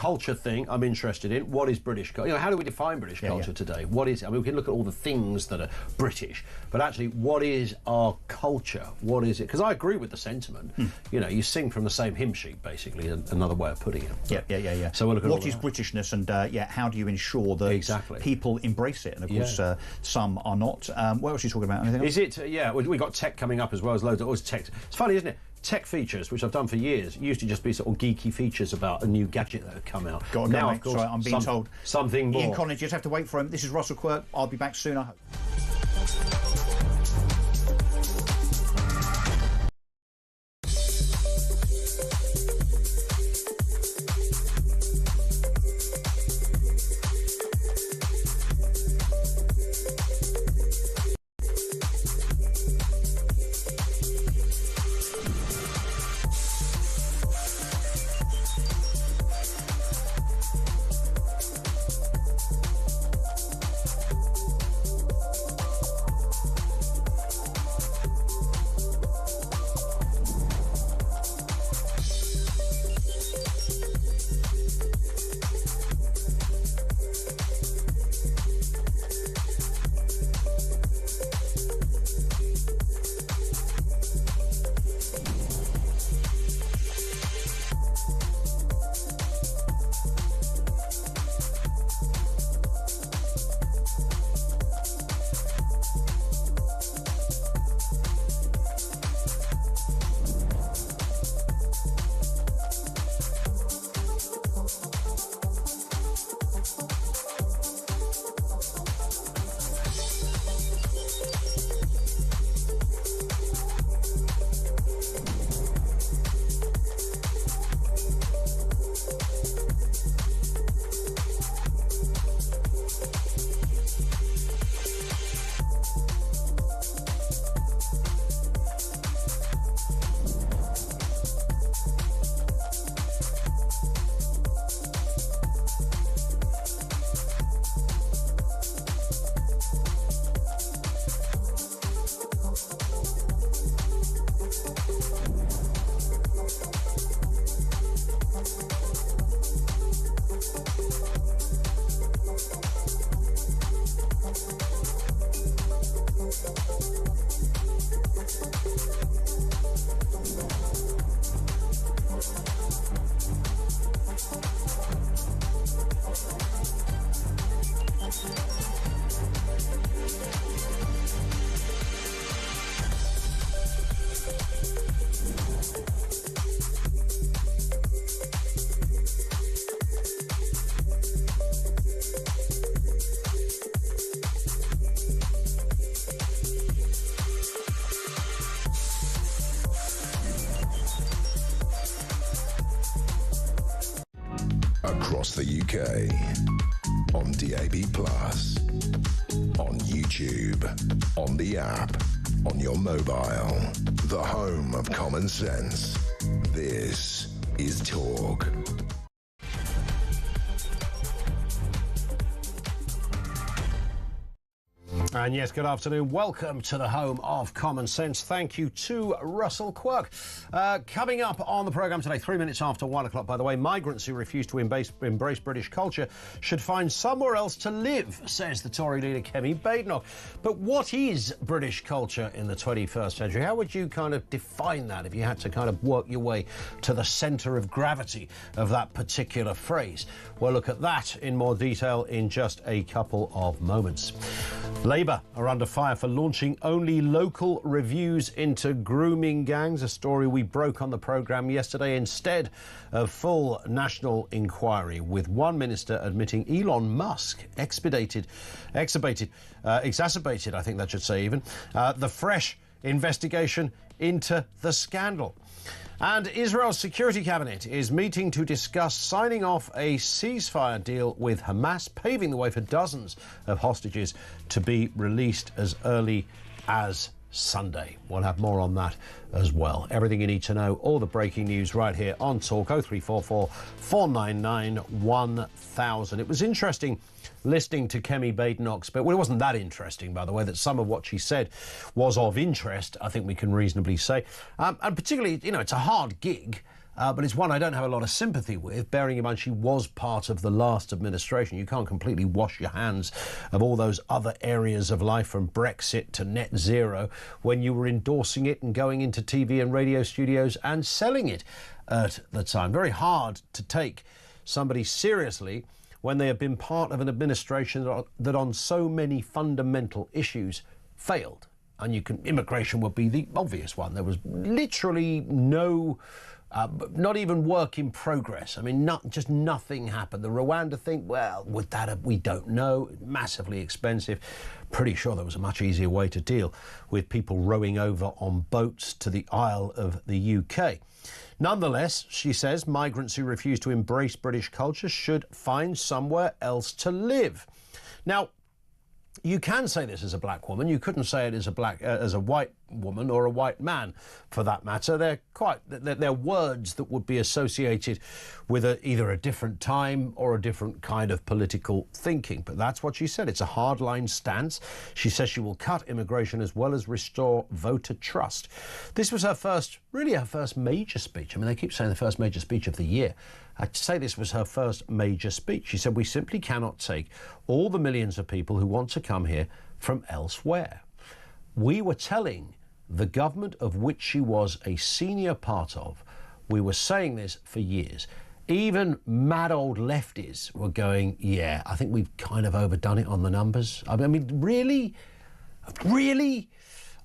culture thing I'm interested in. What is British culture? You know, how do we define British culture today? What is? I mean, we can look at all the things that are British, but actually, what is our culture? What is it? Because I agree with the sentiment. You know, you sing from the same hymn sheet, basically. Another way of putting it. Yeah. So we'll look at what is Britishness, and how do you ensure that people embrace it? And of course, some are not. What else are you talking about? Anything else? Is it? Yeah, we got tech coming up as well as loads of always tech. It's funny, isn't it? Tech features, which I've done for years, used to just be sort of geeky features about a new gadget that had come out. Now, of course, I'm being told something more. Ian Collins, you just have to wait for him. This is Russell Quirk. I'll be back soon, I hope. Across the UK, on DAB+, on YouTube, on the app, on your mobile, the home of common sense. This is Talk. And yes, good afternoon. Welcome to the home of common sense. Thank you to Russell Quirk. Coming up on the programme today, 3 minutes after 1 o'clock, by the way, migrants who refuse to embrace British culture should find somewhere else to live, says the Tory leader Kemi Badenoch. But what is British culture in the 21st century? How would you kind of define that if you had to kind of work your way to the centre of gravity of that particular phrase? We'll look at that in more detail in just a couple of moments. Labour are under fire for launching only local reviews into grooming gangs, a story we broke on the programme yesterday, instead of full national inquiry, with one minister admitting Elon Musk exacerbated, I think that should say even, the fresh investigation into the scandal. And Israel's security cabinet is meeting to discuss signing off a ceasefire deal with Hamas, paving the way for dozens of hostages to be released as early as Sunday. We'll have more on that as well. Everything you need to know, all the breaking news right here on Talk. 0344 499 1000. It was interesting listening to Kemi Badenoch's, but it wasn't that interesting, by the way, that some of what she said was of interest, I think we can reasonably say. And particularly, you know, it's a hard gig but it's one I don't have a lot of sympathy with, bearing in mind she was part of the last administration. You can't completely wash your hands of all those other areas of life, from Brexit to net zero, when you were endorsing it and going into TV and radio studios and selling it at the time. Very hard to take somebody seriously when they have been part of an administration that on so many fundamental issues failed. And immigration would be the obvious one. There was literally no, not even work in progress. I mean, just nothing happened. The Rwanda thing, well, would that have, we don't know, massively expensive. Pretty sure there was a much easier way to deal with people rowing over on boats to the Isle of the UK. Nonetheless, she says migrants who refuse to embrace British culture should find somewhere else to live. Now, you can say this as a black woman. You couldn't say it as a white woman or a white man, for that matter. They're words that would be associated with either a different time or a different kind of political thinking. But that's what she said. It's a hardline stance. She says she will cut immigration as well as restore voter trust. This was her first major speech. I mean, they keep saying the first major speech of the year. I'd say this was her first major speech. She said, we simply cannot take all the millions of people who want to come here from elsewhere. We were telling the government of which she was a senior part of, we were saying this for years. Even mad old lefties were going, yeah, I think we've kind of overdone it on the numbers. I mean, really? Really?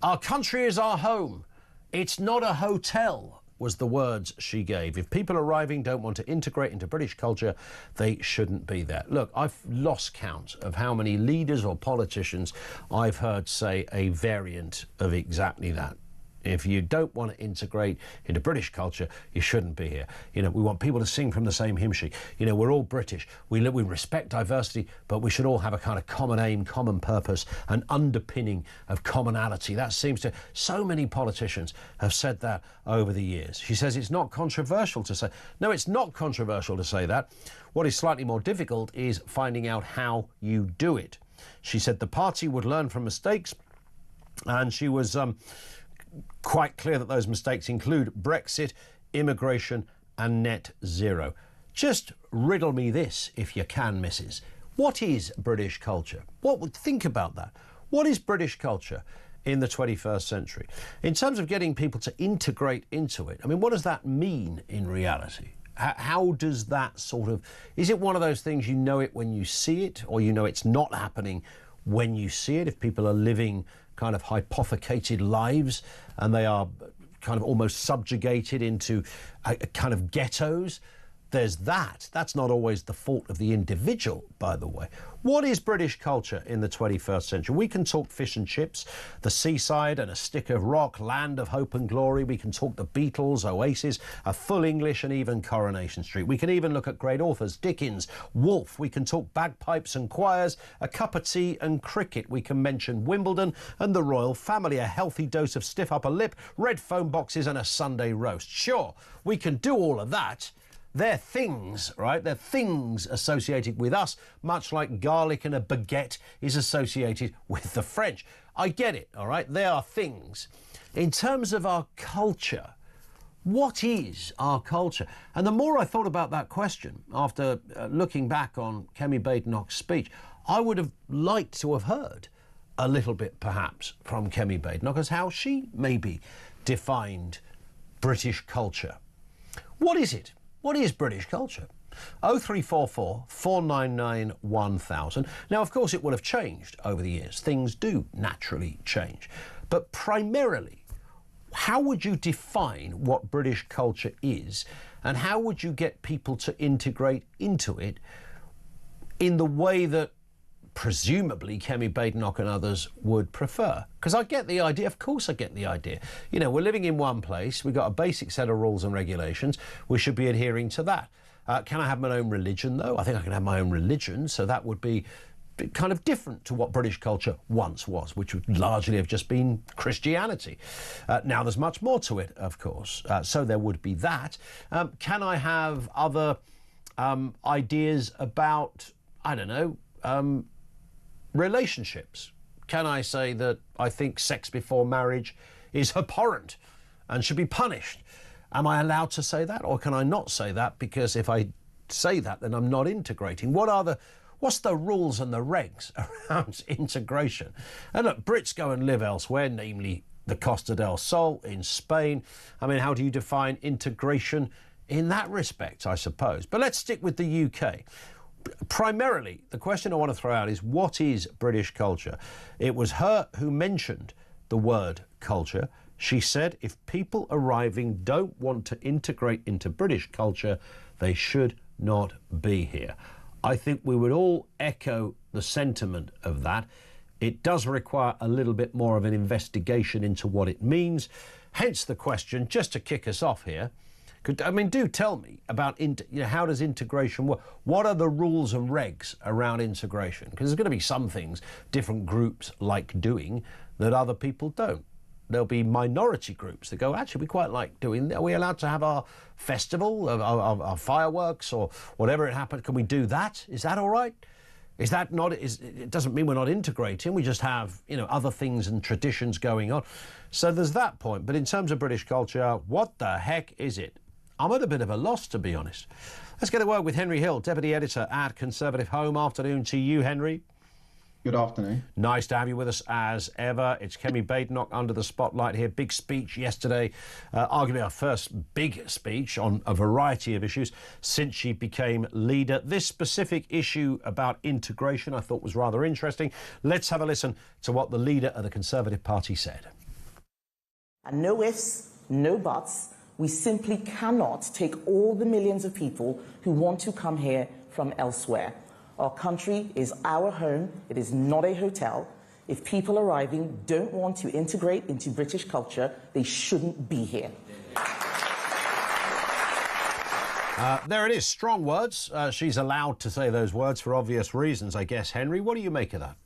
Our country is our home. It's not a hotel, was the words she gave. If people arriving don't want to integrate into British culture, they shouldn't be there. Look, I've lost count of how many leaders or politicians I've heard say a variant of exactly that. If you don't want to integrate into British culture, you shouldn't be here. You know, we want people to sing from the same hymn sheet. You know, we're all British. We respect diversity, but we should all have a kind of common aim, common purpose, an underpinning of commonality. That seems to... So many politicians have said that over the years. She says it's not controversial to say... No, it's not controversial to say that. What is slightly more difficult is finding out how you do it. She said the party would learn from mistakes, and she was... quite clear that those mistakes include Brexit, immigration and net zero. Just riddle me this, if you can, missus. What is British culture? Think about that. What is British culture in the 21st century? In terms of getting people to integrate into it, I mean, what does that mean in reality? How does that sort of... Is it one of those things you know it when you see it, or you know it's not happening when you see it? If people are living kind of hypothecated lives and they are kind of almost subjugated into a kind of ghettos, there's that. That's not always the fault of the individual, by the way. What is British culture in the 21st century? We can talk fish and chips, the seaside and a stick of rock, land of hope and glory. We can talk the Beatles, Oasis, a full English and even Coronation Street. We can even look at great authors, Dickens, Woolf. We can talk bagpipes and choirs, a cup of tea and cricket. We can mention Wimbledon and the royal family, a healthy dose of stiff upper lip, red phone boxes and a Sunday roast. Sure, we can do all of that. They're things, right? They're things associated with us, much like garlic and a baguette is associated with the French. I get it, all right? They are things. In terms of our culture, what is our culture? And the more I thought about that question after looking back on Kemi Badenoch's speech, I would have liked to have heard a little bit, perhaps, from Kemi Badenoch as how she maybe defined British culture. What is it? What is British culture? 0344 499 1000. Now, of course, it will have changed over the years. Things do naturally change. But primarily, how would you define what British culture is, and how would you get people to integrate into it in the way that presumably Kemi Badenoch and others would prefer? Because I get the idea, of course I get the idea. You know, we're living in one place, we've got a basic set of rules and regulations, we should be adhering to that. Can I have my own religion, though? I think I can have my own religion, so that would be kind of different to what British culture once was, which would largely have just been Christianity. Now there's much more to it, of course, so there would be that. Can I have other ideas about, I don't know, relationships? Can I say that I think sex before marriage is abhorrent and should be punished? Am I allowed to say that, or can I not say that? Because if I say that, then I'm not integrating. What's the rules and the regs around integration? And look, Brits go and live elsewhere, namely the Costa del Sol in Spain. I mean, how do you define integration in that respect, I suppose? But let's stick with the UK. Primarily, the question I want to throw out is, what is British culture? It was her who mentioned the word culture. She said if people arriving don't want to integrate into British culture, they should not be here. I think we would all echo the sentiment of that. It does require a little bit more of an investigation into what it means. Hence the question, just to kick us off here, do tell me about how does integration work? What are the rules and regs around integration? Because there's going to be some things different groups like doing that other people don't. There'll be minority groups that go, actually, we quite like doing. Are we allowed to have our festival, our fireworks, or whatever it happens? Can we do that? Is that all right? Is that not? It doesn't mean we're not integrating. We just have, other things and traditions going on. So there's that point. But in terms of British culture, what the heck is it? I'm at a bit of a loss, to be honest. Let's get to work with Henry Hill, Deputy Editor at Conservative Home. Afternoon to you, Henry. Good afternoon. Nice to have you with us as ever. It's Kemi Badenoch under the spotlight here. Big speech yesterday, arguably our first big speech on a variety of issues since she became leader. This specific issue about integration I thought was rather interesting. Let's have a listen to what the leader of the Conservative Party said. And no ifs, no buts. We simply cannot take all the millions of people who want to come here from elsewhere. Our country is our home. It is not a hotel. If people arriving don't want to integrate into British culture, they shouldn't be here. There it is, strong words. She's allowed to say those words for obvious reasons, I guess. Henry, what do you make of that?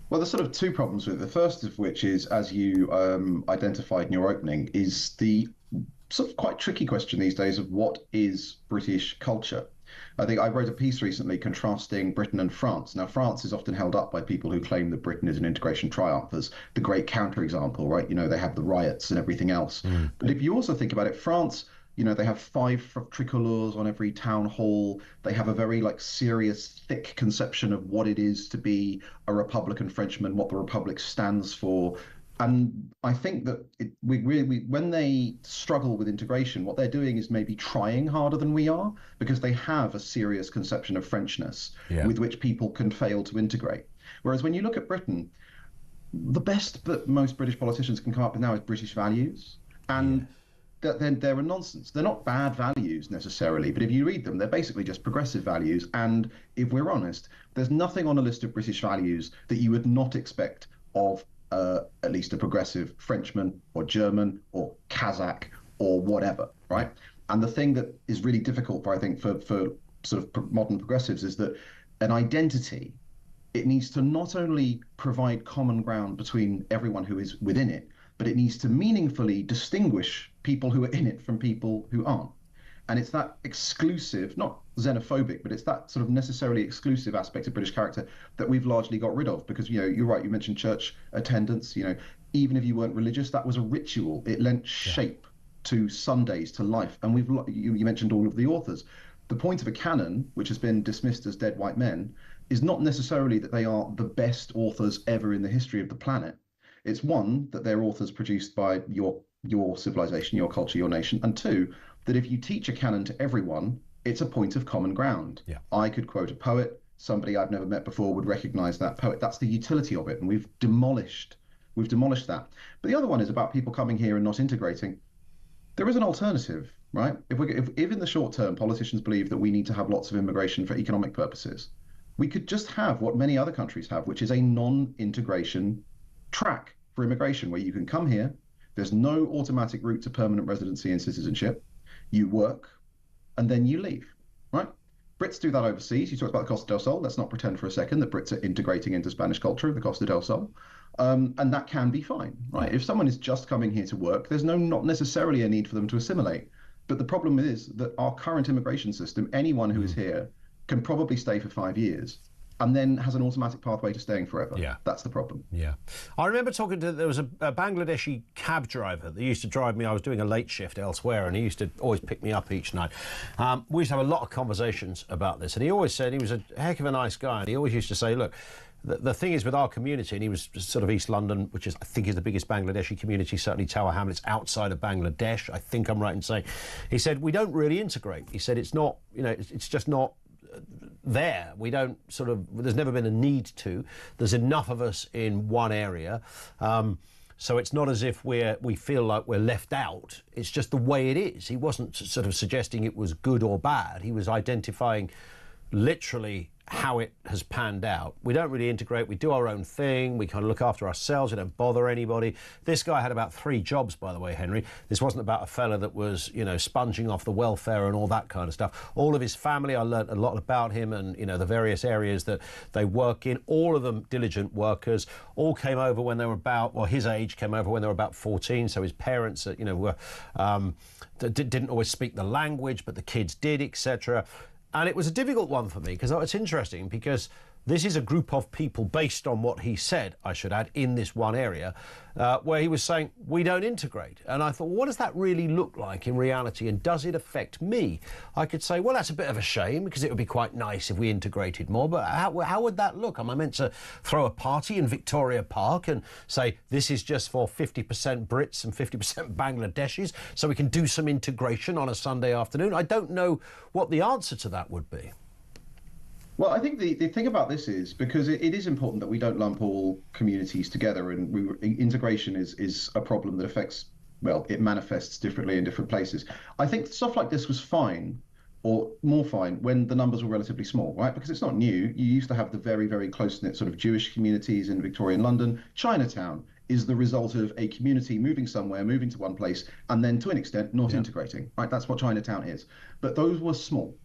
Well, there's sort of two problems with it. The first of which is, as you identified in your opening, is the sort of quite tricky question these days of what is British culture. I think I wrote a piece recently contrasting Britain and France. Now, France is often held up by people who claim that Britain is an integration triumph as the great counterexample, right? They have the riots and everything else. But if you also think about it, France, they have 5 tricolours on every town hall. They have a very serious, thick conception of what it is to be a Republican Frenchman, what the Republic stands for. And I think that when they struggle with integration, what they're doing is maybe trying harder than we are, because they have a serious conception of Frenchness with which people can fail to integrate. Whereas when you look at Britain, the best that most British politicians can come up with now is British values. And they're a nonsense. They're not bad values necessarily, but if you read them, they're basically just progressive values. And if we're honest, there's nothing on a list of British values that you would not expect of at least a progressive Frenchman or German or Kazakh or whatever, right? And the thing that is really difficult, I think, for sort of modern progressives is that an identity, it needs to not only provide common ground between everyone who is within it, but it needs to meaningfully distinguish people who are in it from people who aren't. And it's that exclusive, not xenophobic, but it's that sort of necessarily exclusive aspect of British character that we've largely got rid of. Because, you're right, you mentioned church attendance. Even if you weren't religious, that was a ritual. It lent shape to Sundays, to life. And you mentioned all of the authors. The point of a canon, which has been dismissed as dead white men, is not necessarily that they are the best authors ever in the history of the planet. It's one, that they're authors produced by your civilization, your culture, your nation, and two, that if you teach a canon to everyone, it's a point of common ground. I could quote a poet, somebody I've never met before would recognize that poet. That's the utility of it, and we've demolished that. But the other one is about people coming here and not integrating. There is an alternative, right? If in the short term politicians believe that we need to have lots of immigration for economic purposes, we could just have what many other countries have, which is a non-integration track for immigration, where you can come here, there's no automatic route to permanent residency and citizenship, you work, and then you leave, right? Brits do that overseas. You talked about the Costa del Sol. Let's not pretend for a second that Brits are integrating into Spanish culture, the Costa del Sol. And that can be fine, right? If someone is just coming here to work, there's not necessarily a need for them to assimilate. But the problem is that our current immigration system, anyone who is here can probably stay for 5 years. and then has an automatic pathway to staying forever. Yeah. That's the problem. Yeah. I remember talking to, there was a Bangladeshi cab driver that used to drive me. I was doing a late shift elsewhere, and he used to always pick me up each night. We used to have a lot of conversations about this, and he always said, he was a heck of a nice guy, and he always used to say, look, the thing is with our community, and he was sort of East London, which is, I think, is the biggest Bangladeshi community, certainly Tower Hamlets outside of Bangladesh, I think I'm right in saying. He said, we don't really integrate. He said, it's not, you know, it's just not there. We don't sort of, there's never been a need to. There's enough of us in one area. So it's not as if we feel like we're left out. It's just the way it is. He wasn't sort of suggesting it was good or bad. He was identifying literally how it has panned out. We don't really integrate. We do our own thing. We kind of look after ourselves. We don't bother anybody. This guy had about 3 jobs, by the way, Henry. This wasn't about a fella that was, you know, sponging off the welfare and all that kind of stuff. All of his family, I learnt a lot about him and, you know, the various areas that they work in. All of them diligent workers. All came over when they were about, well, his age came over when they were about 14. So his parents, you know, were didn't always speak the language, but the kids did, etc. And it was a difficult one for me because it's interesting because this is a group of people based on what he said, I should add, in this one area, where he was saying, we don't integrate. And I thought, well, what does that really look like in reality and does it affect me? I could say, well, that's a bit of a shame because it would be quite nice if we integrated more, but how would that look? Am I meant to throw a party in Victoria Park and say, this is just for 50% Brits and 50% Bangladeshis so we can do some integration on a Sunday afternoon? I don't know what the answer to that would be. Well, I think the thing about this is because it is important that we don't lump all communities together, and integration is a problem that affects, well, it manifests differently in different places. I think stuff like this was fine, or more fine, when the numbers were relatively small, right? Because it's not new. You used to have the very, very close-knit sort of Jewish communities in Victorian London. Chinatown is the result of a community moving somewhere, moving to one place, and then to an extent not integrating, right? That's what Chinatown is. But those were small.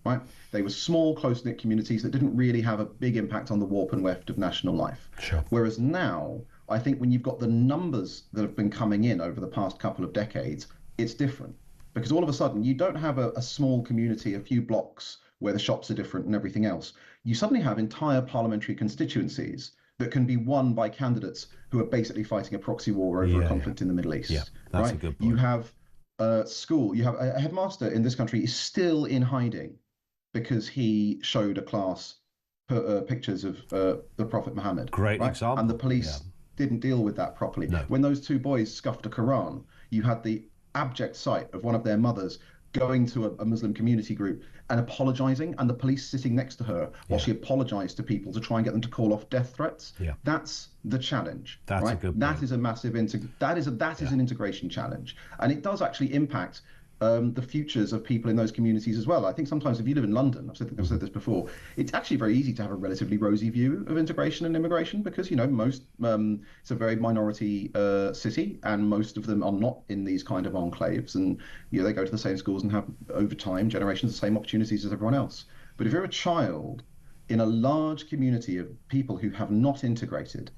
Right? They were small, close-knit communities that didn't really have a big impact on the warp and weft of national life. Sure. Whereas now, I think when you've got the numbers that have been coming in over the past couple of decades, it's different. Because all of a sudden, you don't have a small community, a few blocks where the shops are different and everything else. You suddenly have entire parliamentary constituencies that can be won by candidates who are basically fighting a proxy war over a conflict in the Middle East. Yeah, that's right? a good point. You have school, you have a headmaster in this country is still in hiding because he showed a class pictures of the Prophet Muhammad. Great example. And the police didn't deal with that properly. No. When those 2 boys scuffed a Quran, you had the abject sight of one of their mothers going to a Muslim community group and apologizing, and the police sitting next to her while she apologized to people to try and get them to call off death threats. Yeah. That's the challenge. That's right? a good point. That is a massive that is an integration challenge, and it does actually impact the futures of people in those communities as well. I think sometimes if you live in London, I've said this before, it's actually very easy to have a relatively rosy view of integration and immigration because, you know, most it's a very minority city and most of them are not in these kind of enclaves, and, you know, they go to the same schools and have over time generations the same opportunities as everyone else. But if you're a child in a large community of people who have not integrated,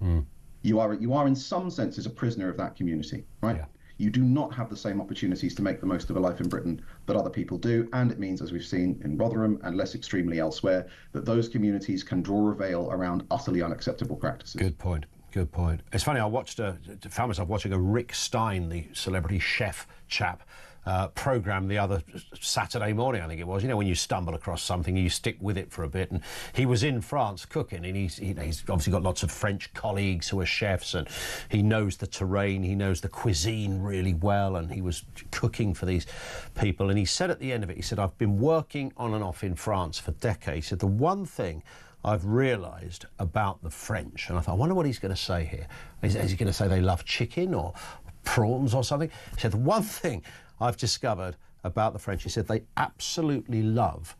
you are in some senses a prisoner of that community, right? Yeah. You do not have the same opportunities to make the most of a life in Britain that other people do. And it means, as we've seen in Rotherham and less extremely elsewhere, that those communities can draw a veil around utterly unacceptable practices. Good point. Good point. It's funny, I found myself watching a Rick Stein, the celebrity chef chap, program the other Saturday morning, I think it was. You know, when you stumble across something, you stick with it for a bit. And he was in France cooking, and he's obviously got lots of French colleagues who are chefs, and he knows the terrain, he knows the cuisine really well, and he was cooking for these people. And he said at the end of it, he said, I've been working on and off in France for decades. He said, the one thing I've realised about the French, and I thought, I wonder what he's going to say here. Is he going to say they love chicken or prawns or something? He said, the one thing I've discovered about the French, he said, they absolutely love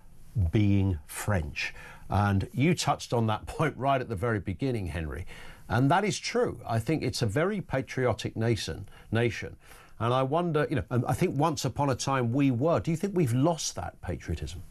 being French. And you touched on that point right at the very beginning, Henry. And that is true. I think it's a very patriotic nation. And I wonder, you know, I think once upon a time we were. Do you think we've lost that patriotism?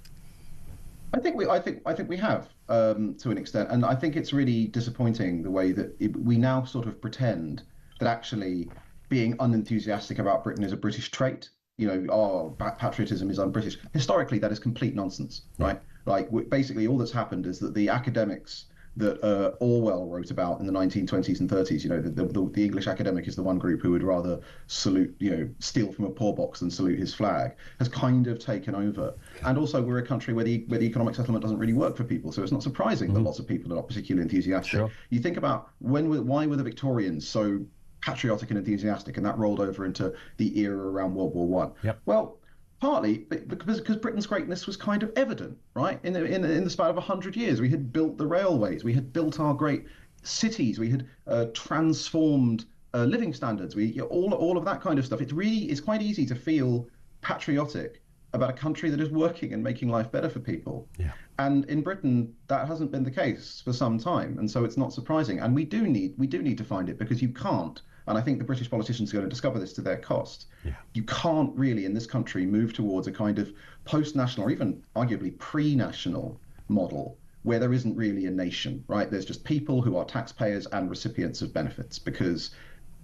I think we have to an extent, and I think it's really disappointing the way that we now sort of pretend that actually being unenthusiastic about Britain is a British trait. You know, patriotism is un-British. Historically, that is complete nonsense, right? Like basically all that's happened is that the academics that Orwell wrote about in the 1920s and 30s, the English academic is the one group who would rather salute, steal from a poor box than salute his flag, has kind of taken over. And also we're a country where the economic settlement doesn't really work for people. So it's not surprising that lots of people are not particularly enthusiastic. Sure. You think about why were the Victorians so patriotic and enthusiastic, and that rolled over into the era around World War One. Yep. Well, partly because Britain's greatness was kind of evident, right? In the span of 100 years, we had built the railways, we had built our great cities, we had transformed living standards, all of that kind of stuff. It's quite easy to feel patriotic about a country that is working and making life better for people. Yeah. And in Britain, that hasn't been the case for some time, and so it's not surprising. And we do need to find it, because you can't. And I think the British politicians are going to discover this to their cost. Yeah. You can't really, in this country, move towards a kind of post-national or even arguably pre-national model where there isn't really a nation, right? There's just people who are taxpayers and recipients of benefits, because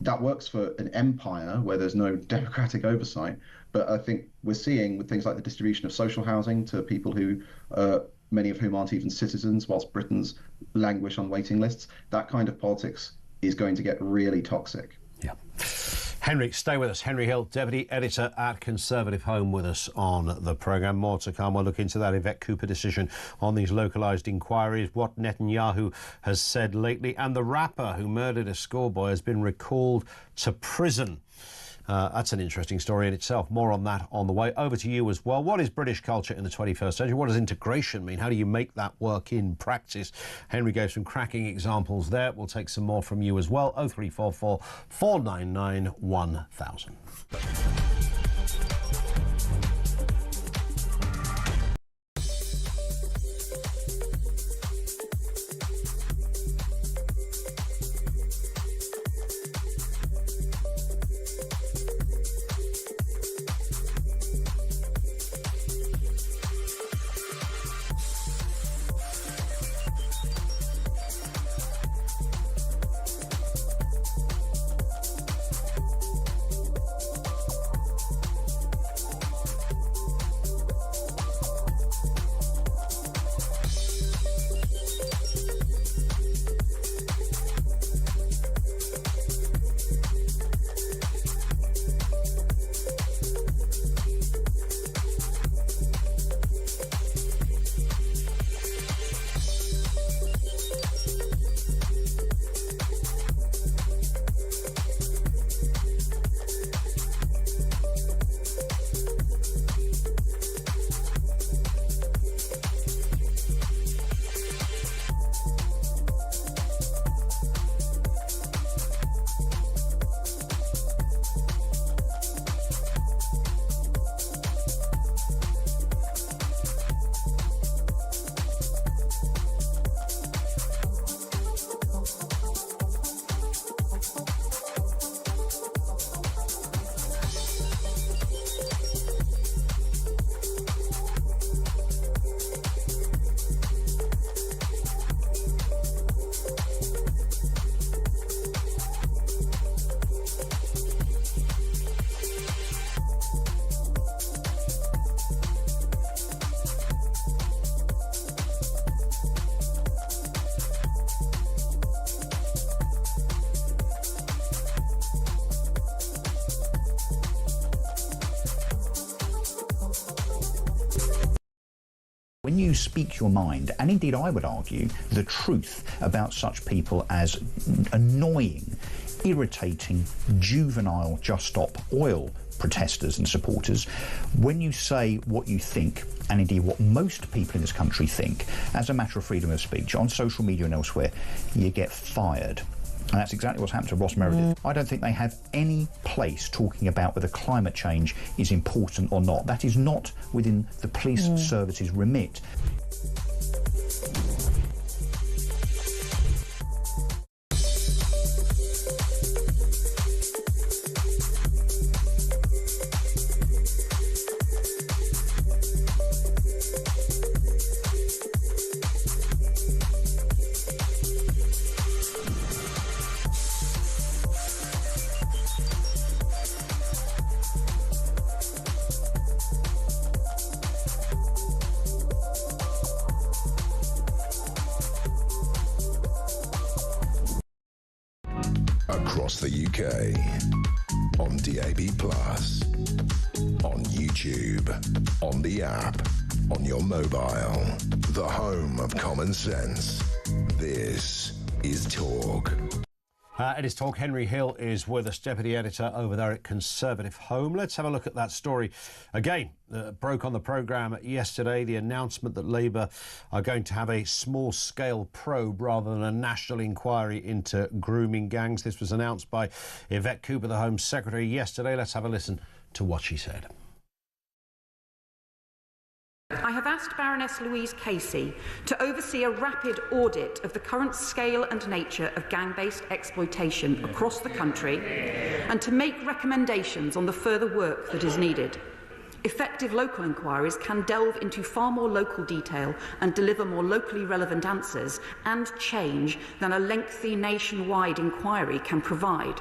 that works for an empire where there's no democratic oversight. But I think we're seeing with things like the distribution of social housing to people who, many of whom aren't even citizens, whilst Britons languish on waiting lists, that kind of politics is going to get really toxic. Yeah. Henry, stay with us. Henry Hill, Deputy Editor at Conservative Home, with us on the programme. More to come. We'll look into that Yvette Cooper decision on these localised inquiries, what Netanyahu has said lately, and the rapper who murdered a schoolboy has been recalled to prison. That's an interesting story in itself. More on that on the way. Over to you as well. What is British culture in the 21st century? What does integration mean? How do you make that work in practice? Henry gave some cracking examples there. We'll take some more from you as well. 0344 499 1000. When you speak your mind, and indeed I would argue the truth about such people as annoying, irritating, juvenile Just Stop Oil protesters and supporters, when you say what you think, and indeed what most people in this country think, as a matter of freedom of speech, on social media and elsewhere, you get fired. And that's exactly what's happened to Ross Meredith. I don't think they have any place talking about whether climate change is important or not. That is not within the police service's remit. across the UK, on DAB+, on YouTube, on the app, on your mobile, the home of common sense. This is Talk. It is Talk. Henry Hill is with us, Deputy Editor over there at Conservative Home. Let's have a look at that story. Again, broke on the programme yesterday, the announcement that Labour are going to have a small-scale probe rather than a national inquiry into grooming gangs. This was announced by Yvette Cooper, the Home Secretary, yesterday. Let's have a listen to what she said. I have asked Baroness Louise Casey to oversee a rapid audit of the current scale and nature of gang-based exploitation across the country and to make recommendations on the further work that is needed. Effective local inquiries can delve into far more local detail and deliver more locally relevant answers and change than a lengthy nationwide inquiry can provide.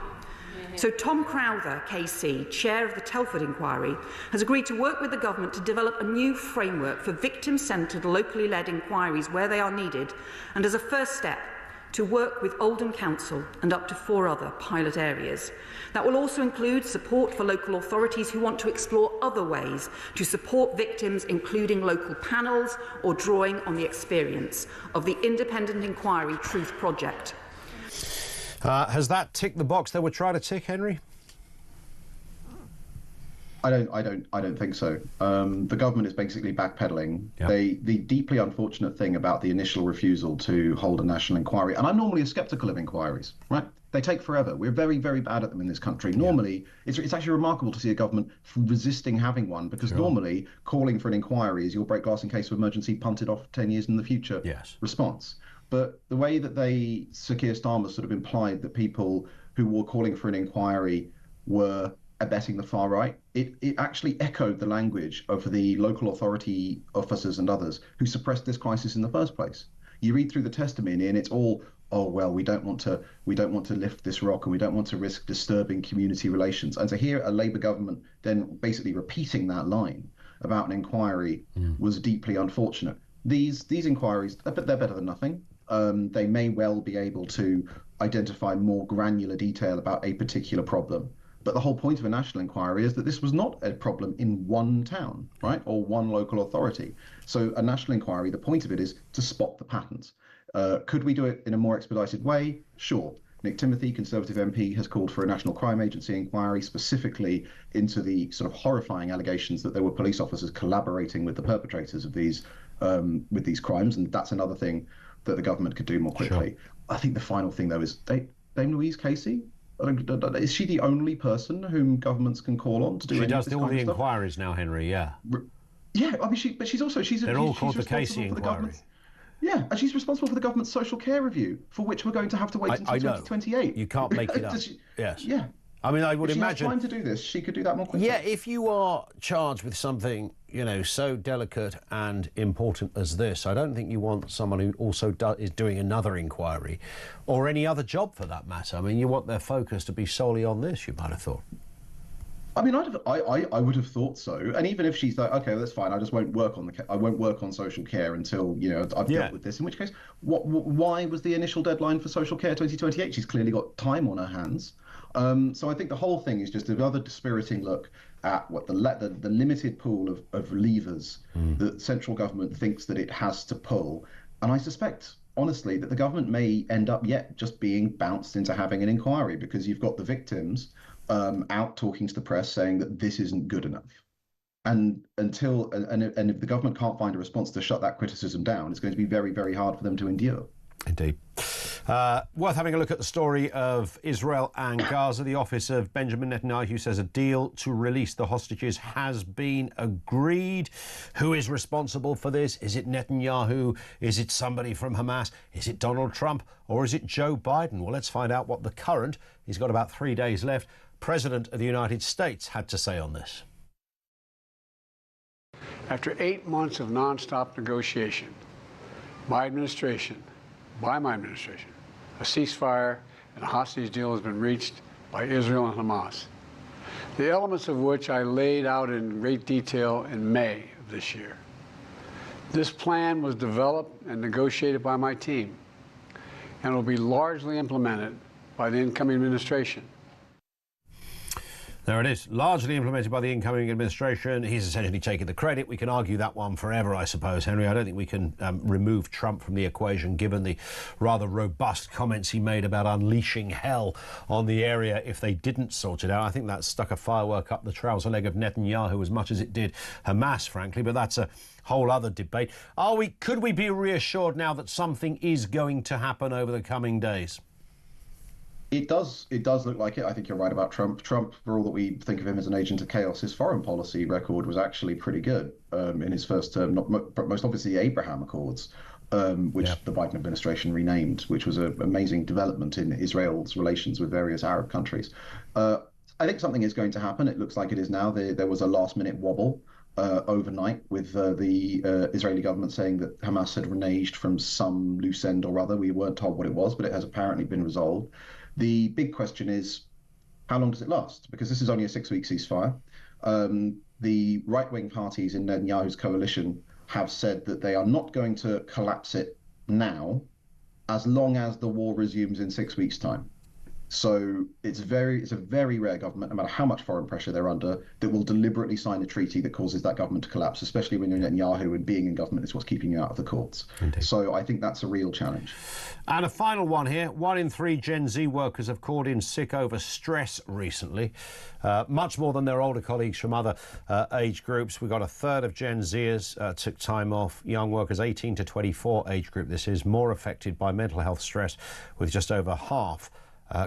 So Tom Crowther, KC, chair of the Telford Inquiry, has agreed to work with the government to develop a new framework for victim-centred, locally led inquiries where they are needed, and as a first step, to work with Oldham Council and up to 4 other pilot areas. That will also include support for local authorities who want to explore other ways to support victims, including local panels or drawing on the experience of the Independent Inquiry Truth Project. Has that ticked the box they were trying to tick, Henry? I don't think so. The government is basically backpedaling. Yeah. The deeply unfortunate thing about the initial refusal to hold a national inquiry, and I'm normally sceptical of inquiries, right? They take forever. We're very, very bad at them in this country. Normally, it's actually remarkable to see a government resisting having one, because normally calling for an inquiry is you'll break glass in case of emergency, punted off 10 years in the future response. But the way that Sir Keir Starmer sort of implied that people who were calling for an inquiry were abetting the far right, it actually echoed the language of the local authority officers and others who suppressed this crisis in the first place. You read through the testimony and it's all, oh well, we don't want to lift this rock and we don't want to risk disturbing community relations. And to hear a Labour government then basically repeating that line about an inquiry was deeply unfortunate. These inquiries, they're better than nothing. They may well be able to identify more granular detail about a particular problem. But the whole point of a national inquiry is that this was not a problem in one town, right, or one local authority. So a national inquiry, the point of it is to spot the patterns. Could we do it in a more expedited way? Sure. Nick Timothy, Conservative MP, has called for a National Crime Agency inquiry specifically into the sort of horrifying allegations that there were police officers collaborating with the perpetrators of these crimes, and that's another thing that the government could do more quickly. Sure. I think the final thing, though, is Dame Louise Casey. Is she the only person whom governments can call on to do? She does all the inquiries now, Henry. Yeah. Yeah, I mean, she's all called the Casey inquiry. Yeah, and she's responsible for the government's social care review, for which we're going to have to wait until 2028. You can't make it up. Yes. Yeah. I mean, I would imagine. If she has time to do this, she could do that more quickly. Yeah, if you are charged with something, so delicate and important as this, I don't think you want someone who also is doing another inquiry, or any other job for that matter. I mean, you want their focus to be solely on this, you might have thought. I mean, I would have thought so. And even if she's like, okay, that's fine, I just won't work on social care until I've dealt with this. In which case, why was the initial deadline for social care 2028? She's clearly got time on her hands. So I think the whole thing is just another dispiriting look at what the limited pool of levers that central government thinks that it has to pull. And I suspect, honestly, that the government may end up yet just being bounced into having an inquiry, because you've got the victims out talking to the press saying that this isn't good enough. And if the government can't find a response to shut that criticism down, it's going to be very, very hard for them to endure. Indeed. Worth having a look at the story of Israel and Gaza. The office of Benjamin Netanyahu says a deal to release the hostages has been agreed. Who is responsible for this? Is it Netanyahu? Is it somebody from Hamas? Is it Donald Trump? Or is it Joe Biden? Well, let's find out what the current, he's got about 3 days left, President of the United States had to say on this. After 8 months of non-stop negotiation, my administration, a ceasefire and a hostage deal has been reached by Israel and Hamas, the elements of which I laid out in great detail in May of this year. This plan was developed and negotiated by my team and will be largely implemented by the incoming administration. There it is, largely implemented by the incoming administration. He's essentially taking the credit. We can argue that one forever, I suppose, Henry. I don't think we can remove Trump from the equation, given the rather robust comments he made about unleashing hell on the area if they didn't sort it out. I think that stuck a firework up the trouser leg of Netanyahu as much as it did Hamas, frankly, but that's a whole other debate. Could we be reassured now that something is going to happen over the coming days? It does look like it. I think you're right about Trump. Trump, for all that we think of him as an agent of chaos, his foreign policy record was actually pretty good in his first term. Most obviously, the Abraham Accords, which the Biden administration renamed, which was an amazing development in Israel's relations with various Arab countries. I think something is going to happen. It looks like it is now. There was a last-minute wobble overnight with the Israeli government saying that Hamas had reneged from some loose end or other. We weren't told what it was, but it has apparently been resolved. The big question is, how long does it last? Because this is only a 6-week ceasefire. The right-wing parties in Netanyahu's coalition have said that they are not going to collapse it now, as long as the war resumes in 6 weeks' time. So it's a very rare government, no matter how much foreign pressure they're under, that will deliberately sign a treaty that causes that government to collapse, especially when you're Netanyahu and being in government is what's keeping you out of the courts. Indeed. So I think that's a real challenge. And a final one here. 1 in 3 Gen Z workers have called in sick over stress recently, much more than their older colleagues from other age groups. We've got a third of Gen Zers took time off. Young workers, 18 to 24 age group, this is more affected by mental health stress, with just over half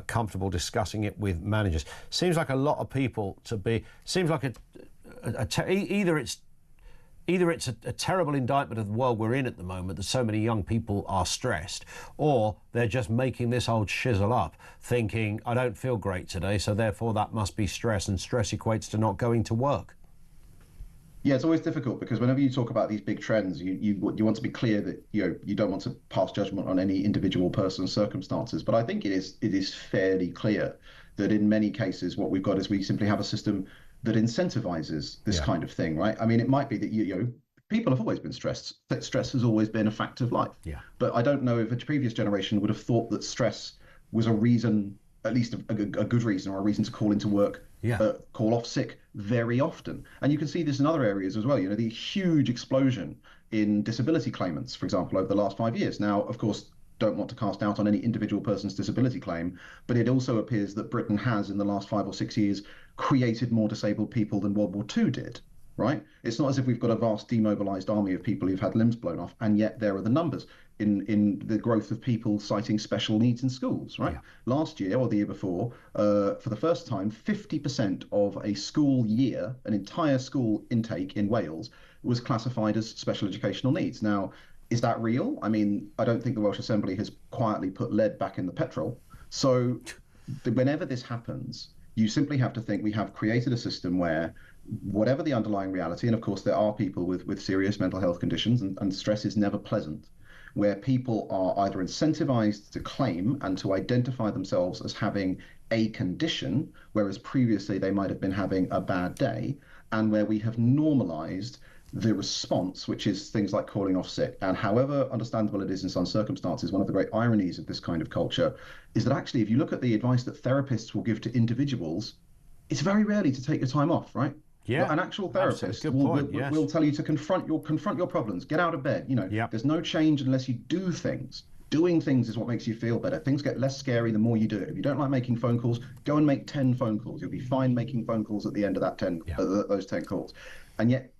comfortable discussing it with managers. Seems like a lot of people to be. Seems like either it's a terrible indictment of the world we're in at the moment that so many young people are stressed, or they're just making this old shizzle up, thinking I don't feel great today, so therefore that must be stress, and stress equates to not going to work. Yeah, it's always difficult because whenever you talk about these big trends, you want to be clear that you don't want to pass judgment on any individual person's circumstances. But I think it is fairly clear that in many cases what we've got is we simply have a system that incentivizes this kind of thing, right? I mean, it might be that people have always been stressed. That stress has always been a fact of life. Yeah. But I don't know if a previous generation would have thought that stress was a reason, at least a good reason, or a reason to call into work. Call off sick very often. And you can see this in other areas as well. The huge explosion in disability claimants, for example, over the last 5 years. Now, of course, don't want to cast doubt on any individual person's disability claim, but it also appears that Britain has, in the last 5 or 6 years, created more disabled people than World War II did, right? It's not as if we've got a vast demobilized army of people who've had limbs blown off, and yet there are the numbers in the growth of people citing special needs in schools, right? Last year or the year before, for the first time, 50% of a school year, an entire school intake in Wales, was classified as special educational needs. Now, is that real? I mean, I don't think the Welsh Assembly has quietly put lead back in the petrol. So whenever this happens, you simply have to think we have created a system where whatever the underlying reality, and of course there are people with serious mental health conditions, and stress is never pleasant, where people are either incentivized to claim and to identify themselves as having a condition, whereas previously they might have been having a bad day, and where we have normalized the response, which is things like calling off sick. And however understandable it is in some circumstances, one of the great ironies of this kind of culture is that actually, if you look at the advice that therapists will give to individials, it's very rarely to take your time off, right? Yeah, an actual therapist will tell you to confront your problems, get out of bed. There's no change unless you do things. Doing things is what makes you feel better. Things get less scary the more you do it. If you don't like making phone calls, go and make 10 phone calls. You'll be fine making phone calls at the end of that those 10 calls. And yet,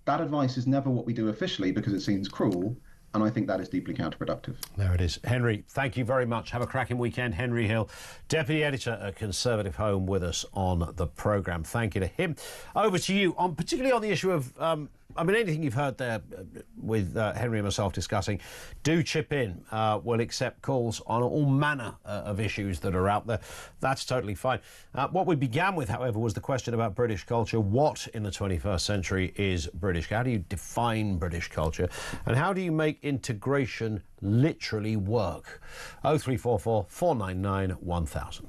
that advice is never what we do officially because it seems cruel. And I think that is deeply counterproductive. There it is. Henry, thank you very much. Have a cracking weekend. Henry Hill, Deputy Editor at Conservative Home, with us on the programme. Thank you to him. Over to you, particularly on the issue of anything you've heard there with Henry and myself discussing, do chip in. We'll accept calls on all manner of issues that are out there. That's totally fine. What we began with, however, was the question about British culture. What in the 21st century is British? How do you define British culture? And how do you make integration literally work? 0344 499 1000.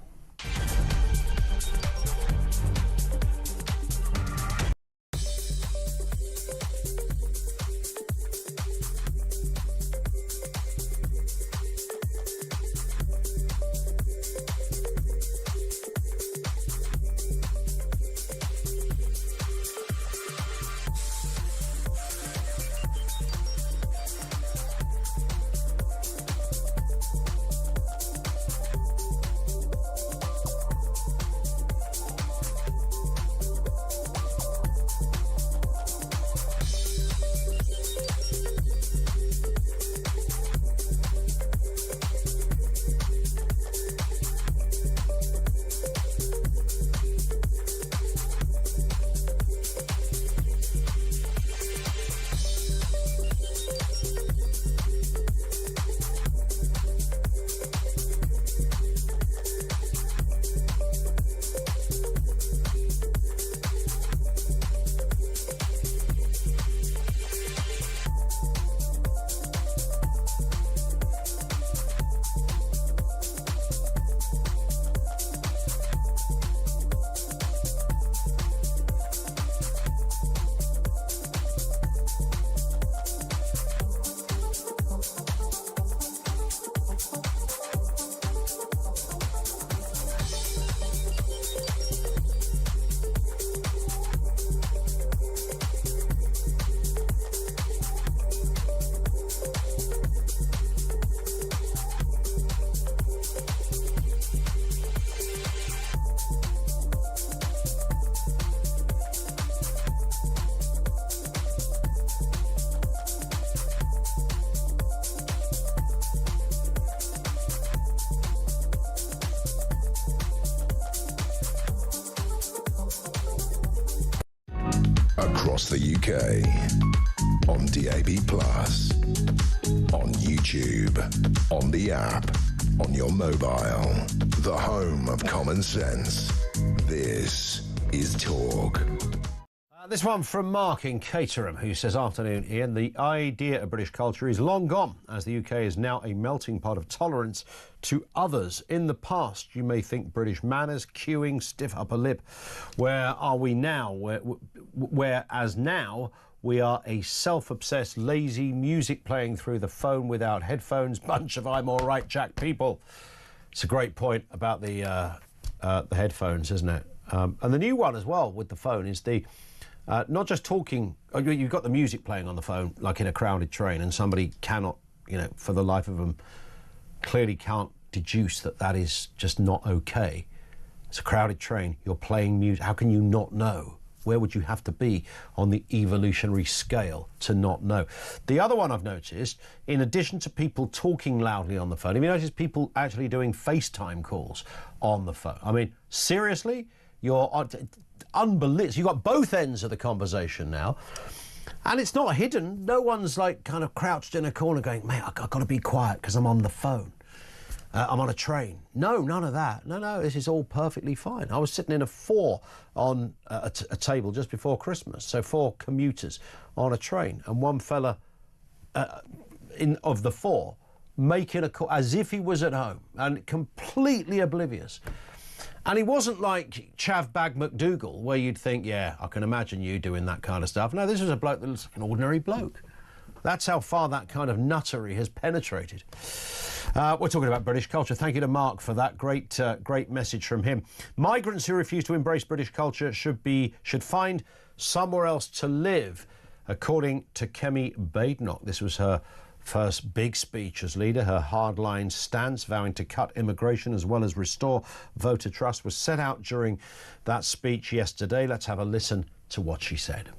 across the UK, on DAB+, on YouTube, on the app, on your mobile, the home of common sense. This is Talk. This one from Mark in Caterham, who says, "Afternoon, Ian. The idea of British culture is long gone, as the UK is now a melting pot of tolerance to others. In the past, you may think British manners, queuing, stiff upper lip. Where are we now? Whereas now, we are a self-obsessed, lazy, music playing through the phone without headphones, bunch of I'm all right, Jack people." It's a great point about the headphones, isn't it? And the new one as well with the phone is the not just talking. You've got the music playing on the phone, like in a crowded train, and somebody cannot, for the life of them, clearly can't deduce that is just not okay. It's a crowded train. You're playing music. How can you not know? Where would you have to be on the evolutionary scale to not know? The other one I've noticed, in addition to people talking loudly on the phone, have you noticed people actually doing FaceTime calls on the phone? I mean, seriously? You're unbelievable. You've got both ends of the conversation now. And it's not hidden. No one's like kind of crouched in a corner going, "Mate, I've got to be quiet because I'm on the phone. I'm on a train." No, none of that. No, this is all perfectly fine. I was sitting in a four on a table just before Christmas. So 4 commuters on a train, and one fella of the 4 making a call as if he was at home and completely oblivious. And he wasn't like Chavbag McDougall, where you'd think, yeah, I can imagine you doing that kind of stuff. No, this was a bloke that looks like an ordinary bloke. That's how far that kind of nuttery has penetrated. We're talking about British culture. Thank you to Mark for that great message from him. Migrants who refuse to embrace British culture should find somewhere else to live, according to Kemi Badenoch. This was her first big speech as leader. Her hardline stance, vowing to cut immigration as well as restore voter trust, was set out during that speech yesterday. Let's have a listen to what she said.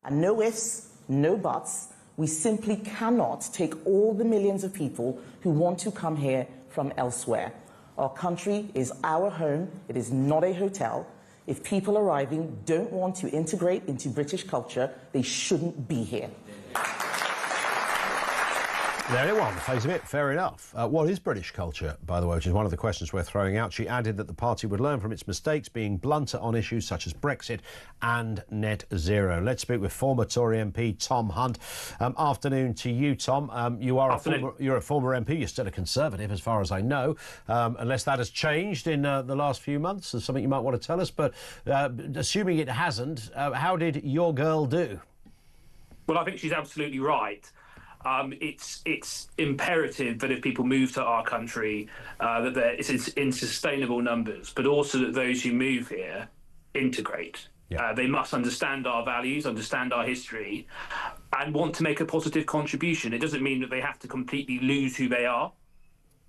And no ifs, no buts. We simply cannot take all the millions of people who want to come here from elsewhere. Our country is our home. It is not a hotel. If people arriving don't want to integrate into British culture, they shouldn't be here. There it was, on the face of it, fair enough. What is British culture, by the way, which is one of the questions we're throwing out? She added that the party would learn from its mistakes, being blunter on issues such as Brexit and net zero. Let's speak with former Tory MP Tom Hunt. Afternoon to you, Tom. You're a former MP. You're still a Conservative, as far as I know, unless that has changed in the last few months. There's something you might want to tell us. But assuming it hasn't, how did your girl do? Well, I think she's absolutely right. It's imperative that if people move to our country, that it's in sustainable numbers, but also that those who move here integrate. Yeah. They must understand our values, understand our history, and want to make a positive contribution. It doesn't mean that they have to completely lose who they are.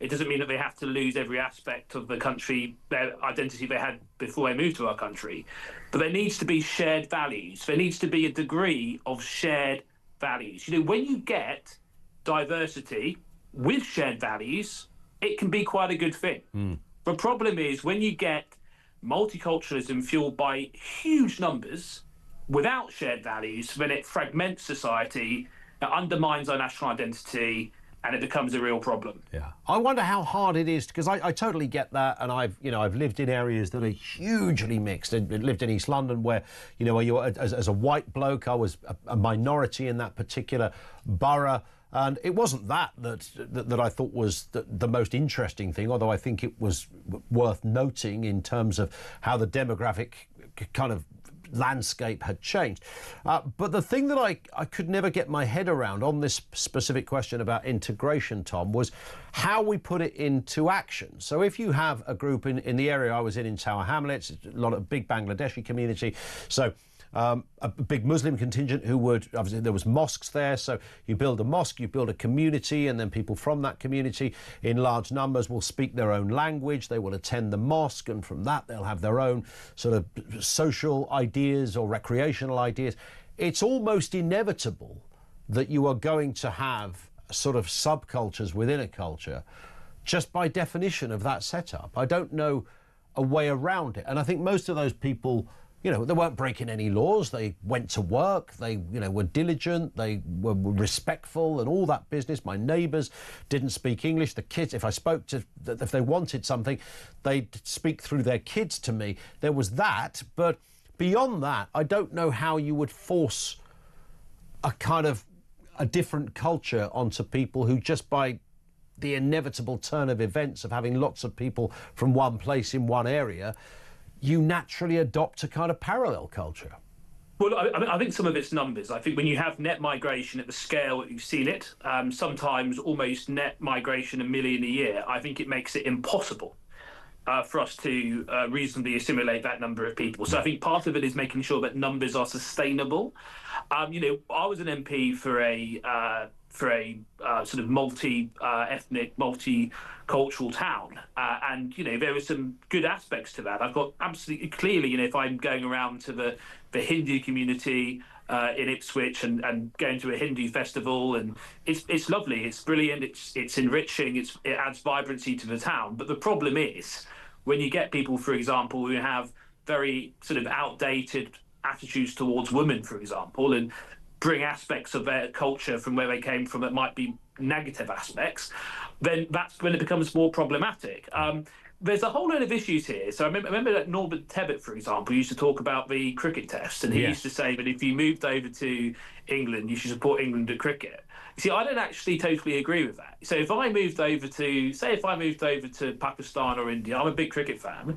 It doesn't mean that they have to lose every aspect of the country, their identity they had before they moved to our country. But there needs to be shared values. There needs to be a degree of shared values. When you get diversity with shared values, it can be quite a good thing. The problem is when you get multiculturalism fueled by huge numbers without shared values, then it fragments society, it undermines our national identity, and it becomes a real problem. Yeah, I wonder how hard it is, because I totally get that, and I've lived in areas that are hugely mixed. I lived in East London, where where you as a white bloke, I was a minority in that particular borough, and it wasn't that I thought was the most interesting thing, although I think it was worth noting in terms of how the demographic kind of landscape had changed. But the thing that I could never get my head around on this specific question about integration, Tom, was how we put it into action. So if you have a group in the area I was in Tower Hamlets, a lot of big Bangladeshi community, so a big Muslim contingent who would, obviously there was mosques there, so you build a mosque, you build a community, and then people from that community in large numbers will speak their own language, they will attend the mosque, and from that they'll have their own sort of social ideas or recreational ideas. It's almost inevitable that you are going to have sort of subcultures within a culture just by definition of that setup. I don't know a way around it, and I think most of those people You know, they weren't breaking any laws. They went to work. They, you know, were diligent. They were respectful and all that business. My neighbours didn't speak English. The kids, if they wanted something, they'd speak through their kids to me. There was that. But beyond that, I don't know how you would force a different culture onto people who, just by the inevitable turn of events of having lots of people from one place in one area, you naturally adopt a kind of parallel culture. Well, I think some of it's numbers. I think when you have net migration at the scale that you've seen it, sometimes almost net migration 1 million a year, I think it makes it impossible for us to reasonably assimilate that number of people. So I think part of it is making sure that numbers are sustainable. You know, I was an MP for a sort of multi-ethnic, multicultural town. And, you know, there were some good aspects to that. I've got absolutely clearly, you know, if I'm going around to the Hindu community in Ipswich and going to a Hindu festival, and it's lovely, it's brilliant, it's enriching, it adds vibrancy to the town. But the problem is when you get people, for example, who have very sort of outdated attitudes towards women, for example, and bring aspects of their culture from where they came from that might be negative aspects, then that's when it becomes more problematic. There's a whole load of issues here. So I remember that Norbert Tebbit, for example, used to talk about the cricket test, and he used to say that if you moved over to England, you should support England at cricket. You see, I don't actually totally agree with that. So if I moved over to Pakistan or India, I'm a big cricket fan.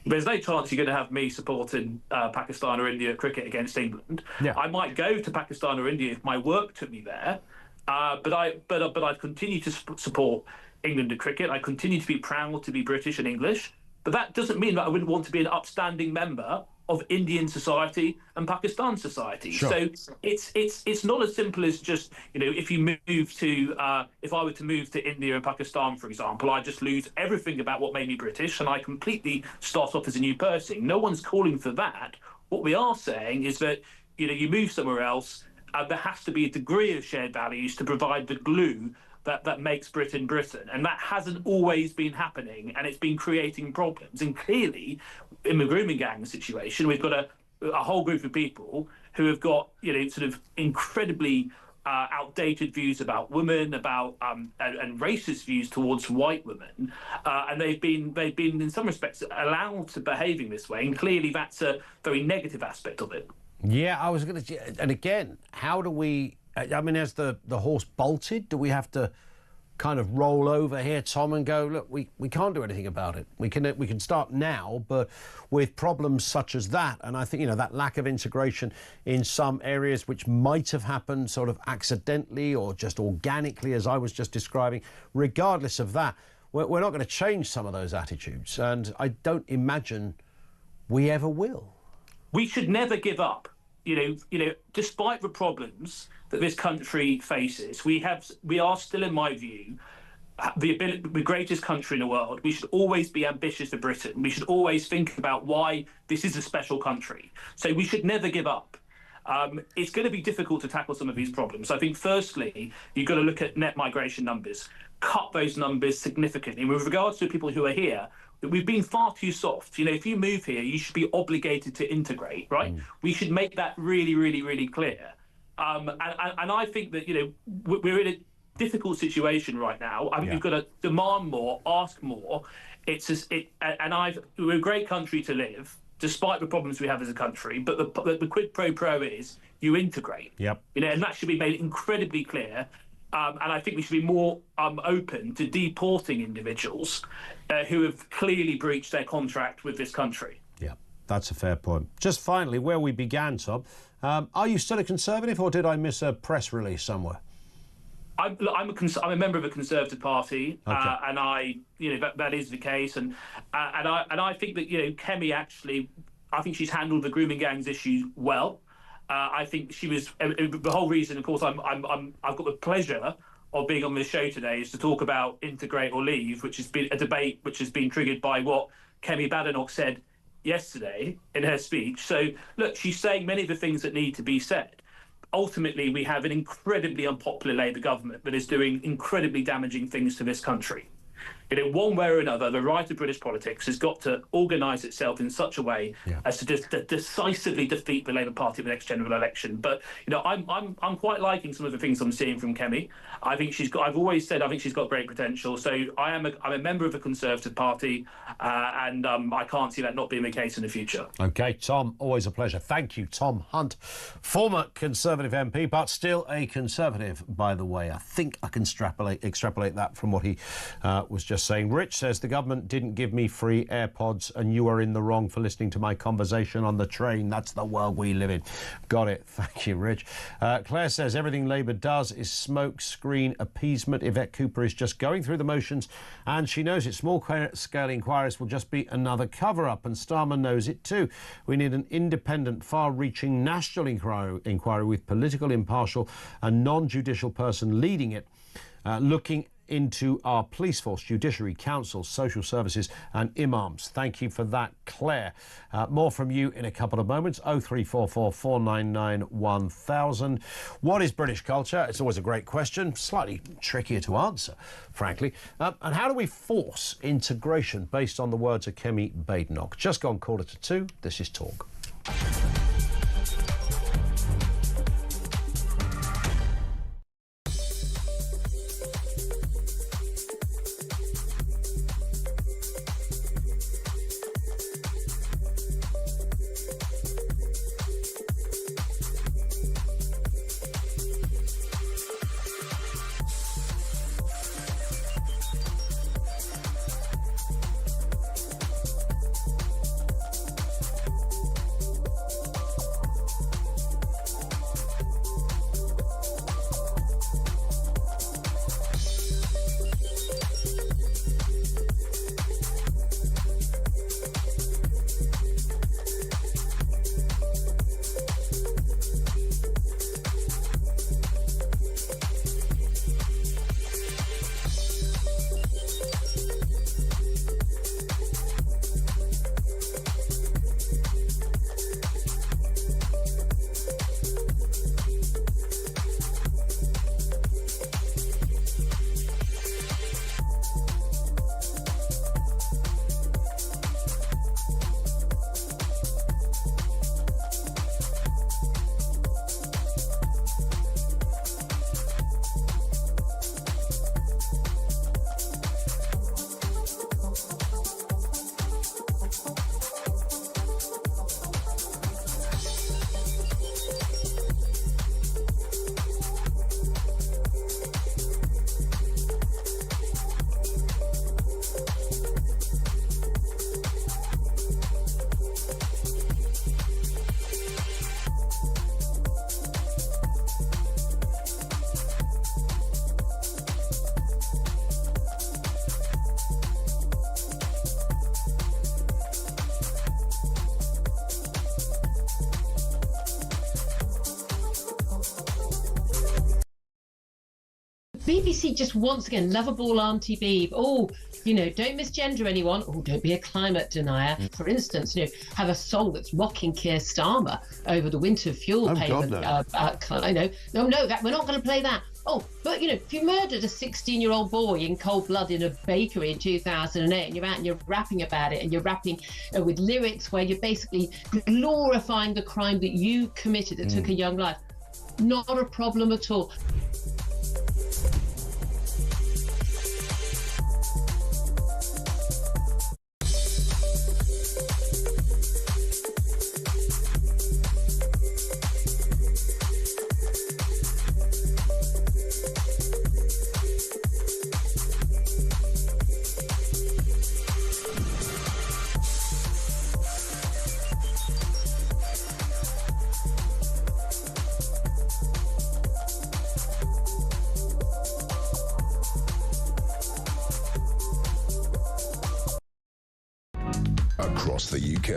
There's no chance you're going to have me supporting Pakistan or India at cricket against England. Yeah. I might go to Pakistan or India if my work took me there, but I'd continue to support England at cricket. I continue to be proud to be British and English, but that doesn't mean that I wouldn't want to be an upstanding member of Indian society and Pakistan society. Sure. So it's not as simple as just, you know, if you move to if I were to move to India and Pakistan, for example, I just lose everything about what made me British and I completely start off as a new person. No one's calling for that. What we are saying is that, you know, you move somewhere else, there has to be a degree of shared values to provide the glue that makes Britain Britain. And that hasn't always been happening, and it's been creating problems. And clearly, in the grooming gang situation, we've got a whole group of people who have got, you know, sort of incredibly outdated views about women, about and racist views towards white women, and they've been in some respects allowed to behaving this way, and clearly that's a very negative aspect of it. Yeah, I was going to, and again, how do we? I mean, has the horse bolted? Do we have to kind of roll over here, Tom, and go, look, we can't do anything about it. We can start now, but with problems such as that, and I think, you know, that lack of integration in some areas which might have happened sort of accidentally or just organically, as I was just describing, regardless of that, we're not going to change some of those attitudes, and I don't imagine we ever will. We should never give up. You know, despite the problems that this country faces, we are still, in my view, the greatest country in the world. We should always be ambitious for Britain. We should always think about why this is a special country. So we should never give up. It's going to be difficult to tackle some of these problems. I think, firstly, you've got to look at net migration numbers, cut those numbers significantly. With regards to people who are here, we've been far too soft. You know, if you move here, you should be obligated to integrate, right? We should make that really, really, really clear. And I think that, you know, we're in a difficult situation right now. I think we've got to demand more, ask more. We're a great country to live, despite the problems we have as a country. But the quid pro quo is you integrate. Yep. You know, and that should be made incredibly clear. And I think we should be more open to deporting individuals who have clearly breached their contract with this country. Yeah, that's a fair point. Just finally, where we began, Tom, are you still a Conservative, or did I miss a press release somewhere? I'm a member of a Conservative Party, and that is the case, and I think that, you know, Kemi actually, I think she's handled the grooming gangs issue well. I think she was the whole reason. Of course, I've got the pleasure of being on this show today is to talk about integrate or leave, which has been a debate which has been triggered by what Kemi Badenoch said yesterday in her speech. So look, she's saying many of the things that need to be said. Ultimately, we have an incredibly unpopular Labour government that is doing incredibly damaging things to this country. You know, one way or another, the right of British politics has got to organise itself in such a way as to just decisively defeat the Labour Party at the next general election. But you know, I'm quite liking some of the things I'm seeing from Kemi. I think she's got. I've always said I think she's got great potential. So I'm a member of the Conservative Party, and I can't see that not being the case in the future. OK, Tom, always a pleasure. Thank you, Tom Hunt, former Conservative MP, but still a Conservative, by the way. I think I can extrapolate that from what he was just saying. Rich says the government didn't give me free AirPods and you are in the wrong for listening to my conversation on the train. That's the world we live in. Got it. Thank you, Rich. Claire says everything Labour does is smoke screen appeasement. Yvette Cooper is just going through the motions and she knows it. Small-scale inquiries will just be another cover-up, and Starmer knows it too. We need an independent, far-reaching national inquiry with political, impartial and non-judicial person leading it, looking into our police force, judiciary, councils, social services and imams. Thank you for that, Claire. More from you in a couple of moments. 0344 499 1000. What is British culture? It's always a great question, slightly trickier to answer, frankly. And how do we force integration based on the words of Kemi Badenoch? Just gone 1:45. This is Talk. BBC just once again, lovable Auntie Beeb. Oh, you know, don't misgender anyone. Oh, don't be a climate denier. For instance, you know, have a song that's mocking Keir Starmer over the winter fuel payment. God, no. I know. No, that we're not going to play that. Oh, but, you know, if you murdered a 16-year-old boy in cold blood in a bakery in 2008 and you're out and you're rapping about it and you're rapping with lyrics where you're basically glorifying the crime that you committed that took a young life, not a problem at all. Across the UK,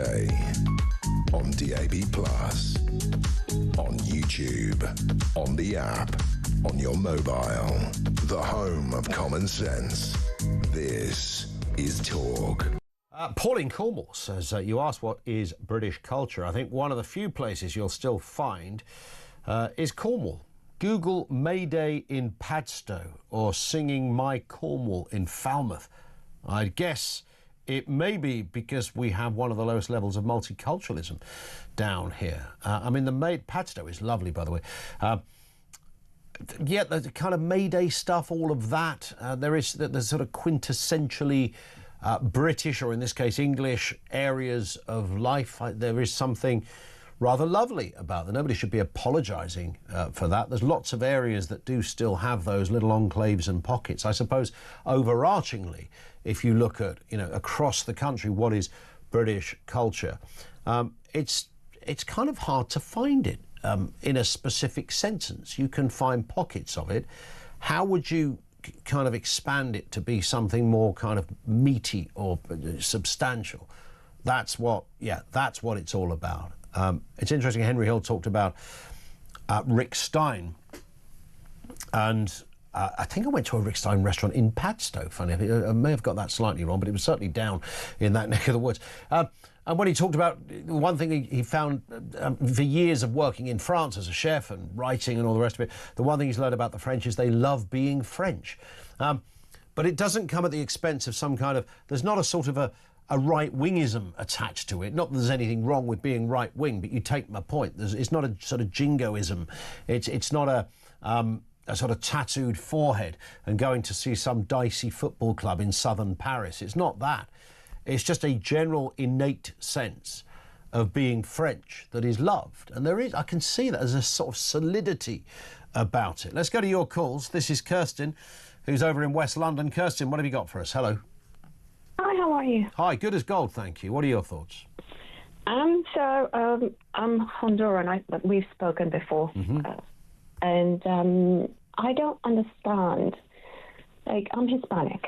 on DAB+, on YouTube, on the app, on your mobile, the home of common sense. This is Talk. Pauline Cornwall says, you asked what is British culture. I think one of the few places you'll still find is Cornwall. Google Mayday in Padstow or singing My Cornwall in Falmouth. I guess it may be because we have one of the lowest levels of multiculturalism down here. I mean, the Padstow is lovely, by the way. Yeah, the kind of May Day stuff, all of that. There's sort of quintessentially British, or in this case English, areas of life. There is something rather lovely about them. Nobody should be apologising for that. There's lots of areas that do still have those little enclaves and pockets. I suppose overarchingly, if you look at, across the country, what is British culture, it's kind of hard to find it in a specific sentence. You can find pockets of it. How would you kind of expand it to be something more kind of meaty or substantial? That's what it's all about. It's interesting, Henry Hill talked about Rick Stein, and I think I went to a Rick Stein restaurant in Padstow, funny. I may have got that slightly wrong, but it was certainly down in that neck of the woods. And when he talked about one thing he found for years of working in France as a chef and writing and all the rest of it, the one thing he's learned about the French is they love being French. But it doesn't come at the expense of some kind of, there's not a sort of a right-wingism attached to it. Not that there's anything wrong with being right-wing, but you take my point. It's not a sort of jingoism. It's not a sort of tattooed forehead and going to see some dicey football club in southern Paris. It's not that. It's just a general innate sense of being French that is loved. And I can see that as a sort of solidity about it. Let's go to your calls. This is Kirsten, who's over in West London. Kirsten, what have you got for us? Hello. Hi, how are you? Hi, good as gold, thank you. What are your thoughts? I'm Honduran. We've spoken before. Mm-hmm. And I don't understand. Like, I'm Hispanic.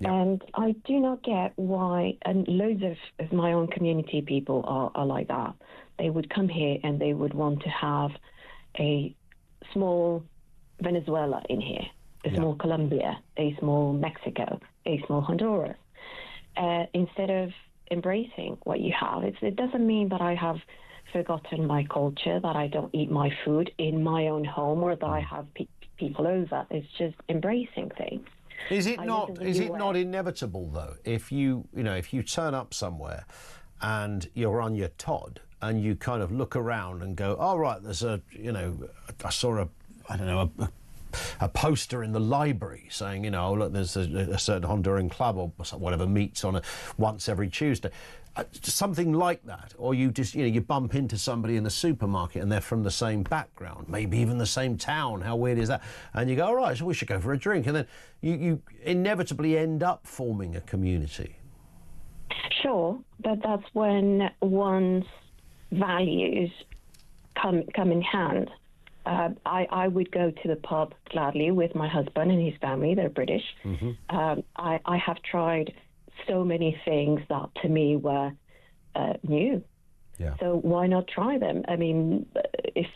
Yeah. And I do not get why, and loads of my own community people are like that. They would come here and they would want to have a small Venezuela in here, a small Colombia, a small Mexico, a small Honduras. Instead of embracing what you have. It doesn't mean that I have forgotten my culture, that I don't eat my food in my own home, or that I have people over. It's just embracing things. Is it not inevitable though? If you turn up somewhere and you're on your Todd and you kind of look around and go, oh right, there's I saw a poster in the library saying, look, there's a certain Honduran club or whatever meets on once every Tuesday. Something like that. Or you just, you bump into somebody in the supermarket and they're from the same background, maybe even the same town. How weird is that? And you go, all right, so we should go for a drink. And then you inevitably end up forming a community. Sure, but that's when one's values come in hand. I would go to the pub gladly with my husband and his family. They're British. Mm-hmm. I have tried so many things that to me were new. Yeah. So why not try them? I mean, if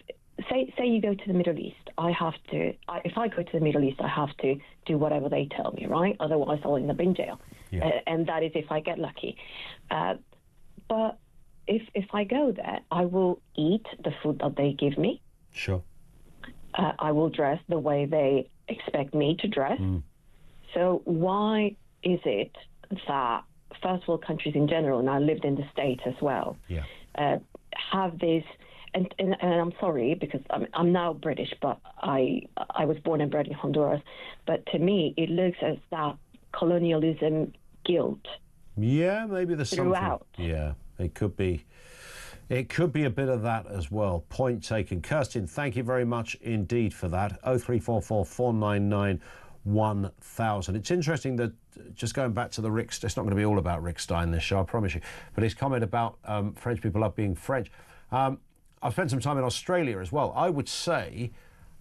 say you go to the Middle East, if I go to the Middle East, I have to do whatever they tell me, right? Otherwise, I'll end up in jail. Yeah. And that is if I get lucky. But if I go there, I will eat the food that they give me. Sure. I will dress the way they expect me to dress. Mm. So why is it that first world countries in general, and I lived in the States as well, have this, and I'm sorry because I'm now British, but I was born and bred in Honduras, but to me it looks as that colonialism guilt. Yeah, maybe there's throughout. Something. Yeah, it could be. It could be a bit of that as well. Point taken. Kirsten, thank you very much indeed for that. 0344 499 1000. It's interesting that, just going back to the Rick, it's not going to be all about Rick Stein this show, I promise you, but his comment about French people love being French. I've spent some time in Australia as well. I would say,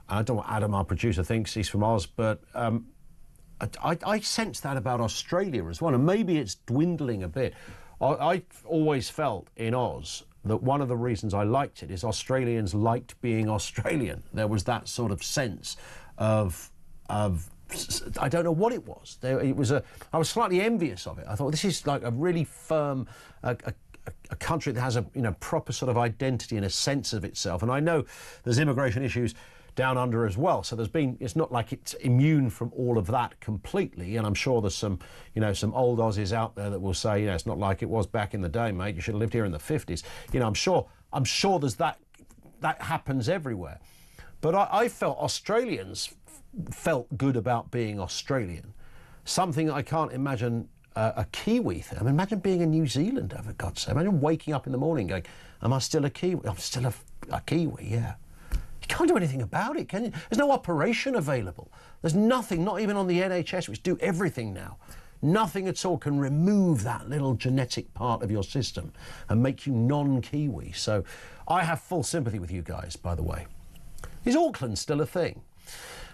I don't know what Adam, our producer, thinks, he's from Oz, but I sense that about Australia as well, and maybe it's dwindling a bit. I've always felt in Oz that one of the reasons I liked it is Australians liked being Australian. There was that sort of sense of I don't know what it was. I was slightly envious of it. I thought this is like a really firm, a country that has a proper sort of identity and a sense of itself. And I know there's immigration issues down under as well. So it's not like it's immune from all of that completely. And I'm sure there's some old Aussies out there that will say, it's not like it was back in the day, mate. You should have lived here in the 50s. I'm sure there's that happens everywhere. But I felt Australians felt good about being Australian. Something I can't imagine a Kiwi thing. I mean, imagine being a New Zealander, for God's sake. Imagine waking up in the morning going, am I still a Kiwi? I'm still a Kiwi, yeah. You can't do anything about it, can you? There's no operation available. There's nothing, not even on the NHS, which do everything now. Nothing at all can remove that little genetic part of your system and make you non-Kiwi. So I have full sympathy with you guys, by the way. Is Auckland still a thing?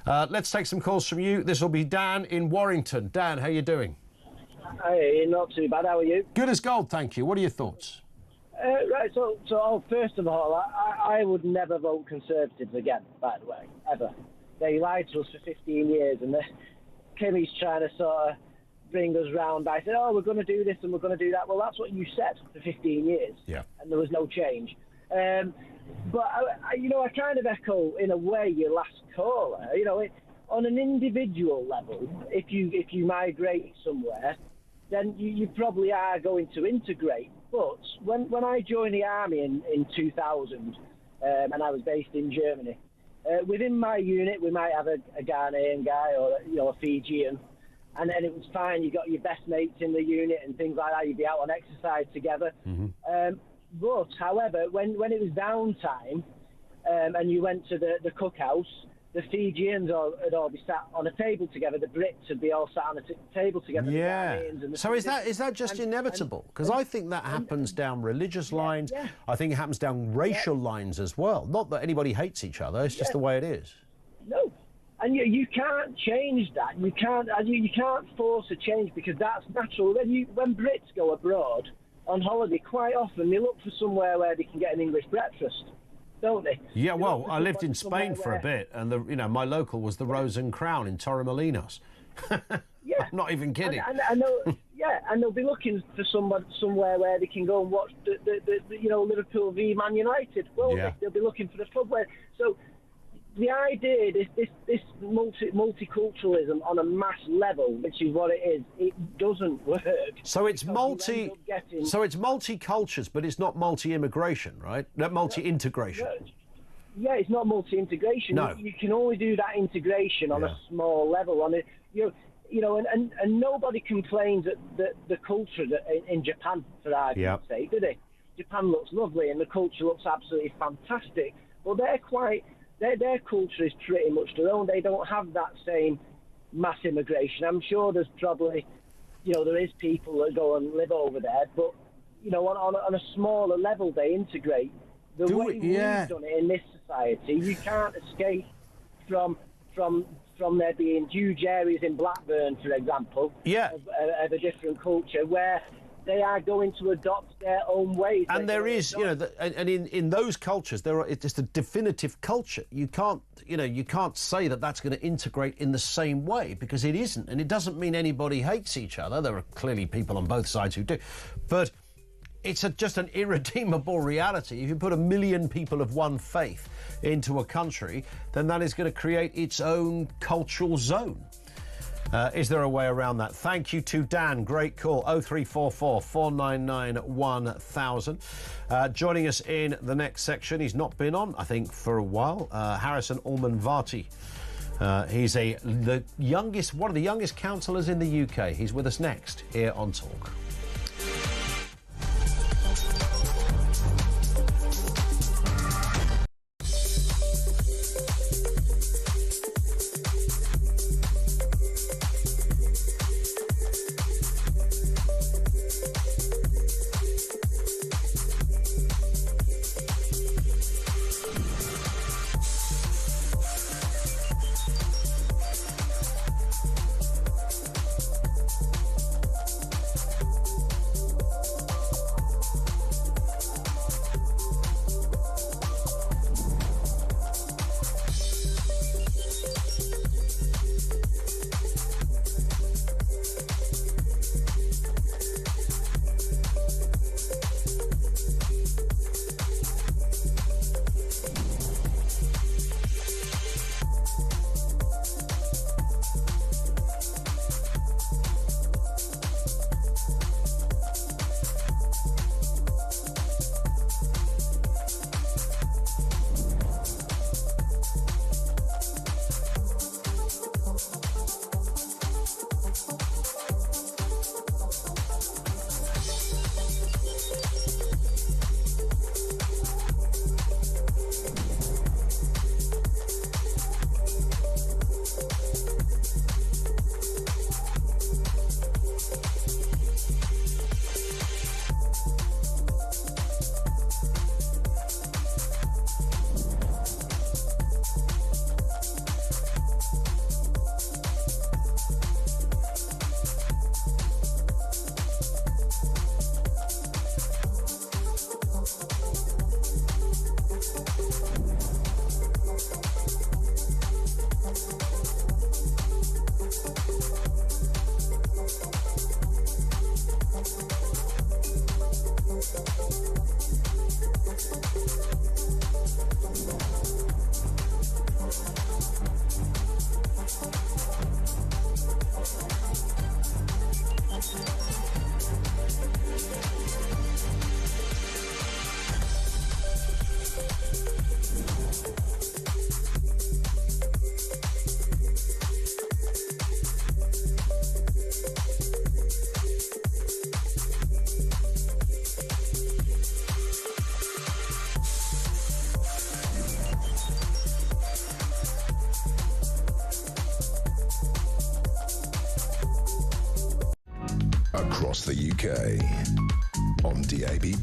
Let's take some calls from you. This will be Dan in Warrington. Dan, how you doing? Hey, not too bad. How are you? Good as gold, thank you. What are your thoughts? Right, first of all, I would never vote Conservatives again, by the way, ever. They lied to us for 15 years, and Kimmy's trying to sort of bring us round by saying, we're going to do this and we're going to do that. Well, that's what you said for 15 years, yeah, and there was no change. But, I kind of echo, in a way, your last caller. On an individual level, if you migrate somewhere, then you probably are going to integrate. But when I joined the army in 2000, and I was based in Germany, within my unit we might have a Ghanaian guy or a Fijian, and then it was fine. You got your best mates in the unit and things like that. You'd be out on exercise together. Mm-hmm. But however, when it was downtime, and you went to the cookhouse, the Fijians would all be sat on a table together. The Brits would be all sat on a table together. Yeah. So is that just inevitable? Because I think that happens down religious lines. Yeah. I think it happens down racial lines as well. Not that anybody hates each other. It's just the way it is. No. And you can't change that. You can't force a change because that's natural. When Brits go abroad on holiday, quite often they look for somewhere where they can get an English breakfast. Don't they? Yeah, well, I lived in Spain for a bit, and my local was the Rose and Crown in Torremolinos. Yeah, I'm not even kidding. And I know, yeah, and they'll be looking for somewhere where they can go and watch the Liverpool v Man United. Well, yeah. They'll be looking for the pub where. So the idea is this multiculturalism on a mass level, which is what it is. It doesn't work. So it's So it's multi-cultures, but it's not multi-immigration, right? Not multi-integration. Yeah, it's not multi-integration. No. You can only do that integration on a small level. And nobody complains that the culture in Japan, for argument's sake, do they? Japan looks lovely and the culture looks absolutely fantastic. Well, their culture is pretty much their own. They don't have that same mass immigration. I'm sure there's probably, there is people that go and live over there, but, on a smaller level, they integrate. The way we've done it in this society, you can't escape from there being huge areas in Blackburn, for example, of a different culture where they are going to adopt their own ways. And there is, and in those cultures, it's a definitive culture. You can't say that that's going to integrate in the same way because it isn't. And it doesn't mean anybody hates each other. There are clearly people on both sides who do. But it's just an irredeemable reality. If you put 1 million people of one faith into a country, then that is going to create its own cultural zone. Is there a way around that? Thank you to Dan. Great call. 0344 499 1000. Joining us in the next section, he's not been on, I think, for a while. Harrison Ulman-Vati. He's one of the youngest councillors in the UK. He's with us next here on Talk. across the UK, on DAB+,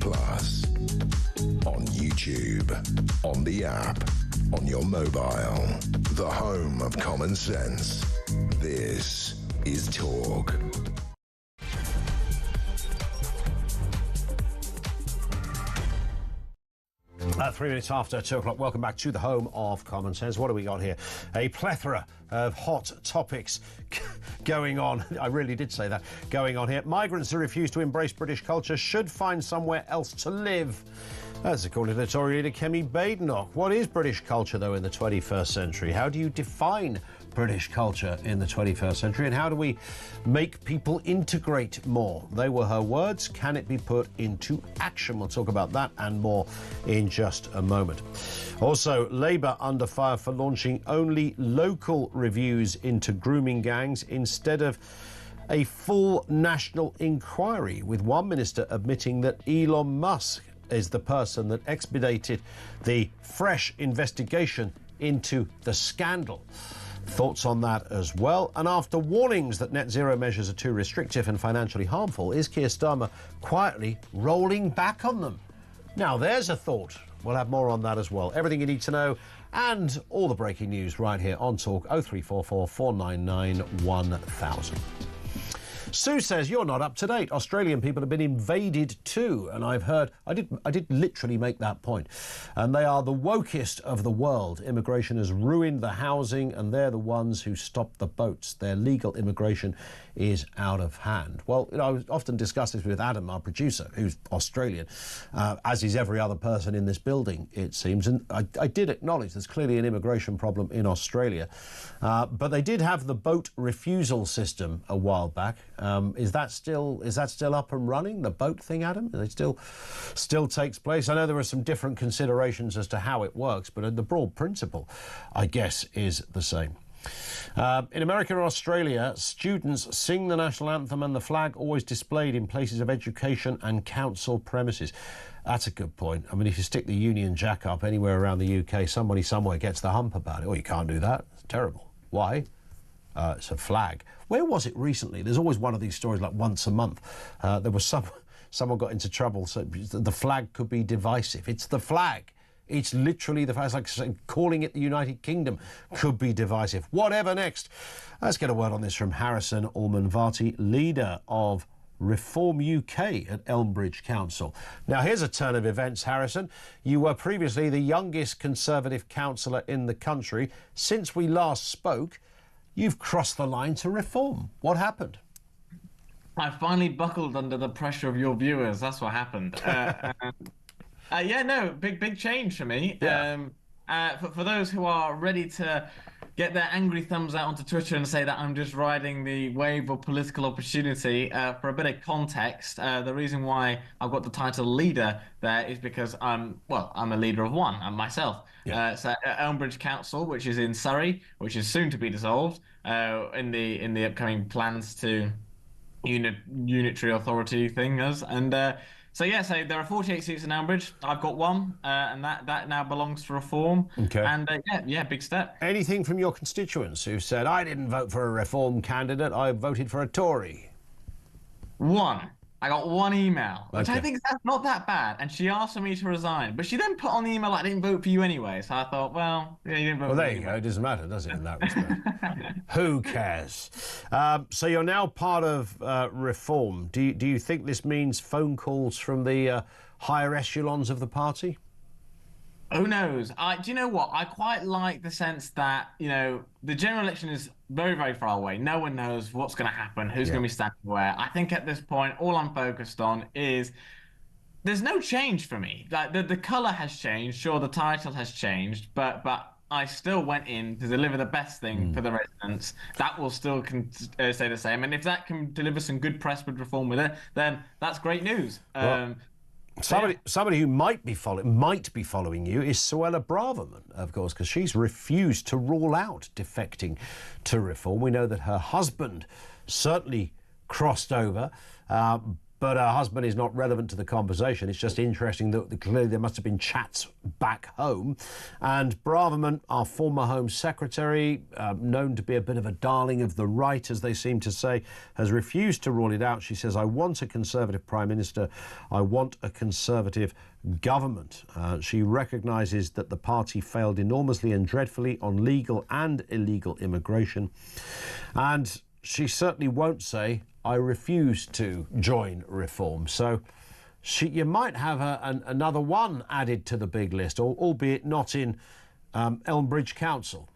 on YouTube, on the app, on your mobile, the home of common sense. This is Talk. 3 minutes after 2 o'clock. Welcome back to the home of common sense. What do we got here? A plethora of hot topics going on. I really did say that. Going on here. Migrants who refuse to embrace British culture should find somewhere else to live. That's according to the Tory leader Kemi Badenoch. What is British culture, though, in the 21st century? How do you define British culture in the 21st century, and how do we make people integrate more? They were her words. Can it be put into action? We'll talk about that and more in just a moment. Also, Labour under fire for launching only local reviews into grooming gangs instead of a full national inquiry, with one minister admitting that Elon Musk is the person that expedited the fresh investigation into the scandal. Thoughts on that as well. And after warnings that net zero measures are too restrictive and financially harmful, is Keir Starmer quietly rolling back on them? Now, there's a thought. We'll have more on that as well. Everything you need to know and all the breaking news right here on Talk 0344 499 1000. Sue says you're not up to date. Australian people have been invaded too, and I've heard. I did literally make that point. And they are the wokest of the world. Immigration has ruined the housing, and they're the ones who stopped the boats. Their legal immigration is out of hand. Well, you know, I often discuss this with Adam, our producer, who's Australian, as is every other person in this building, it seems. And I did acknowledge there's clearly an immigration problem in Australia, but they did have the boat refusal system a while back. Is that still up and running? The boat thing, Adam? It still takes place. I know there are some different considerations as to how it works, but the broad principle, I guess, is the same. In America and Australia, students sing the national anthem and the flag always displayed in places of education and council premises. That's a good point. I mean, if you stick the Union Jack up anywhere around the UK, somebody somewhere gets the hump about it. Oh, you can't do that. It's terrible. Why? It's a flag. Where was it recently? There's always one of these stories, like once a month. There was someone got into trouble, so the flag could be divisive. It's the flag. It's literally the flag. It's like calling it the United Kingdom could be divisive. Whatever next. Let's get a word on this from Harrison Allman-Varty, leader of Reform UK at Elmbridge Council. Now, here's a turn of events, Harrison. You were previously the youngest Conservative councillor in the country. Since we last spoke, you've crossed the line to reform. What happened? I finally buckled under the pressure of your viewers. That's what happened. Big change for me. Yeah. For those who are ready to get their angry thumbs out onto Twitter and say that I'm just riding the wave of political opportunity, for a bit of context, the reason why I've got the title leader there is because I'm a leader of one, I'm myself. Yeah. So Elmbridge Council, which is in Surrey, which is soon to be dissolved, in the upcoming plans to unitary authority thingers, and so there are 48 seats in Elmbridge. I've got one, and that now belongs to Reform. Okay. And big step. Anything from your constituents who said, I didn't vote for a Reform candidate, I voted for a Tory? One. I got one email, which I think that's not that bad, and she asked for me to resign. But she then put on the email, I didn't vote for you anyway. So I thought, you didn't vote for me. Well, there you go. It doesn't matter, does it, in that respect? Who cares? So you're now part of Reform. Do you think this means phone calls from the higher echelons of the party? Who knows? Do you know what? I quite like the sense that, the general election is very, very far away. No one knows what's going to happen, who's going to be standing where. I think at this point, all I'm focused on is there's no change for me. Like the colour has changed. Sure, the title has changed, but I still went in to deliver the best thing for the residents. That will still stay the same. And if that can deliver some good press with Reform with it, then that's great news. Somebody who might be following you is Suella Braverman, of course, because she's refused to rule out defecting to Reform. We know that her husband certainly crossed over, but her husband is not relevant to the conversation. It's just interesting that clearly there must have been chats back home. And Braverman, our former Home Secretary, known to be a bit of a darling of the right, as they seem to say, has refused to rule it out. She says, I want a Conservative Prime Minister. I want a Conservative government. She recognises that the party failed enormously and dreadfully on legal and illegal immigration. And she certainly won't say, I refuse to join Reform. So you might have another one added to the big list, albeit not in Elmbridge Council.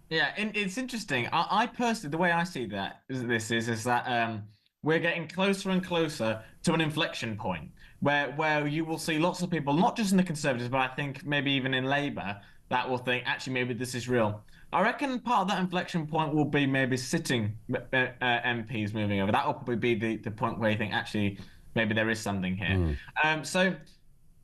Yeah, and it's interesting. I personally, the way I see that is that we're getting closer and closer to an inflection point where you will see lots of people, not just in the Conservatives, but I think maybe even in Labour, that will think, actually, maybe this is real. I reckon part of that inflection point will be maybe sitting MPs moving over. That will probably be the point where you think, actually, maybe there is something here. So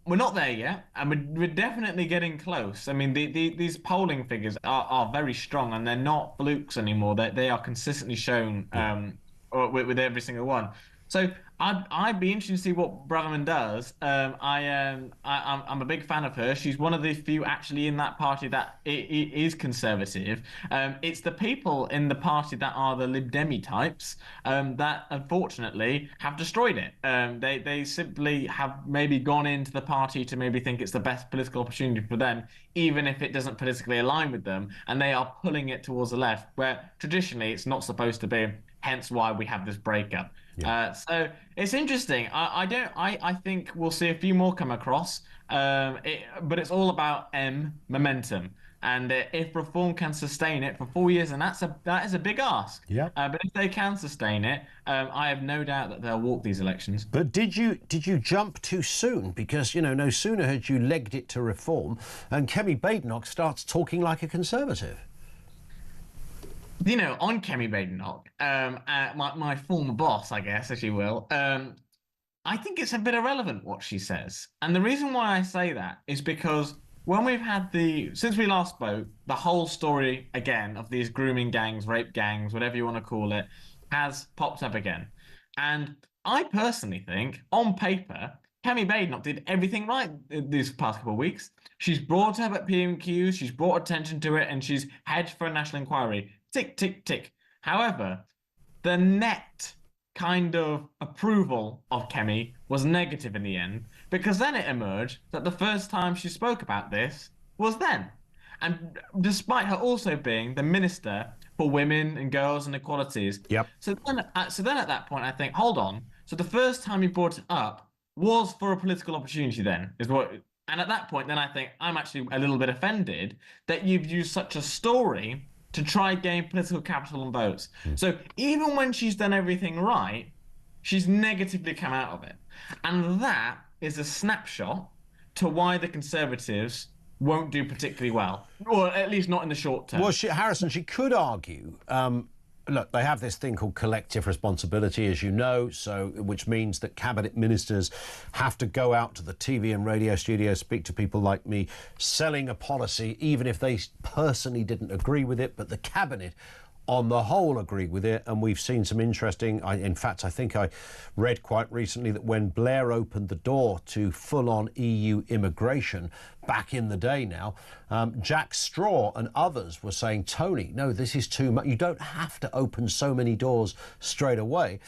we're not there yet, and we're definitely getting close. I mean, these polling figures are very strong, and they're not flukes anymore. They are consistently shown with every single one. So I'd be interested to see what Braverman does. I'm a big fan of her. She's one of the few actually in that party that is conservative. It's the people in the party that are the Lib Demi types that unfortunately have destroyed it. They simply have maybe gone into the party to maybe think it's the best political opportunity for them, even if it doesn't politically align with them, and they are pulling it towards the left, where traditionally it's not supposed to be. Hence why we have this breakup. Yeah. So it's interesting. I think we'll see a few more come across, but it's all about momentum. And if Reform can sustain it for 4 years, and that is a big ask. Yeah. But if they can sustain it, I have no doubt that they'll walk these elections. But did you jump too soon? Because no sooner had you legged it to Reform, and Kemi Badenoch starts talking like a Conservative. On Kemi Badenoch, my former boss, I guess, if you will, I think it's a bit irrelevant what she says. And the reason why I say that is because when we've had since we last spoke, the whole story again of these grooming gangs, rape gangs, whatever you want to call it, has popped up again. And I personally think, on paper, Kemi Badenoch did everything right these past couple of weeks. She's brought up at PMQs, she's brought attention to it, and she's hedged for a national inquiry. Tick, tick, tick. However, the net kind of approval of Kemi was negative in the end, because then it emerged that the first time she spoke about this was then. And despite her also being the Minister for Women and Girls and Equalities. Yep. So then at that point, I think, hold on. So the first time you brought it up was for a political opportunity then, and at that point, then I think I'm actually a little bit offended that you've used such a story to try gain political capital and votes. So even when she's done everything right, she's negatively come out of it. And that is a snapshot to why the Conservatives won't do particularly well, or at least not in the short term. Well, Harrison, she could argue, look, they have this thing called collective responsibility, as you know, which means that cabinet ministers have to go out to the TV and radio studios, speak to people like me, selling a policy, even if they personally didn't agree with it, but the cabinet on the whole agree with it. And we've seen some interesting, in fact, I think I read quite recently that when Blair opened the door to full-on EU immigration back in the day now, Jack Straw and others were saying, Tony, no, this is too much. You don't have to open so many doors straight away.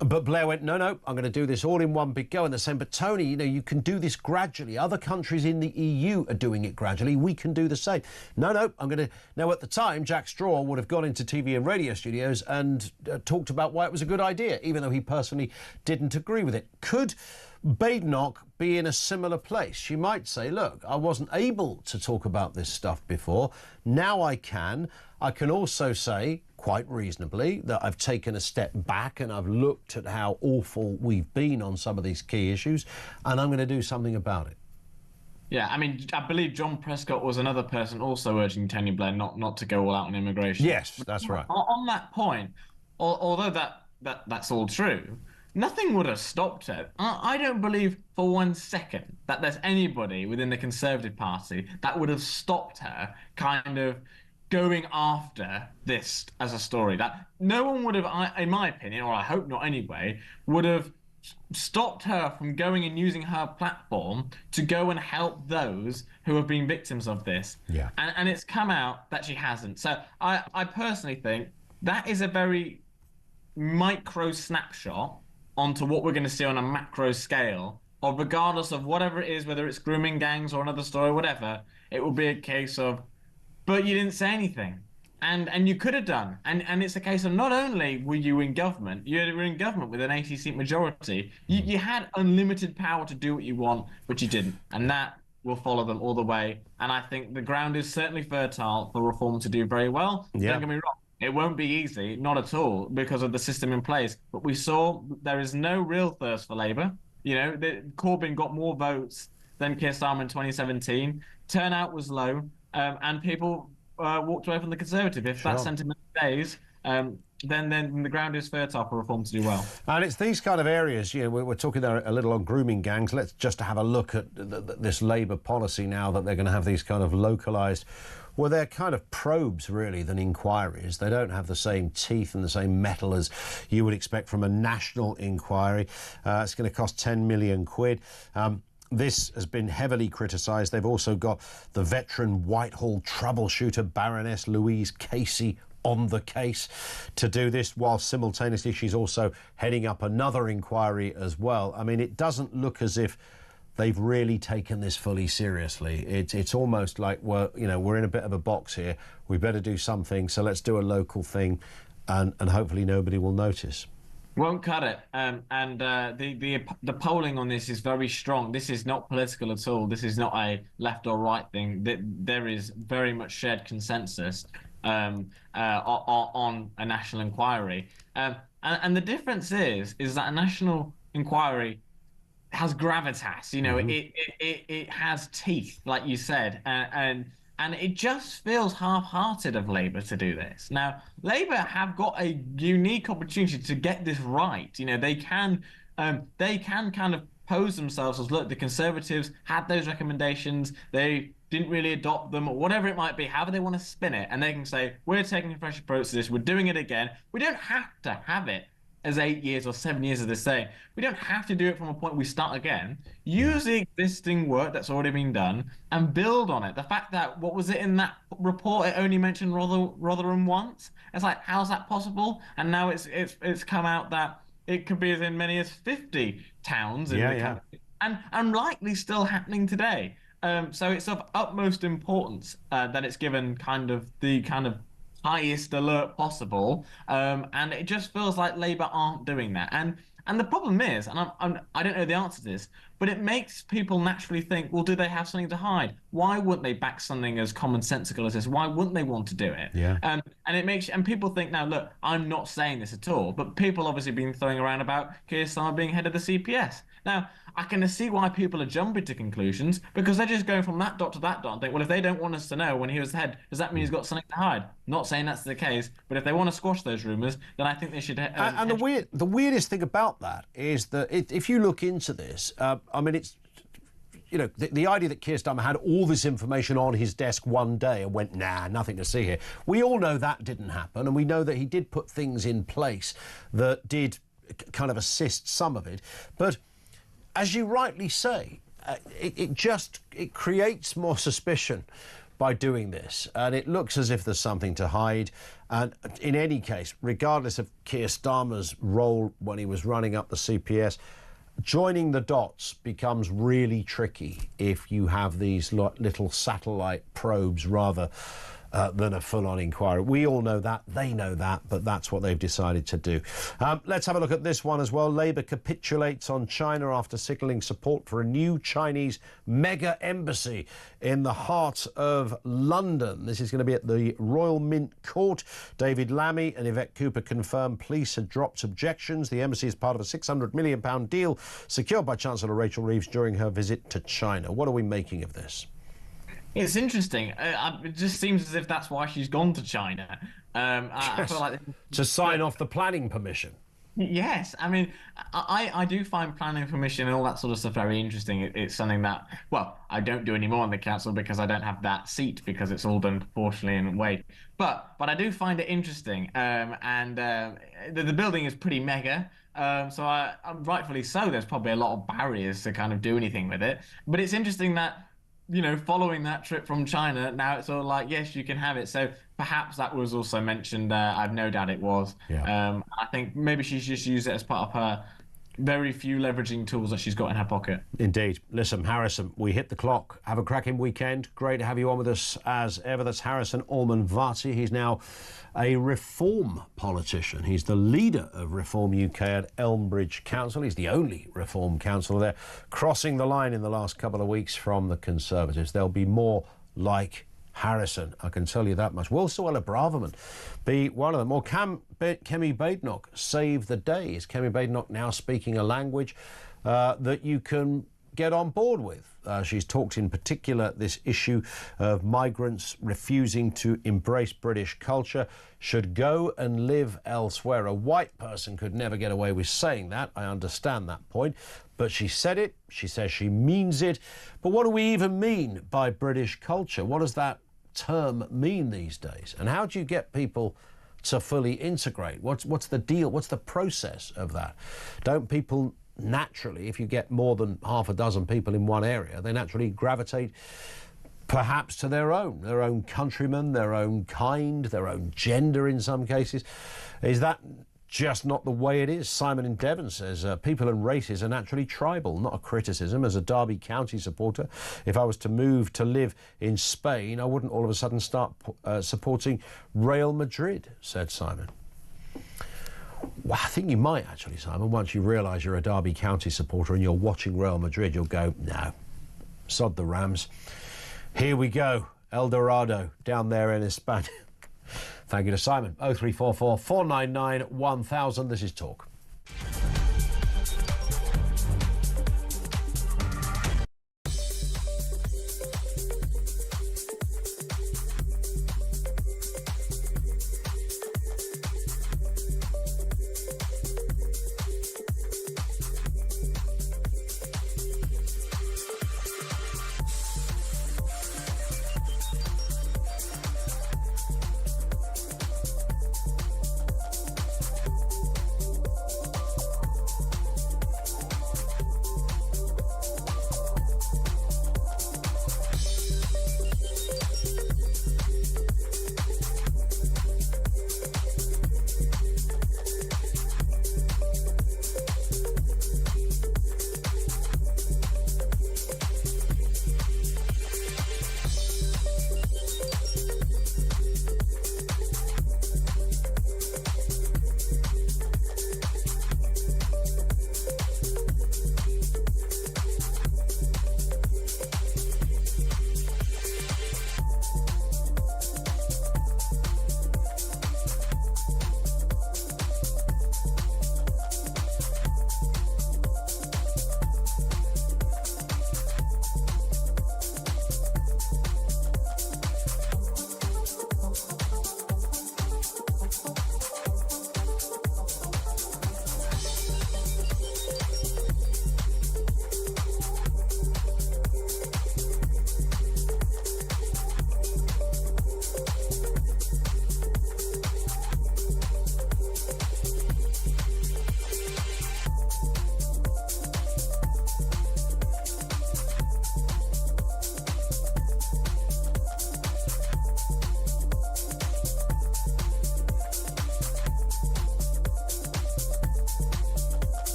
But Blair went, no, I'm going to do this all in one big go. And they're saying, but Tony, you can do this gradually. Other countries in the EU are doing it gradually. We can do the same. No, I'm going to... Now, at the time, Jack Straw would have gone into TV and radio studios and talked about why it was a good idea, even though he personally didn't agree with it. Could Badenoch be in a similar place? She might say, look, I wasn't able to talk about this stuff before. Now I can. I can also say, quite reasonably, that I've taken a step back and I've looked at how awful we've been on some of these key issues, and I'm going to do something about it. Yeah, I mean, I believe John Prescott was another person also urging Tony Blair not to go all out on immigration. Yes, that's right. On that point, although that's all true, nothing would have stopped her. I don't believe for 1 second that there's anybody within the Conservative Party that would have stopped her kind of going after this as a story. That no one would have, in my opinion, or I hope not anyway, would have stopped her from going and using her platform to go and help those who have been victims of this. Yeah. And it's come out that she hasn't. So I personally think that is a very micro snapshot onto what we're going to see on a macro scale, or regardless of whatever it is, whether it's grooming gangs or another story, whatever, it will be a case of, but you didn't say anything. And you could have done. And it's a case of not only were you in government, you were in government with an 80-seat majority. You had unlimited power to do what you want, but you didn't. And that will follow them all the way. And I think the ground is certainly fertile for reform to do very well. Yeah. Don't get me wrong. It won't be easy, not at all, because of the system in place. But we saw there is no real thirst for Labour. You know, Corbyn got more votes than Keir Starmer in 2017. Turnout was low, and people walked away from the Conservative. If that sentiment stays, then the ground is fertile for reform to do well. And it's these kind of areas, you know, we're talking there a little on grooming gangs. Let's just have a look at this Labour policy now that they're going to have these kind of localised, well, they're kind of probes, really, than inquiries. They don't have the same teeth and the same metal as you would expect from a national inquiry. It's going to cost 10 million quid. This has been heavily criticised. They've also got the veteran Whitehall troubleshooter Baroness Louise Casey on the case to do this, while simultaneously she's also heading up another inquiry as well. I mean, it doesn't look as if they've really taken this fully seriously. It's almost like we're in a bit of a box here. We better do something, so let's do a local thing, and hopefully nobody will notice. Won't cut it. The polling on this is very strong. This is not political at all. This is not a left or right thing. There is very much shared consensus on a national inquiry. And the difference is that a national inquiry has gravitas. You know, it has teeth, like you said, and it just feels half-hearted of Labour to do this. Now, Labour have got a unique opportunity to get this right. You know, they can kind of pose themselves as, look, the Conservatives had those recommendations, they didn't really adopt them, or whatever it might be, however they want to spin it, and they can say, we're taking a fresh approach to this, we're doing it again. We don't have to have it as 8 years or 7 years, as they say. We don't have to do it from a point we start again. Use the existing work that's already been done and build on it. The fact that, what was it in that report, it only mentioned Rotherham once? It's like, how's that possible? And now it's come out that it could be as many as 50 towns in the country. And likely still happening today. So it's of utmost importance that it's given the highest alert possible, and it just feels like Labour aren't doing that. And the problem is, and I don't know the answer to this, but it makes people naturally think, well, do they have something to hide? Why wouldn't they back something as commonsensical as this? Why wouldn't they want to do it? Yeah. And people think, now, look, I'm not saying this at all, but people obviously been throwing around about Keir Starmer being head of the CPS. Now, I can see why people are jumping to conclusions, because they're just going from that dot to that dot and think, well, if they don't want us to know when he was head, does that mean he's got something to hide? Not saying that's the case, but if they want to squash those rumours, then I think they should... and the weirdest thing about that is that if you look into this, I mean, it's... You know, the idea that Keir Starmer had all this information on his desk one day and went, nah, nothing to see here. We all know that didn't happen, and we know that he did put things in place that did kind of assist some of it. But as you rightly say, it creates more suspicion by doing this, and it looks as if there's something to hide. And in any case, regardless of Keir Starmer's role when he was running up the CPS, joining the dots becomes really tricky if you have these little satellite probes rather than a full-on inquiry. We all know that, they know that, but that's what they've decided to do. Let's have a look at this one as well. Labour capitulates on China after signalling support for a new Chinese mega embassy in the heart of London. This is going to be at the Royal Mint Court. David Lammy and Yvette Cooper confirmed police had dropped objections. The embassy is part of a £600 million deal secured by Chancellor Rachel Reeves during her visit to China. What are we making of this? It's interesting. It just seems as if that's why she's gone to China. I feel like to sign off the planning permission. Yes, I mean, I do find planning permission and all that sort of stuff very interesting. It's something that, well, I don't do anymore on the council because I don't have that seat because it's all done proportionally and weighed. But I do find it interesting, and the building is pretty mega. So rightfully so. There's probably a lot of barriers to kind of do anything with it. But it's interesting that, following that trip from China, now it's all like, yes, you can have it. So perhaps that was also mentioned. I've no doubt it was. Yeah. I think maybe she's just used it as part of her very few leveraging tools that she's got in her pocket. Indeed. Listen, Harrison, we hit the clock. Have a cracking weekend. Great to have you on with us as ever. That's Harrison Allman-Vati. He's now a Reform politician. He's the leader of Reform UK at Elmbridge Council. He's the only Reform councillor there, crossing the line in the last couple of weeks from the Conservatives. There'll be more like Harrison, I can tell you that much. Will Suella Braverman be one of them? Or can Kemi Badenoch save the day? Is Kemi Badenoch now speaking a language that you can get on board with? She's talked in particular this issue of migrants refusing to embrace British culture, should go and live elsewhere. A white person could never get away with saying that. I understand that point. But she said it. She says she means it. But what do we even mean by British culture? What does that term mean these days? And how do you get people to fully integrate? What's the deal? What's the process of that? Don't people naturally, if you get more than half a dozen people in one area, they naturally gravitate perhaps to their own countrymen, their own kind, their own gender in some cases? Is that just not the way it is? Simon in Devon says people and races are naturally tribal, not a criticism. As a Derby County supporter, if I was to move to live in Spain, I wouldn't all of a sudden start supporting Real Madrid, said Simon. Well, I think you might actually, Simon. Once you realise you're a Derby County supporter and you're watching Real Madrid, you'll go, no, sod the Rams. Here we go, El Dorado, down there in España. Thank you to Simon. 0344 499 1000. This is Talk.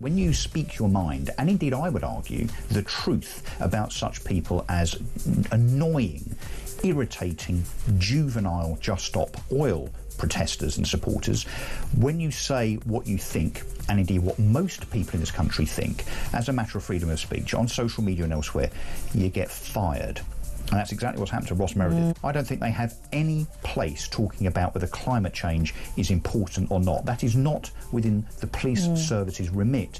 When you speak your mind, and indeed I would argue the truth about such people as annoying, irritating, juvenile Just Stop Oil protesters and supporters, when you say what you think, and indeed what most people in this country think, as a matter of freedom of speech, on social media and elsewhere, you get fired. And that's exactly what's happened to Ross Meredith. I don't think they have any place talking about whether climate change is important or not. That is not within the police service's remit.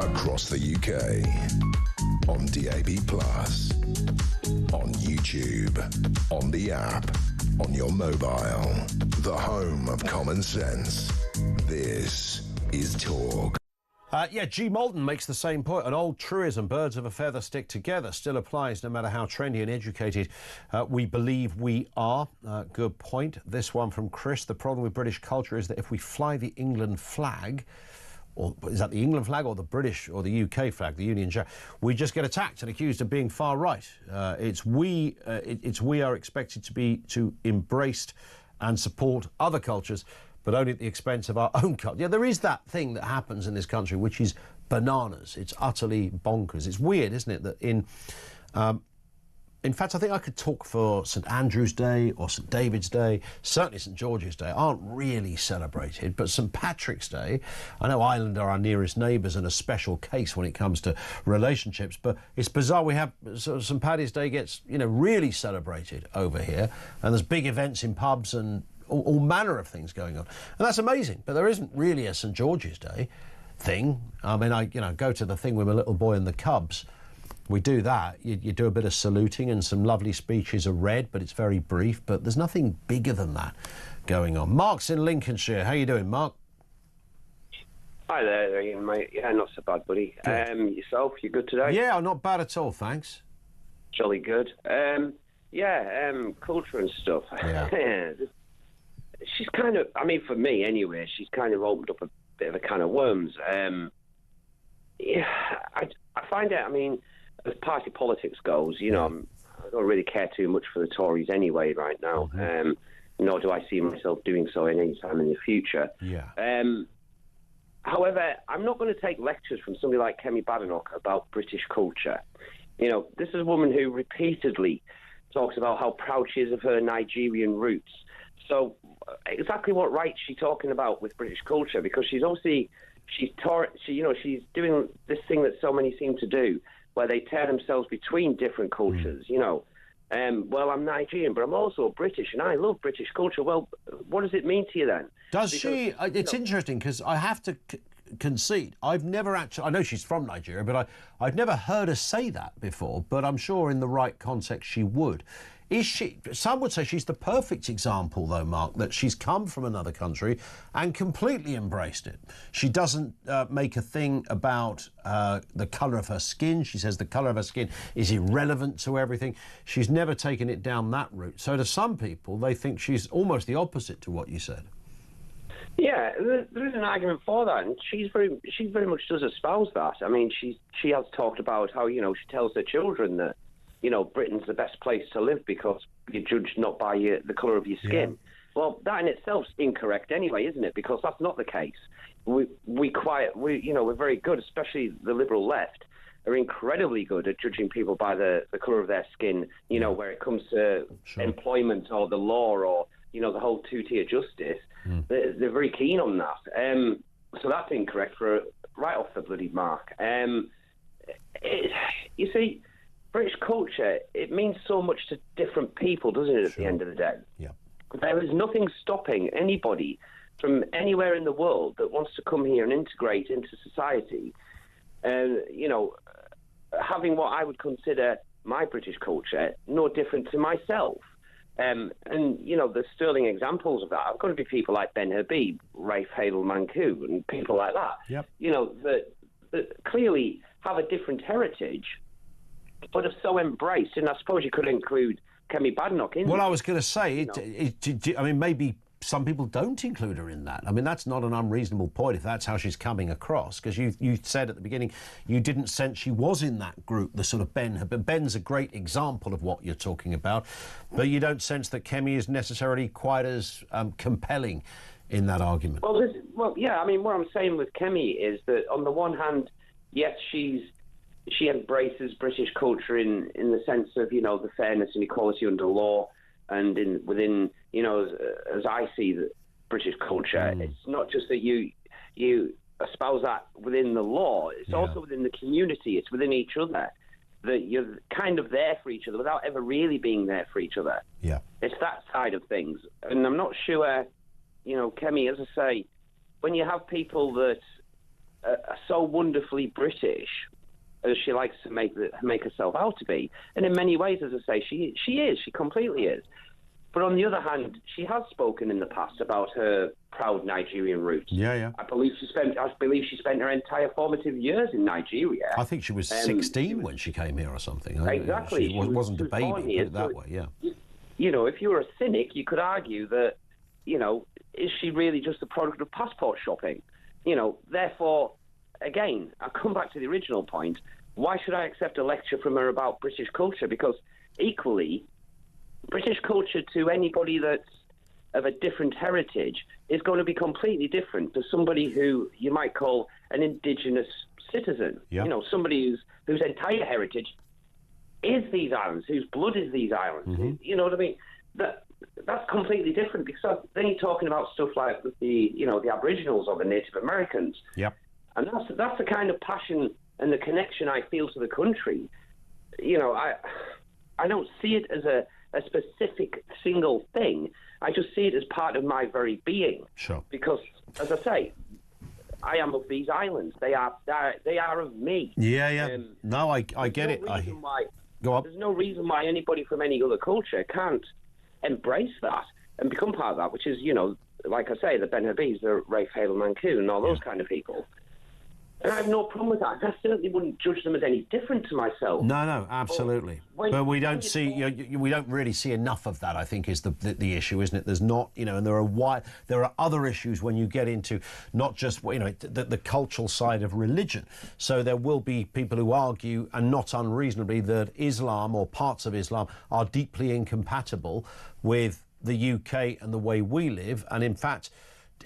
across the UK. On DAB+, on YouTube, on the app, on your mobile. The home of common sense. This is Talk. G. Malton makes the same point. An old truism, birds of a feather stick together, still applies no matter how trendy and educated we believe we are. Good point. This one from Chris. The problem with British culture is that if we fly the England flag, or is that the England flag or the British or the UK flag, the Union Jack, we just get attacked and accused of being far right. We are expected to embrace and support other cultures, but only at the expense of our own culture. Yeah, there is that thing that happens in this country, which is bananas. It's utterly bonkers. It's weird, isn't it, that in fact, I think I could talk for St Andrew's Day or St David's Day, certainly St George's Day, aren't really celebrated, but St Patrick's Day, I know Ireland are our nearest neighbours and a special case when it comes to relationships, but it's bizarre we have St Paddy's Day gets, really celebrated over here, and there's big events in pubs and all manner of things going on, and that's amazing. But there isn't really a St George's Day thing. I mean, I go to the thing with my little boy and the Cubs. We do that. You do a bit of saluting and some lovely speeches are read, but it's very brief. But there's nothing bigger than that going on. Mark's in Lincolnshire. How you doing, Mark? Hi there, Ian, mate. Yeah, not so bad, buddy. Yourself, you good today? Yeah, not bad at all, thanks. Jolly good. Culture and stuff. Yeah. She's kind of, I mean, for me anyway, she's kind of opened up a bit of a can of worms. I find it, I mean, as party politics goes, I don't really care too much for the Tories anyway right now. Mm-hmm. Nor do I see myself doing so in any time in the future. Yeah. However, I'm not going to take lectures from somebody like Kemi Badenoch about British culture. This is a woman who repeatedly talks about how proud she is of her Nigerian roots. So exactly what right she's talking about with British culture, because she's obviously she's doing this thing that so many seem to do, where they tear themselves between different cultures. Well, I'm Nigerian, but I'm also British, and I love British culture. Well, what does it mean to you then? She? It's interesting because I have to concede, I've never actually. I know she's from Nigeria, but I've never heard her say that before. But I'm sure in the right context she would. Is she? Some would say she's the perfect example, though, Mark, that she's come from another country and completely embraced it. She doesn't make a thing about the colour of her skin. She says the colour of her skin is irrelevant to everything. She's never taken it down that route. So to some people, they think she's almost the opposite to what you said. Yeah, there is an argument for that, and she very much does espouse that. I mean, she has talked about how she tells her children that Britain's the best place to live because you're judged not by the colour of your skin. Yeah. Well, that in itself's incorrect anyway, isn't it? Because that's not the case. We're very good, especially the liberal left, are incredibly good at judging people by the colour of their skin. Where it comes to employment or the law or the whole two-tier justice. They're very keen on that. So that's incorrect right off the bloody mark. You see, British culture, it means so much to different people, doesn't it, at the end of the day? Yeah. There is nothing stopping anybody from anywhere in the world that wants to come here and integrate into society and, having what I would consider my British culture no different to myself. There's sterling examples of that. I've got to be people like Ben Habib, Raif Hadel Mankou, and people like that. Yep. That clearly have a different heritage, but have so embraced, and I suppose you could include Kemi Badenoch in. Well, I was going to say, maybe some people don't include her in that. I mean, that's not an unreasonable point if that's how she's coming across, because you said at the beginning you didn't sense she was in that group, the sort of Ben. But Ben's a great example of what you're talking about, but you don't sense that Kemi is necessarily quite as compelling in that argument. Yeah. I mean, what I'm saying with Kemi is that on the one hand, yes, she embraces British culture in the sense of the fairness and equality under law, and within as I see the British culture, it's not just that you espouse that within the law. It's also within the community. It's within each other that you're kind of there for each other without ever really being there for each other. Yeah, it's that side of things, and I'm not sure. Kemi, as I say, when you have people that so wonderfully British as she likes to make herself out to be. And in many ways, as I say, she completely is. But on the other hand, she has spoken in the past about her proud Nigerian roots. Yeah. I believe she spent her entire formative years in Nigeria. I think she was 16 when she came here or something. Exactly. She wasn't a baby, put it that way, yeah. You know, if you were a cynic, you could argue that, you know, is she really just a product of passport shopping? You know, therefore, again, I come back to the original point. Why should I accept a lecture from her about British culture? Because equally, British culture to anybody that's of a different heritage is going to be completely different to somebody who you might call an indigenous citizen. Yep. You know, somebody whose entire heritage is these islands, whose blood is these islands. Mm-hmm. You know what I mean? That's completely different, because then you're talking about stuff like with the Aboriginals or the Native Americans. Yep. And that's the kind of passion and the connection I feel to the country. You know, I don't see it as a specific single thing. I just see it as part of my very being. Sure. Because, as I say, I am of these islands. They are of me. Yeah. No, I get it. Go on. There's no reason why anybody from any other culture can't embrace that and become part of that, which is, you know, like I say, the Ben Habibs, the Rafe Hale Mancoon, all those kind of people. And I have no problem with that. I certainly wouldn't judge them as any different to myself. No, absolutely. But we don't we don't really see enough of that, I think, is the issue, isn't it? There's not, you know, and there are other issues when you get into not just, you know, the cultural side of religion. So there will be people who argue, and not unreasonably, that Islam or parts of Islam are deeply incompatible with the UK and the way we live. And in fact,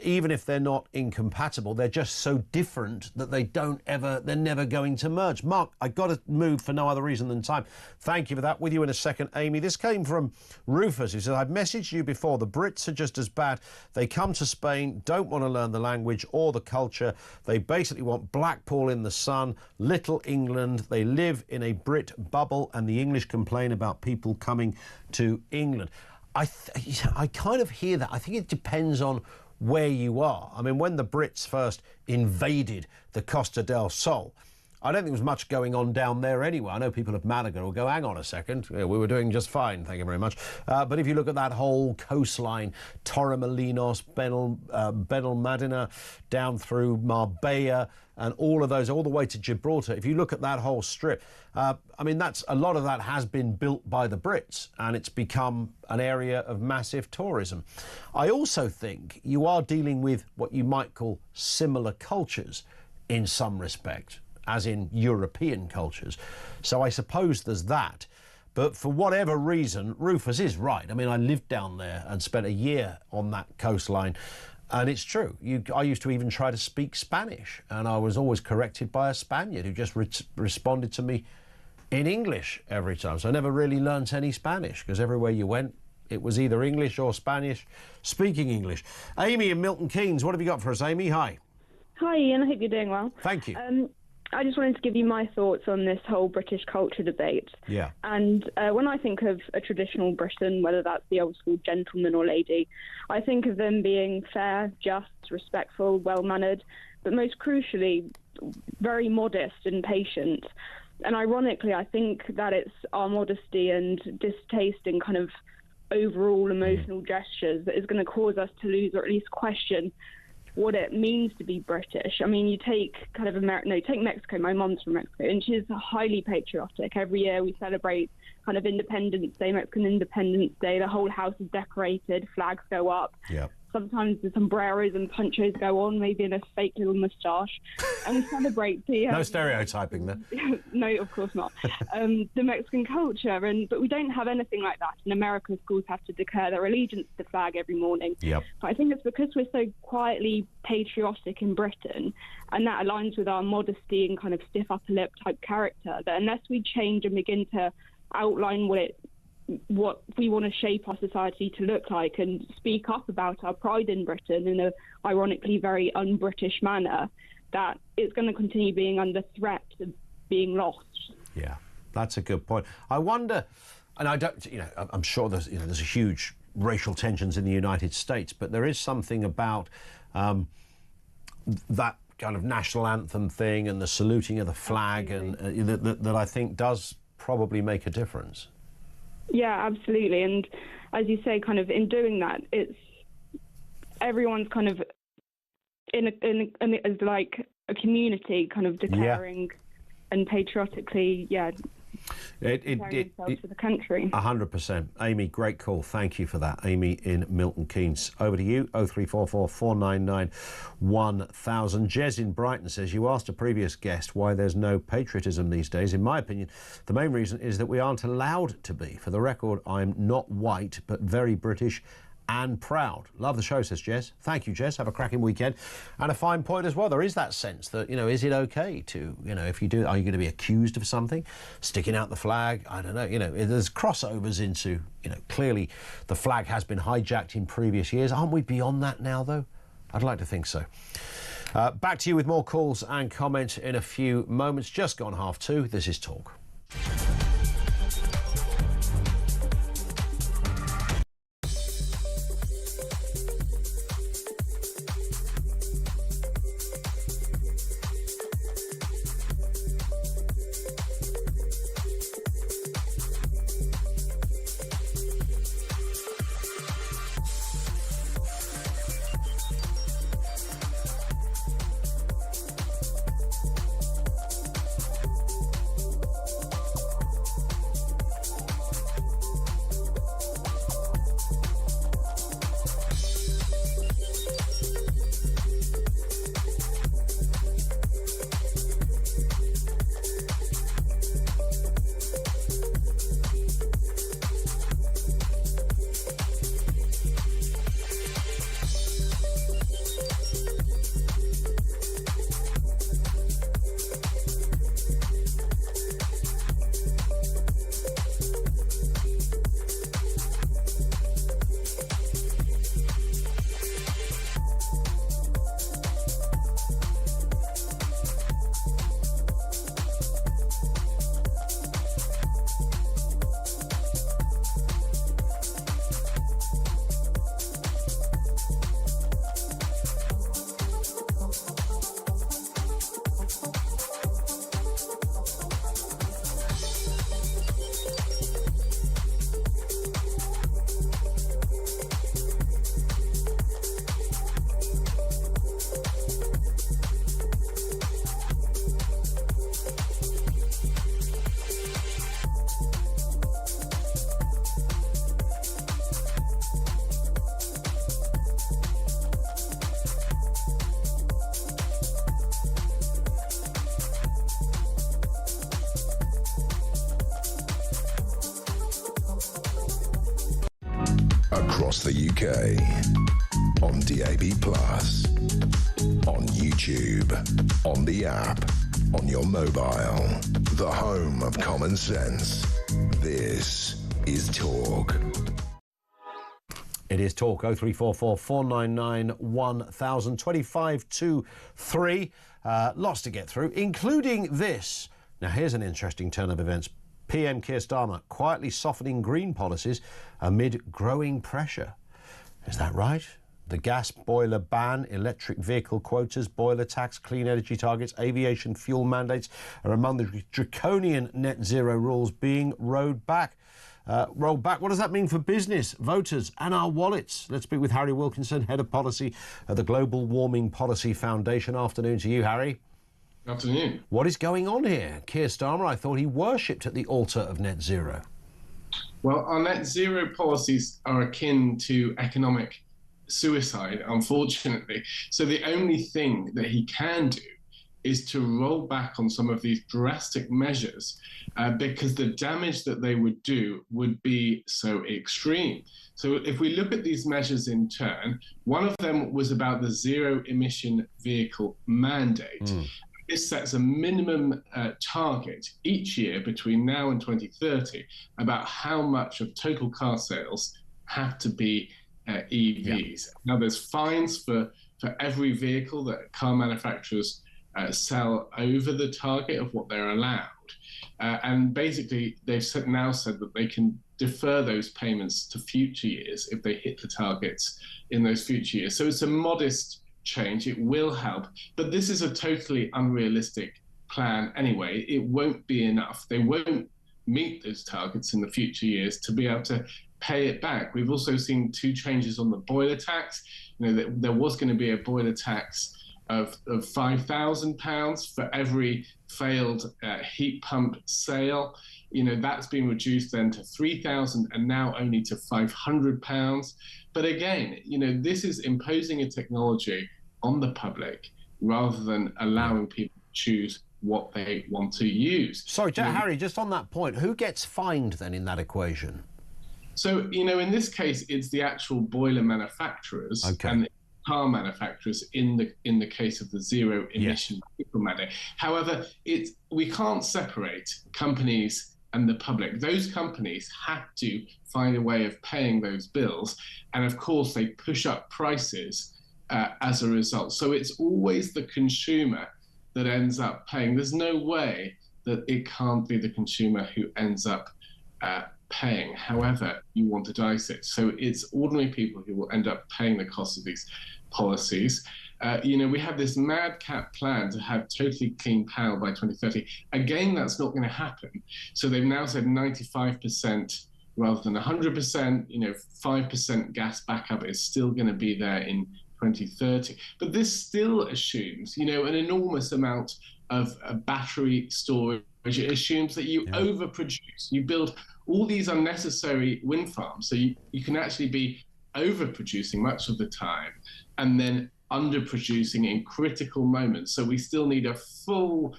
even if they're not incompatible, they're just so different that they're never going to merge. Mark, I got to move for no other reason than time. Thank you for that. With you in a second, Amy. This came from Rufus, who says, I've messaged you before. The Brits are just as bad. They come to Spain, don't want to learn the language or the culture. They basically want Blackpool in the sun, Little England. They live in a Brit bubble, and the English complain about people coming to England. I kind of hear that. I think it depends on where you are. I mean, when the Brits first invaded the Costa del Sol, I don't think there was much going on down there anyway. I know people of Malaga will go, hang on a second, we were doing just fine, thank you very much. But if you look at that whole coastline, Torremolinos, Benalmádena, down through Marbella, and all of those, all the way to Gibraltar, if you look at that whole strip, I mean, a lot of that has been built by the Brits, and it's become an area of massive tourism. I also think you are dealing with what you might call similar cultures in some respect, as in European cultures. So I suppose there's that. But for whatever reason, Rufus is right. I mean, I lived down there and spent a year on that coastline. And it's true. I used to even try to speak Spanish, and I was always corrected by a Spaniard who just responded to me in English every time. So I never really learnt any Spanish, because everywhere you went, it was either English or Spanish speaking English. Amy in Milton Keynes, what have you got for us, Amy? Hi. Hi, Ian. I hope you're doing well. Thank you. I just wanted to give you my thoughts on this whole British culture debate. Yeah. And when I think of a traditional Briton, whether that's the old school gentleman or lady, I think of them being fair, just, respectful, well-mannered, but most crucially, very modest and patient. And ironically, I think that it's our modesty and distaste in kind of overall emotional gestures that is going to cause us to lose, or at least question, what it means to be British. I mean, you take kind of take Mexico. My mum's from Mexico, and she's highly patriotic. Every year we celebrate kind of Independence Day, Mexican Independence Day. The whole house is decorated, flags go up. Yeah. Sometimes the sombreros and ponchos go on, maybe in a fake little moustache. And we celebrate the... no stereotyping there. No, of course not. The Mexican culture. But we don't have anything like that. In America, schools have to declare their allegiance to the flag every morning. Yep. But I think it's because we're so quietly patriotic in Britain, and that aligns with our modesty and kind of stiff upper lip type character, that unless we change and begin to outline what we want to shape our society to look like and speak up about our pride in Britain in a ironically very un-British manner, that it's going to continue being under threat of being lost. Yeah, that's a good point. I wonder, and I don't, I'm sure there's a huge racial tensions in the United States, but there is something about that kind of national anthem thing and the saluting of the flag, and that I think does probably make a difference. Yeah, absolutely. And as you say, kind of in doing that, it's everyone's kind of as like a community, kind of declaring and patriotically, themselves for the country. 100%. Amy, great call. Thank you for that. Amy in Milton Keynes. Over to you, 0344 499 1000. Jez in Brighton says, you asked a previous guest why there's no patriotism these days. In my opinion, the main reason is that we aren't allowed to be. For the record, I'm not white, but very British and proud. Love the show, says Jez. Thank you, Jez. Have a cracking weekend. And a fine point as well. There is that sense that, is it okay to, if you do, are you going to be accused of something? Sticking out the flag? I don't know. There's crossovers into, clearly the flag has been hijacked in previous years. Aren't we beyond that now, though? I'd like to think so. Back to you with more calls and comments in a few moments. Just gone 2:30. This is Talk. Across the UK, on DAB+, on YouTube, on the app, on your mobile, the home of common sense. This is Talk. It is Talk. 0344 499 1000. 25 to 3. Lots to get through, including this. Now, here's an interesting turn of events. PM Keir Starmer quietly softening green policies amid growing pressure. Is that right? The gas boiler ban, electric vehicle quotas, boiler tax, clean energy targets, aviation fuel mandates are among the draconian net zero rules being rolled back. What does that mean for business, voters and our wallets? Let's speak with Harry Wilkinson, Head of Policy at the Global Warming Policy Foundation. Afternoon to you, Harry. Afternoon. What is going on here? Keir Starmer, I thought he worshipped at the altar of net zero. Well, our net zero policies are akin to economic suicide, unfortunately. So the only thing that he can do is to roll back on some of these drastic measures because the damage that they would do would be so extreme. So if we look at these measures in turn, one of them was about the zero emission vehicle mandate. This sets a minimum target each year between now and 2030 about how much of total car sales have to be EVs. Now, there's fines for every vehicle that car manufacturers sell over the target of what they're allowed. And basically, they've now said that they can defer those payments to future years if they hit the targets in those future years. So it's a modest change, it will help. But this is a totally unrealistic plan anyway. It won't be enough. They won't meet those targets in the future years to be able to pay it back. We've also seen 2 changes on the boiler tax. You know, there was going to be a boiler tax of £5,000 for every failed heat pump sale. You know, that's been reduced then to £3,000 and now only to £500. But again, you know, this is imposing a technology on the public rather than allowing people to choose what they want to use. Sorry, Harry, just on that point, who gets fined then in that equation? So, you know, in this case, it's the actual boiler manufacturers and the car manufacturers in the case of the zero emission vehicle mandate. However, we can't separate companies and the public. Those companies have to find a way of paying those bills. And of course, they push up prices as a result. So it's always the consumer that ends up paying. There's no way that it can't be the consumer who ends up paying, however you want to dice it. So it's ordinary people who will end up paying the cost of these policies. You know, we have this madcap plan to have totally clean power by 2030. Again, that's not going to happen. So they've now said 95% rather than 100%. You know, 5% gas backup is still going to be there in 2030. But this still assumes, you know, an enormous amount of battery storage. It assumes that you overproduce. You build all these unnecessary wind farms, so you can actually be overproducing much of the time and then underproducing in critical moments. So we still need a full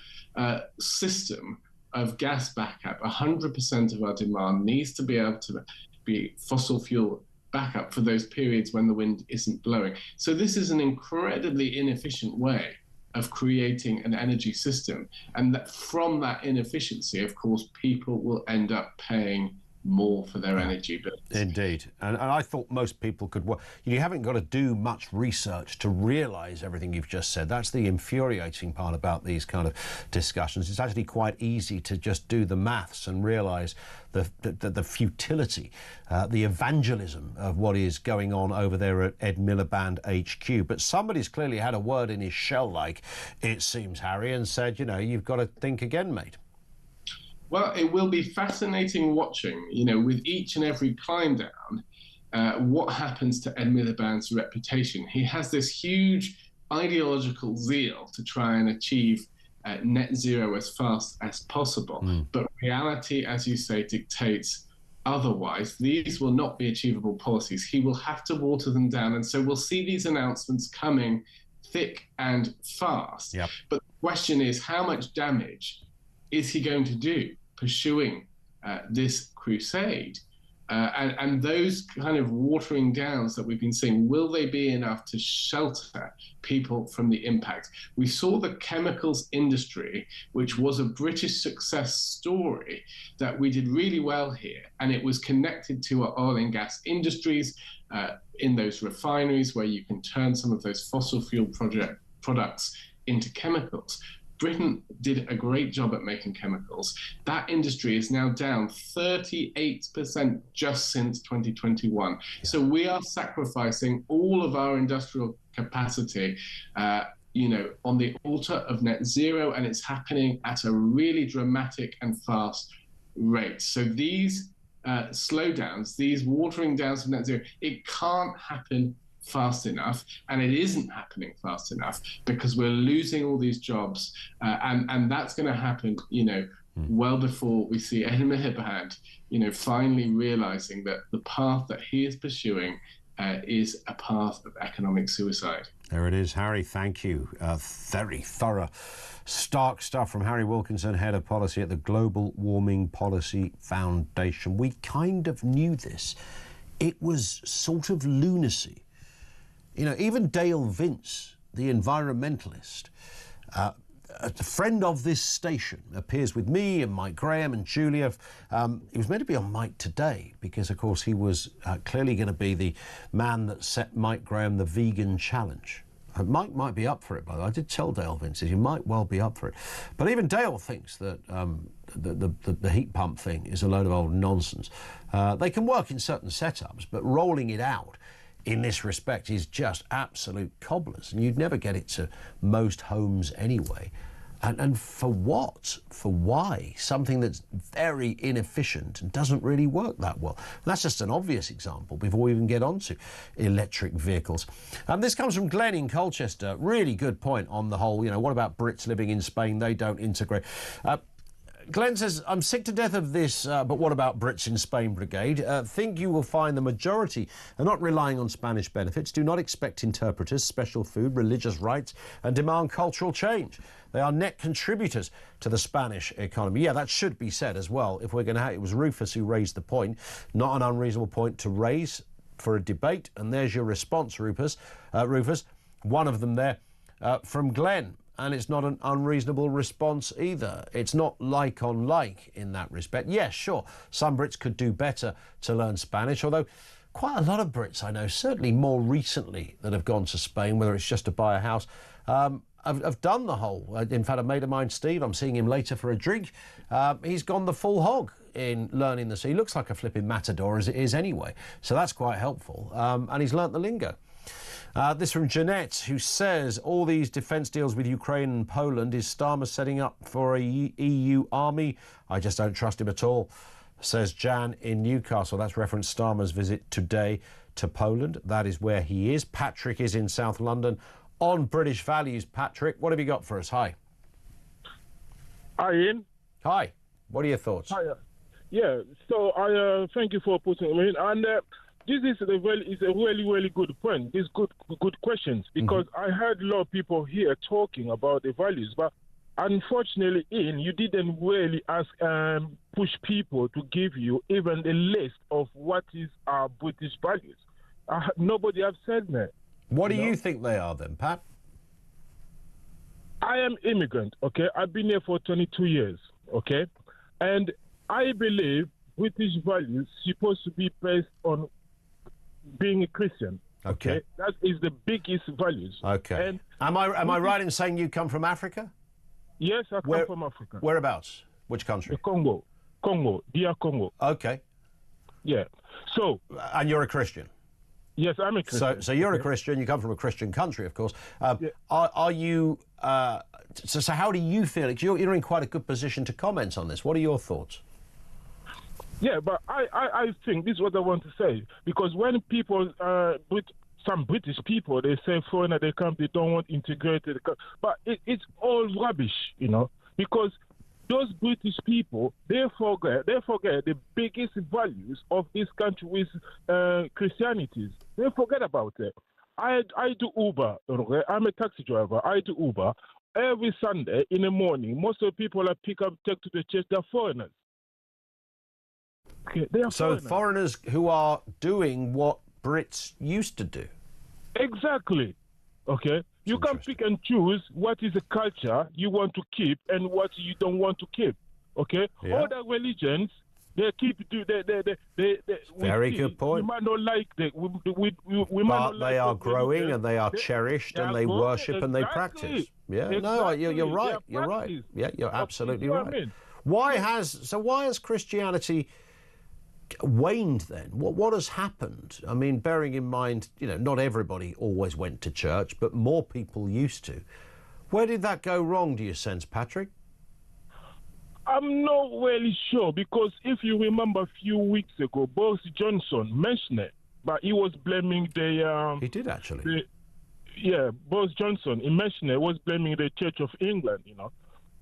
system of gas backup. 100% of our demand needs to be able to be fossil fuel backup for those periods when the wind isn't blowing. So this is an incredibly inefficient way of creating an energy system. And that from that inefficiency, of course, people will end up paying more for their energy bills. Indeed. And I thought most people could work. You haven't got to do much research to realise everything you've just said. That's the infuriating part about these kind of discussions. It's actually quite easy to just do the maths and realise the futility, the evangelism of what is going on over there at Ed Miliband HQ. But somebody's clearly had a word in his shell, like it seems, Harry, and said, you know, you've got to think again, mate. Well, it will be fascinating watching, you know, with each and every climb down, what happens to Ed Miliband's reputation. He has this huge ideological zeal to try and achieve net zero as fast as possible. But reality, as you say, dictates otherwise. These will not be achievable policies. He will have to water them down. And so we'll see these announcements coming thick and fast. Yep. But the question is, how much damage is he going to do pursuing this crusade? And those kind of watering downs that we've been seeing, will they be enough to shelter people from the impact? We saw the chemicals industry, which was a British success story, that we did really well here. And it was connected to our oil and gas industries in those refineries where you can turn some of those fossil fuel products into chemicals. Britain did a great job at making chemicals. That industry is now down 38% just since 2021. Yeah. So we are sacrificing all of our industrial capacity, you know, on the altar of net zero, and it's happening at a really dramatic and fast rate. So these slowdowns, these watering downs of net zero, it can't happen fast enough, and it isn't happening fast enough because we're losing all these jobs, and that's going to happen, you know, well before we see Ed Miliband, you know, finally realizing that the path that he is pursuing is a path of economic suicide. There it is, Harry. Thank you. Very thorough, stark stuff from Harry Wilkinson, Head of Policy at the Global Warming Policy Foundation. We kind of knew this. It was sort of lunacy. You know, even Dale Vince, the environmentalist, a friend of this station, appears with me and Mike Graham and Julia. He was meant to be on Mike today because, of course, he was clearly going to be the man that set Mike Graham the vegan challenge. Mike might be up for it, by the way. I did tell Dale Vince he might well be up for it. But even Dale thinks that the heat pump thing is a load of old nonsense. They can work in certain setups, but rolling it out in this respect is just absolute cobblers, and you'd never get it to most homes anyway. And for what? For why? Something that's very inefficient and doesn't really work that well. And that's just an obvious example before we even get on to electric vehicles. This comes from Glenn in Colchester. Really good point on the whole, what about Brits living in Spain? They don't integrate. Glenn says, I'm sick to death of this, but what about Brits in Spain brigade? Think you will find the majority are not relying on Spanish benefits, do not expect interpreters, special food, religious rights, and demand cultural change. They are net contributors to the Spanish economy. Yeah, that should be said as well. If we're going to have, it was Rufus who raised the point, not an unreasonable point to raise for a debate. And there's your response, Rufus. One of them there from Glenn. And it's not an unreasonable response either. It's not like on like in that respect. Yes, sure, some Brits could do better to learn Spanish, although quite a lot of Brits I know, certainly more recently, that have gone to Spain, whether it's just to buy a house, have done the whole. In fact, a mate of mine, Steve, I'm seeing him later for a drink. He's gone the full hog in learning the sea. He looks like a flipping matador as it is anyway, so that's quite helpful. And he's learnt the lingo. This from Jeanette, who says all these defence deals with Ukraine and Poland, is Starmer setting up for a EU army? I just don't trust him at all, says Jan in Newcastle. That's referenced Starmer's visit today to Poland. That is where he is. Patrick is in South London on British values. Patrick, what have you got for us? Hi. Hi, Ian. Hi. What are your thoughts? Hi. Yeah, so I thank you for putting me in. And this is a really good point. These good questions, because I heard a lot of people here talking about the values, but unfortunately, Ian, you didn't really ask push people to give you even the list of what is our British values. Nobody have said that. What do you think they are then, Pat? I am immigrant, okay? I've been here for 22 years, okay? And I believe British values supposed to be based on being a Christian. Okay. That is the biggest values. Okay. And am I right in saying you come from Africa? Yes, I come from Africa. Whereabouts? Which country? The Congo, DR Congo. Okay. Yeah. So. And you're a Christian? Yes, I'm a Christian. So you're a Christian. You come from a Christian country, of course. Are you? So how do you feel? You're in quite a good position to comment on this. What are your thoughts? Yeah, but I think this is what I want to say, because when people, some British people, they say foreigner, they come, they don't want integrated, but it's all rubbish, because those British people, they forget the biggest values of this country with Christianity. They forget about it. I do Uber, okay? I'm a taxi driver. I do Uber. Every Sunday in the morning, most of the people I pick up, take to the church, they're foreigners. Okay, they are foreigners who are doing what Brits used to do. Exactly. Okay. You can pick and choose what is a culture you want to keep and what you don't want to keep. Okay. Yeah. Other religions, they keep very good point. We might not like that. But they are growing and they are cherished and they worship and they practice. Yeah. Exactly. No, you're right. You're right. Yeah, you're absolutely right. I mean. Why has Christianity waned then? What has happened? I mean, bearing in mind, not everybody always went to church, but more people used to. Where did that go wrong, do you sense, Patrick? I'm not really sure, because if you remember a few weeks ago, Boris Johnson mentioned it, but he was blaming the... he did, actually. Boris Johnson, he mentioned it, was blaming the Church of England,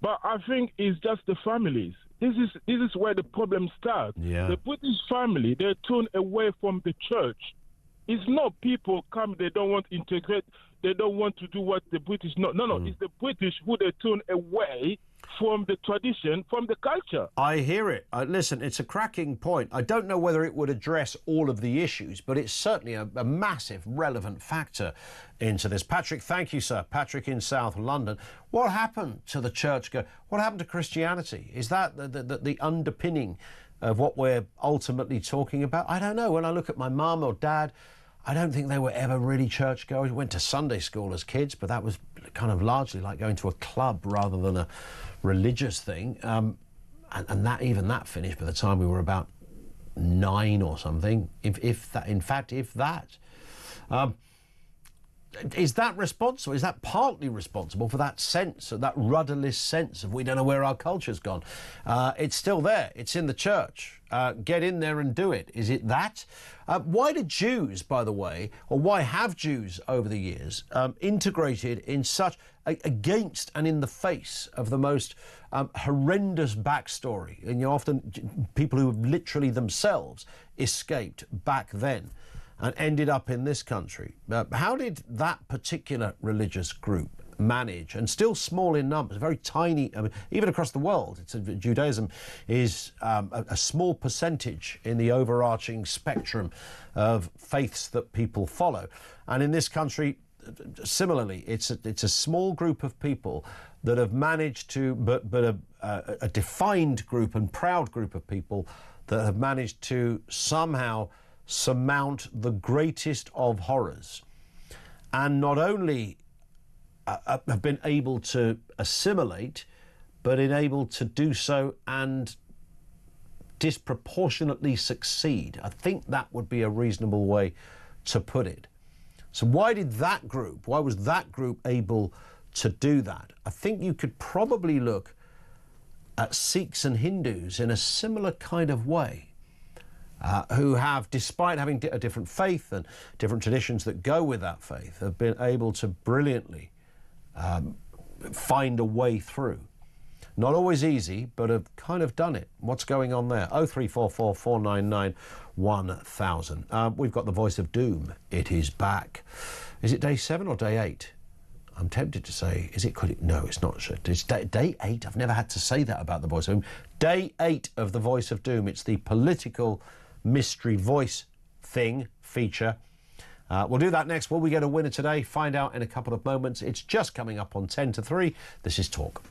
But I think it's just the families. This is where the problem starts. Yeah. The British family, they turn away from the church. It's not people come, they don't want to integrate, they don't want to do what the British... No, it's the British who they turn away from the tradition, from the culture. I hear it. Listen, it's a cracking point. I don't know whether it would address all of the issues, but it's certainly a massive, relevant factor into this. Patrick, thank you, sir. Patrick in South London. What happened to the church? What happened to Christianity? Is that the underpinning of what we're ultimately talking about? I don't know. When I look at my mum or dad, I don't think they were ever really churchgoers. We went to Sunday school as kids, but that was kind of largely like going to a club rather than a religious thing. And that finished by the time we were about 9 or something, if that. Is that responsible? Is that partly responsible for that sense, that rudderless sense of we don't know where our culture's gone? It's still there. It's in the church. Get in there and do it. Is it that? Why do Jews, by the way, or why have Jews over the years integrated in such against and in the face of the most horrendous backstory? And often people who have literally themselves escaped back then and ended up in this country. How did that particular religious group manage, and still small in numbers, very tiny, I mean, even across the world, Judaism is a small percentage in the overarching spectrum of faiths that people follow. And in this country, similarly, it's a small group of people that have managed to, but a defined group and proud group of people that have managed to somehow surmount the greatest of horrors, and not only have been able to assimilate, but enabled to do so and disproportionately succeed. I think that would be a reasonable way to put it. So why was that group able to do that? I think you could probably look at Sikhs and Hindus in a similar kind of way. Who have, despite having a different faith and different traditions that go with that faith, have been able to brilliantly find a way through. Not always easy, but have kind of done it. What's going on there? 0344 499 1000. We've got the voice of doom. It is back. Is it day 7 or day 8? I'm tempted to say, no, it's not. It's day 8. I've never had to say that about the voice of doom. Day 8 of the voice of doom. It's the political mystery voice feature. We'll do that next. Will we get a winner today? Find out in a couple of moments. It's just coming up on 10 to 3. This is Talk.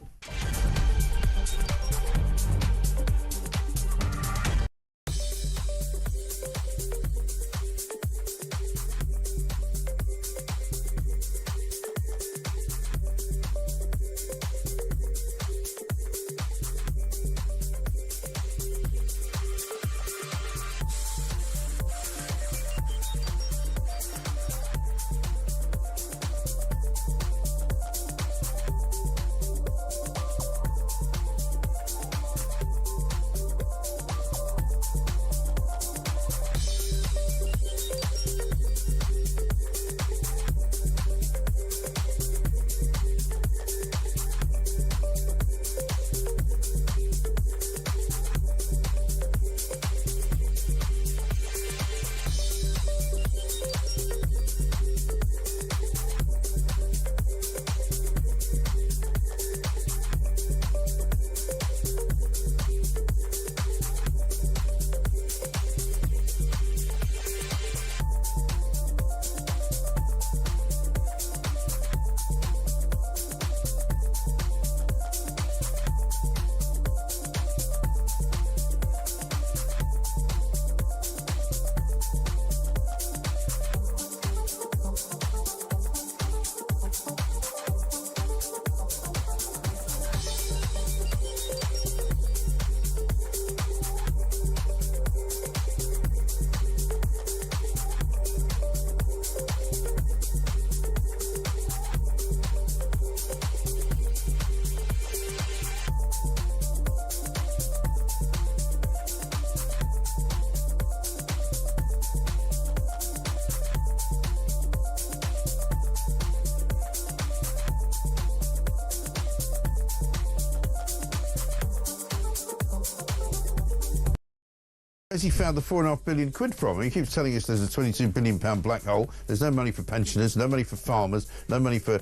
Where's he found the £4.5 billion from? He keeps telling us there's a £22 billion black hole. There's no money for pensioners, no money for farmers, no money for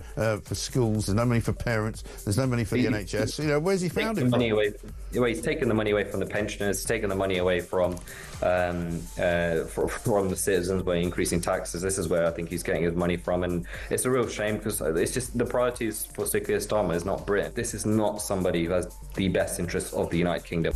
schools, there's no money for parents, there's no money for the NHS. You know, where's he found it from? He's taken the money away from the pensioners, he's taken the money away from the citizens by increasing taxes. This is where I think he's getting his money from, and it's a real shame because it's just the priorities for Sir Keir Starmer is not Britain. This is not somebody who has the best interests of the United Kingdom.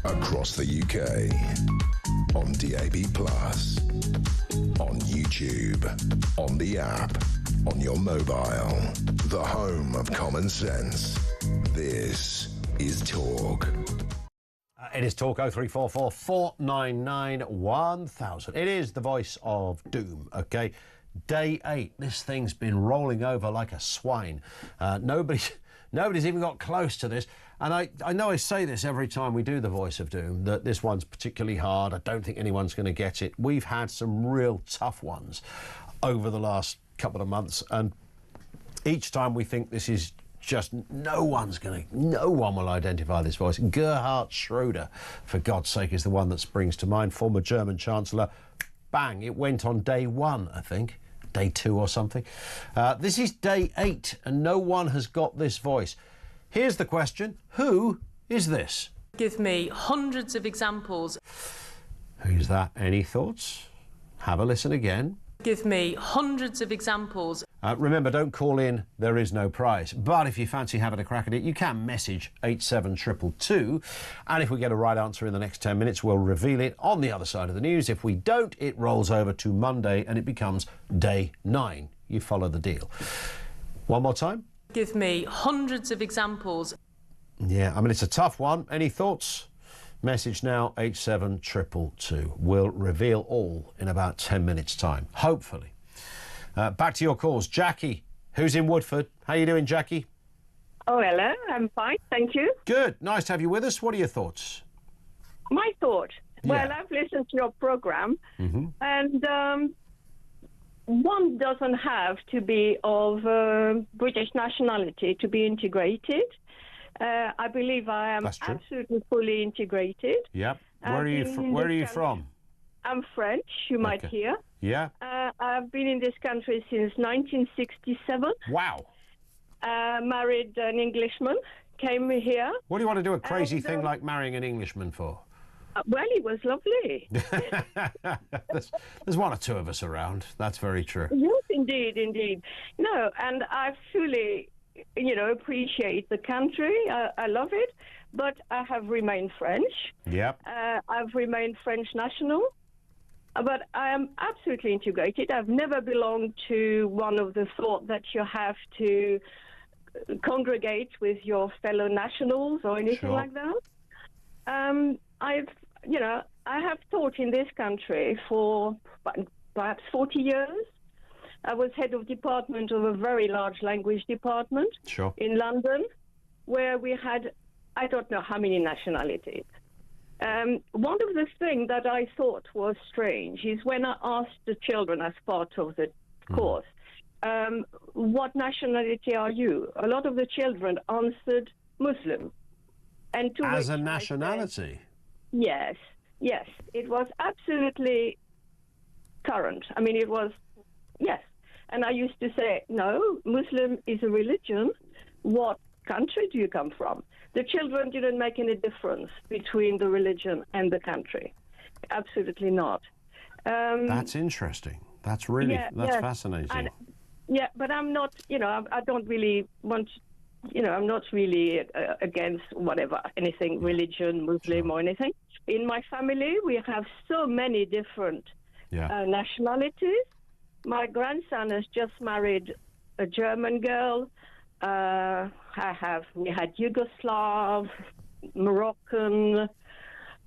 across the UK. On DAB+, on YouTube, on the app, on your mobile. The home of common sense. This is Talk. It is Talk 0344 499 1000. It is the voice of doom, OK? Day 8. This thing's been rolling over like a swine. Nobody's even got close to this. And I know I say this every time we do the voice of doom, that this one's particularly hard. I don't think anyone's going to get it. We've had some real tough ones over the last couple of months. And each time we think this is just no one will identify this voice. Gerhard Schröder, for God's sake, is the one that springs to mind. Former German Chancellor. Bang, it went on day 1, I think. Day 2 or something. This is day 8 and no one has got this voice. Here's the question. Who is this? Give me hundreds of examples. Who's that? Any thoughts? Have a listen again. Give me hundreds of examples. Remember, don't call in, there is no prize. But if you fancy having a crack at it, you can message 87222. And if we get a right answer in the next 10 minutes, we'll reveal it on the other side of the news. If we don't, it rolls over to Monday and it becomes day 9. You follow the deal. One more time. Give me hundreds of examples. Yeah, I mean, it's a tough one. Any thoughts? Message now 87222. We'll reveal all in about 10 minutes' time, hopefully. Back to your calls. Jackie, who's in Woodford. How you doing, Jackie? Oh, hello. I'm fine, thank you. Good. Nice to have you with us. What are your thoughts? My thought? Yeah. Well, I've listened to your program, and one doesn't have to be of British nationality to be integrated. I believe I am absolutely fully integrated. Yep. Where are you from? I'm French, you might hear. Yeah. I've been in this country since 1967. Wow. Married an Englishman, came here. What do you want to do a crazy thing like marrying an Englishman for? Well, he was lovely. There's one or two of us around. That's very true. Yes, indeed. No, and I fully, appreciate the country. I love it. But I have remained French. Yep. I've remained French national. But I am absolutely integrated. I've never belonged to one of the thought that you have to congregate with your fellow nationals or anything like that. I have taught in this country for perhaps 40 years. I was head of department of a very large language department in London, where we had, I don't know how many nationalities. One of the things that I thought was strange is when I asked the children as part of the course, what nationality are you? A lot of the children answered Muslim. And to as a nationality? Yes. It was absolutely current. I mean, it was, yes. And I used to say, no, Muslim is a religion. What country do you come from? The children didn't make any difference between the religion and the country. Absolutely not. That's interesting. That's really, that's fascinating. But I'm not, I don't really want, I'm not really against whatever, anything, religion, Muslim or anything. In my family, we have so many different nationalities. My grandson has just married a German girl. We had Yugoslav, Moroccan,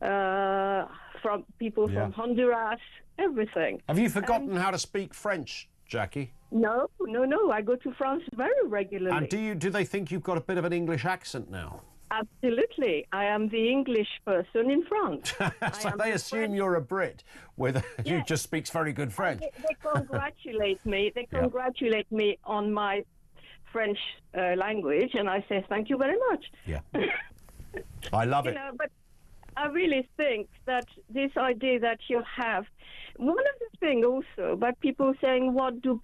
from people from Honduras, everything. Have you forgotten how to speak French, Jackie? No. I go to France very regularly. And do they think you've got a bit of an English accent now? Absolutely. I am the English person in France. So they assume you're a Brit who just speaks very good French. They congratulate me. They congratulate me on my French language, and I say thank you very much. Yeah. I love it. But I really think that this idea that you have, one of the things also about people saying, what do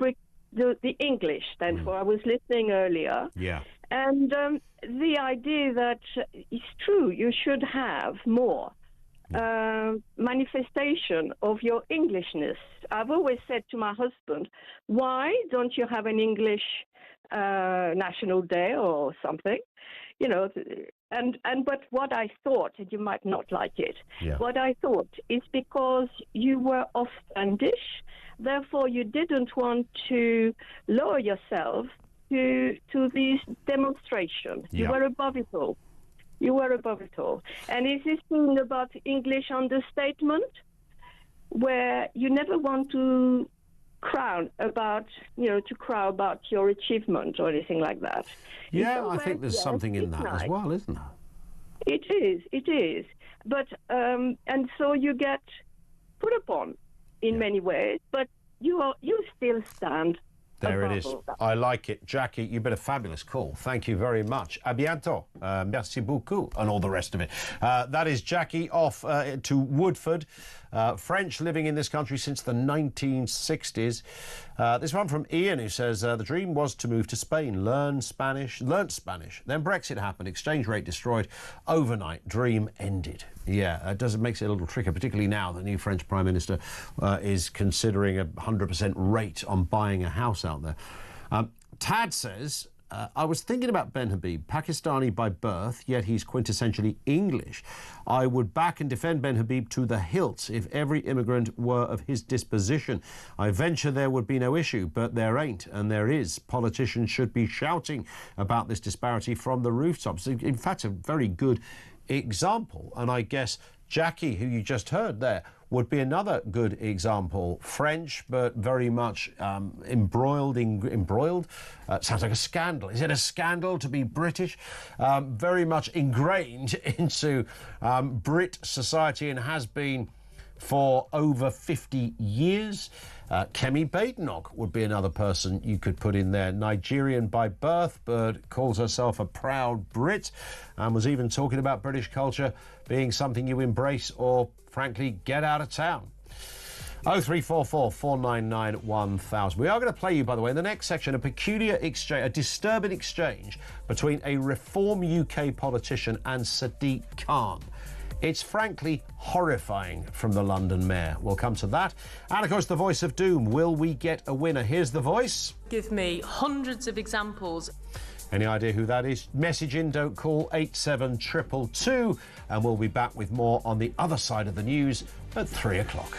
the English stand for? I was listening earlier. Yeah. And the idea that it's true, you should have more manifestation of your Englishness. I've always said to my husband, why don't you have an English National Day or something? But what I thought, and you might not like it, Yeah. what I thought is because you were offstandish, therefore you didn't want to lower yourself to this demonstration. Yeah. You were above it all. You were above it all. And is this thing about English understatement, where you never want to crow about your achievement or anything like that? Yeah, I think there's yes, something in it's that nice. as well, isn't there? It is. But, and so you get put upon in many ways, but you still stand. There it above is. all that. I like it. Jackie, you've been a fabulous call. Thank you very much. À bientôt. Merci beaucoup. And all the rest of it. That is Jackie off to Woodford. French living in this country since the 1960s. This one from Ian, who says, the dream was to move to Spain, learnt Spanish. Then Brexit happened, exchange rate destroyed. Overnight, dream ended. Yeah, it makes it a little trickier, particularly now the new French Prime Minister is considering a 100% rate on buying a house out there. Tad says, I was thinking about Ben Habib, Pakistani by birth, yet he's quintessentially English. I would back and defend Ben Habib to the hilt if every immigrant were of his disposition. I venture there would be no issue, but there ain't, and there is. Politicians should be shouting about this disparity from the rooftops. In fact, a very good example, and I guess Jackie, who you just heard there, would be another good example. French, but very much embroiled. Sounds like a scandal. Is it a scandal to be British? Very much ingrained into Brit society and has been for over 50 years. Kemi Badenoch would be another person you could put in there. Nigerian by birth, but calls herself a proud Brit, and was even talking about British culture being something you embrace or, frankly, get out of town. 0344 499 1000. We are going to play you, by the way, in the next section, a peculiar exchange, a disturbing exchange between a Reform UK politician and Sadiq Khan. It's frankly horrifying from the London mayor. We'll come to that. And, of course, the voice of doom. Will we get a winner? Here's the voice. Give me hundreds of examples. Any idea who that is? Message in, don't call, 87222. And we'll be back with more on the other side of the news at 3 o'clock.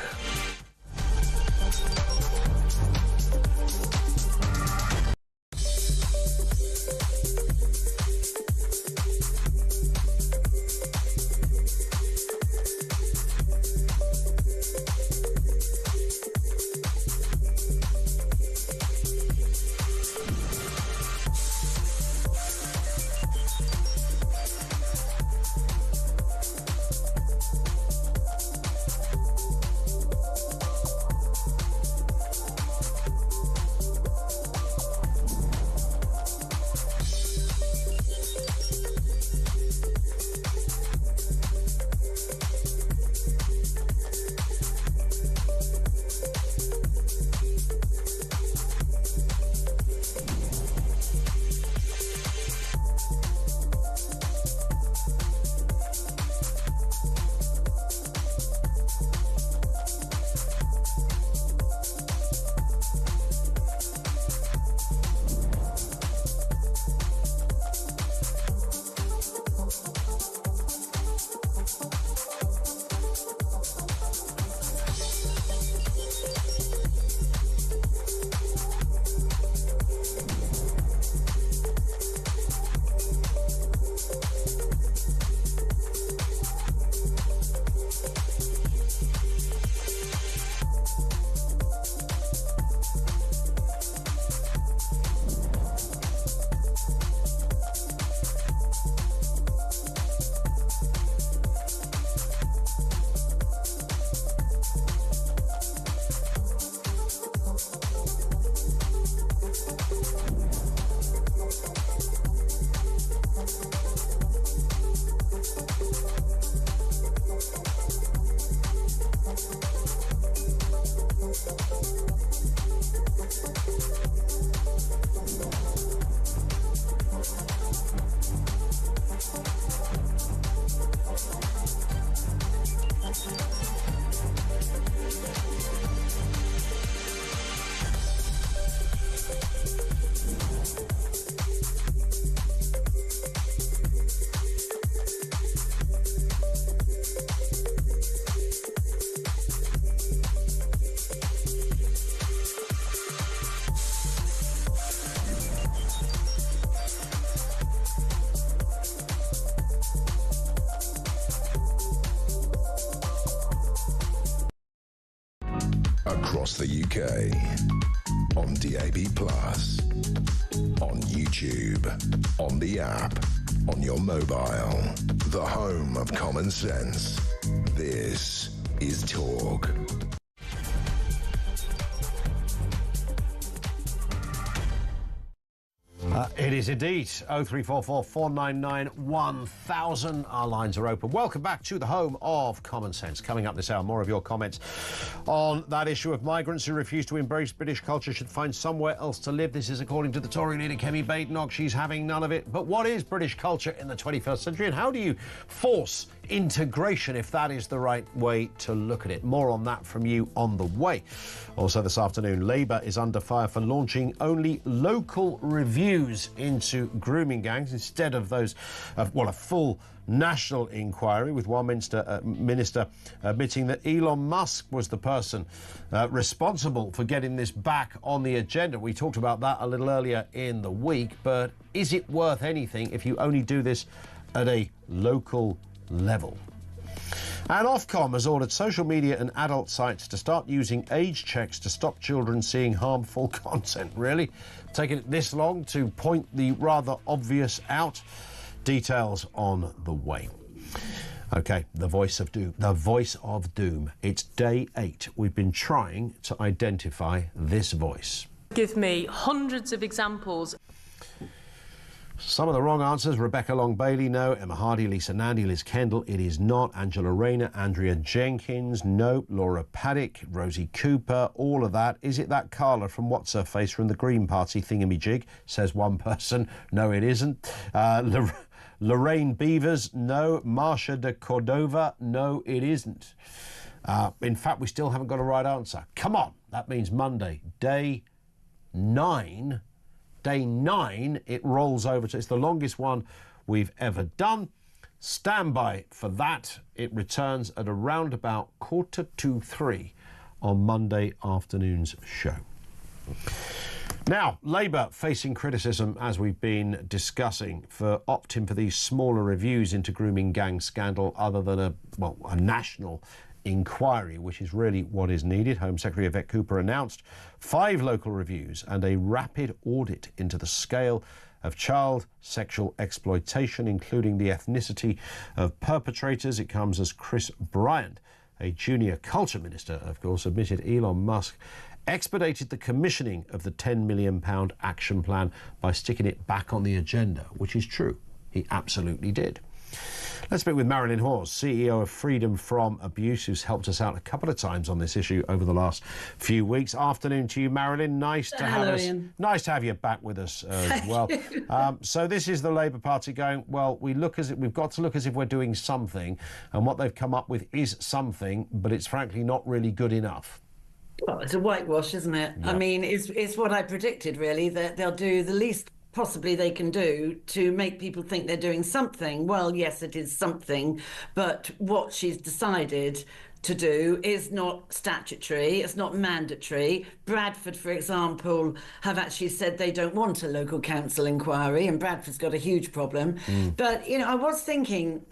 across the UK, on DAB+, on YouTube, on the app, on your mobile, the home of common sense. This is Talk. It is indeed 0344 499 1000. Our lines are open. Welcome back to the home of common sense. Coming up this hour, more of your comments on that issue of migrants who refuse to embrace British culture should find somewhere else to live. This is according to the Tory leader Kemi Badenoch. She's having none of it. But what is British culture in the 21st century, and how do you force integration, if that is the right way to look at it? More on that from you on the way. Also this afternoon, Labour is under fire for launching only local reviews into grooming gangs instead of those of, well, a full national inquiry, with one minister admitting that Elon Musk was the person responsible for getting this back on the agenda. We talked about that a little earlier in the week, but is it worth anything if you only do this at a local level? And Ofcom has ordered social media and adult sites to start using age checks to stop children seeing harmful content. Really? Taking it this long to point the rather obvious out? Details on the way. OK, the voice of doom. The voice of doom. It's day 8. We've been trying to identify this voice. Give me hundreds of examples. Some of the wrong answers: Rebecca Long-Bailey, no. Emma Hardy, Lisa Nandy, Liz Kendall, it is not. Angela Rayner, Andrea Jenkins, no. Laura Paddock, Rosie Cooper, all of that. Is it that Carla from What's Her Face from the Green Party thingamajig, says one person. No, it isn't. Lorraine Beavers, no. Marcia de Cordova, no, it isn't. In fact, we still haven't got a right answer. Come on, that means Monday, day 9. Day 9, it rolls over to, it's the longest one we've ever done. Stand by for that. It returns at around about 2:45 on Monday afternoon's show. Now, Labour facing criticism, as we've been discussing, for opting for these smaller reviews into grooming gang scandal other than a national inquiry, which is really what is needed. Home Secretary Yvette Cooper announced 5 local reviews and a rapid audit into the scale of child sexual exploitation, including the ethnicity of perpetrators. It comes as Chris Bryant, a junior culture minister, of course, admitted Elon Musk expedited the commissioning of the £10 million action plan by sticking it back on the agenda, which is true. He absolutely did. Let's speak with Marilyn Hawes, CEO of Freedom from Abuse, who's helped us out a couple of times on this issue over the last few weeks. Afternoon to you, Marilyn. Nice to have you back with us as well. So this is the Labour Party going, well, we've got to look as if we're doing something, and what they've come up with is something, but it's frankly not really good enough. Well, it's a whitewash, isn't it? Yeah. I mean, it's what I predicted, really, that they'll do the least possibly they can do to make people think they're doing something. Well, yes, it is something, but what she's decided to do is not statutory, it's not mandatory. Bradford, for example, have actually said they don't want a local council inquiry, and Bradford's got a huge problem. But, you know, I was thinking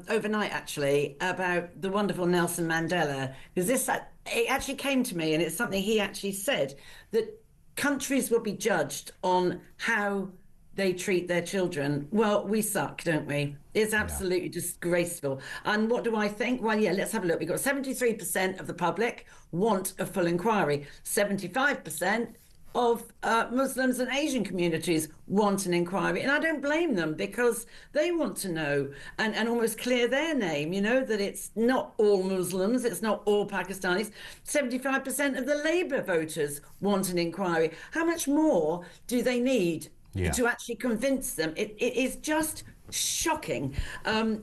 overnight, actually, about the wonderful Nelson Mandela, because it actually came to me, and it's something he actually said, that countries will be judged on how they treat their children. Well, we suck, don't we? It's absolutely disgraceful. And what do I think? Well, yeah, let's have a look. We've got 73% of the public want a full inquiry. 75% of Muslims and Asian communities want an inquiry. And I don't blame them, because they want to know and almost clear their name, you know, that it's not all Muslims, it's not all Pakistanis. 75% of the Labour voters want an inquiry. How much more do they need to actually convince them? It is just shocking. And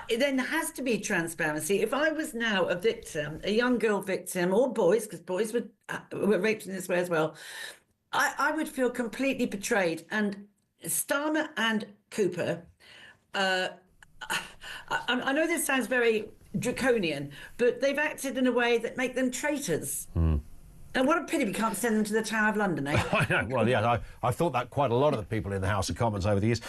it then has to be transparency. If I was now a victim, a young girl victim, or boys, because boys were raped in this way as well, I would feel completely betrayed. And Starmer and Cooper, I know this sounds very draconian, but they've acted in a way that make them traitors. And what a pity we can't send them to the Tower of London, eh? I know. Well, yeah, I thought that quite a lot of the people in the House of Commons over the years.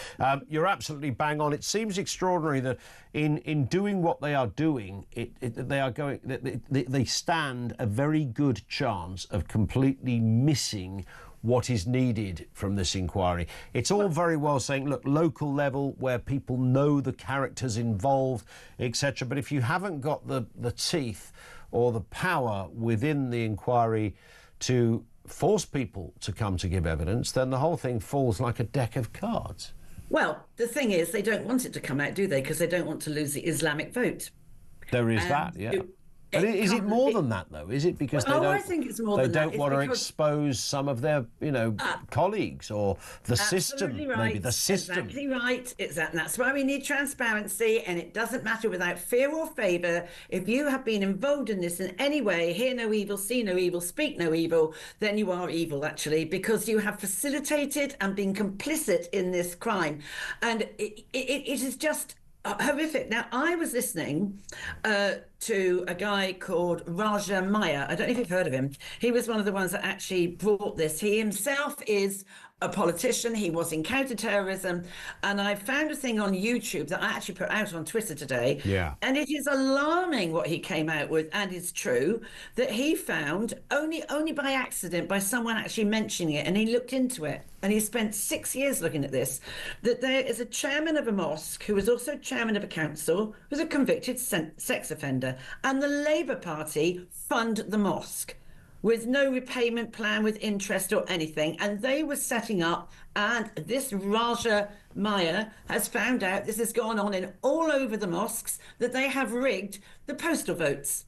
You're absolutely bang on. It seems extraordinary that in doing what they are doing, they stand a very good chance of completely missing what is needed from this inquiry. It's all very well saying, look, local level where people know the characters involved, etc. But if you haven't got the teeth or the power within the inquiry to force people to come to give evidence, then the whole thing falls like a deck of cards. Well, the thing is, they don't want it to come out, do they? Because they don't want to lose the Islamic vote. There is that, yeah. But is it more than that, though? Is it because they don't? I think it's more than that. They don't want to expose some of their, colleagues or the system, right. maybe the system. Exactly right. That's why we need transparency, and it doesn't matter without fear or favour. If you have been involved in this in any way, hear no evil, see no evil, speak no evil, then you are evil, actually, because you have facilitated and been complicit in this crime. And it is just horrific. Now, I was listening to a guy called Raja Maya. I don't know if you've heard of him. He was one of the ones that actually brought this. He himself is a politician. He was in counterterrorism. And I found a thing on YouTube that I actually put out on Twitter today. Yeah. And it is alarming what he came out with, and it's true, that he found only by accident, by someone actually mentioning it, and he looked into it. And he spent 6 years looking at this, that there is a chairman of a mosque who was also chairman of a council, who's a convicted sex offender. And the Labour Party fund the mosque with no repayment plan, with interest or anything. And they were setting up, and this Raja Maya has found out, this has gone on in all over the mosques, that they have rigged the postal votes.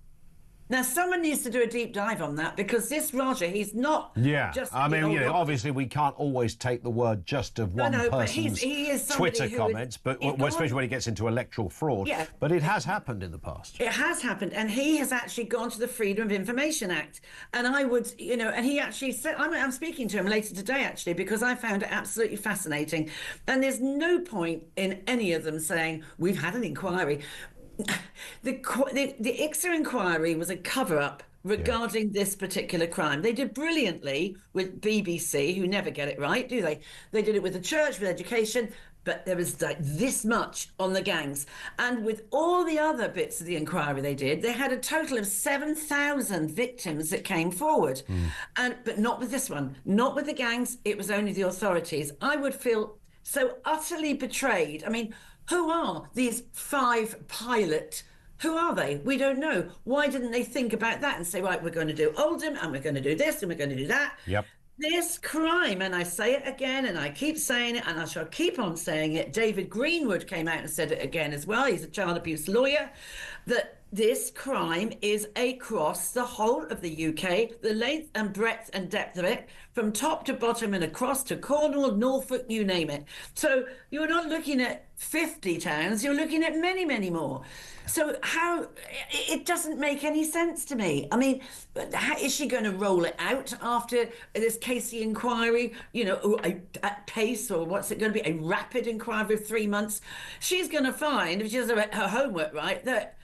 Now, someone needs to do a deep dive on that, because this Raja, he's not just... I mean, obviously we can't always take the word just of one person's Twitter comments, but especially when he gets into electoral fraud. Yeah. But it has happened in the past. It has happened, and he has actually gone to the Freedom of Information Act. And I would, and he actually said, I'm speaking to him later today, actually, because I found it absolutely fascinating. And there's no point in any of them saying, we've had an inquiry. The ICSA inquiry was a cover-up regarding this particular crime. They did brilliantly with BBC, who never get it right, do they? They did it with the church, with education, but there was like this much on the gangs. And with all the other bits of the inquiry they did, they had a total of 7,000 victims that came forward. But not with this one, not with the gangs. It was only the authorities. I would feel so utterly betrayed. I mean, who are these 5 pilot? Who are they? We don't know. Why didn't they think about that and say, right, we're going to do Oldham and we're going to do this and we're going to do that? Yep. This crime, and I say it again and I keep saying it and I shall keep on saying it. David Greenwood came out and said it again as well. He's a child abuse lawyer. That this crime is across the whole of the UK, the length and breadth and depth of it, from top to bottom and across to Cornwall, Norfolk, you name it. So you're not looking at 50 towns, you're looking at many, many more. So it doesn't make any sense to me. I mean, how is she going to roll it out after this Casey inquiry, at pace, or what's it going to be, a rapid inquiry of 3 months? She's going to find, if she does her homework right, that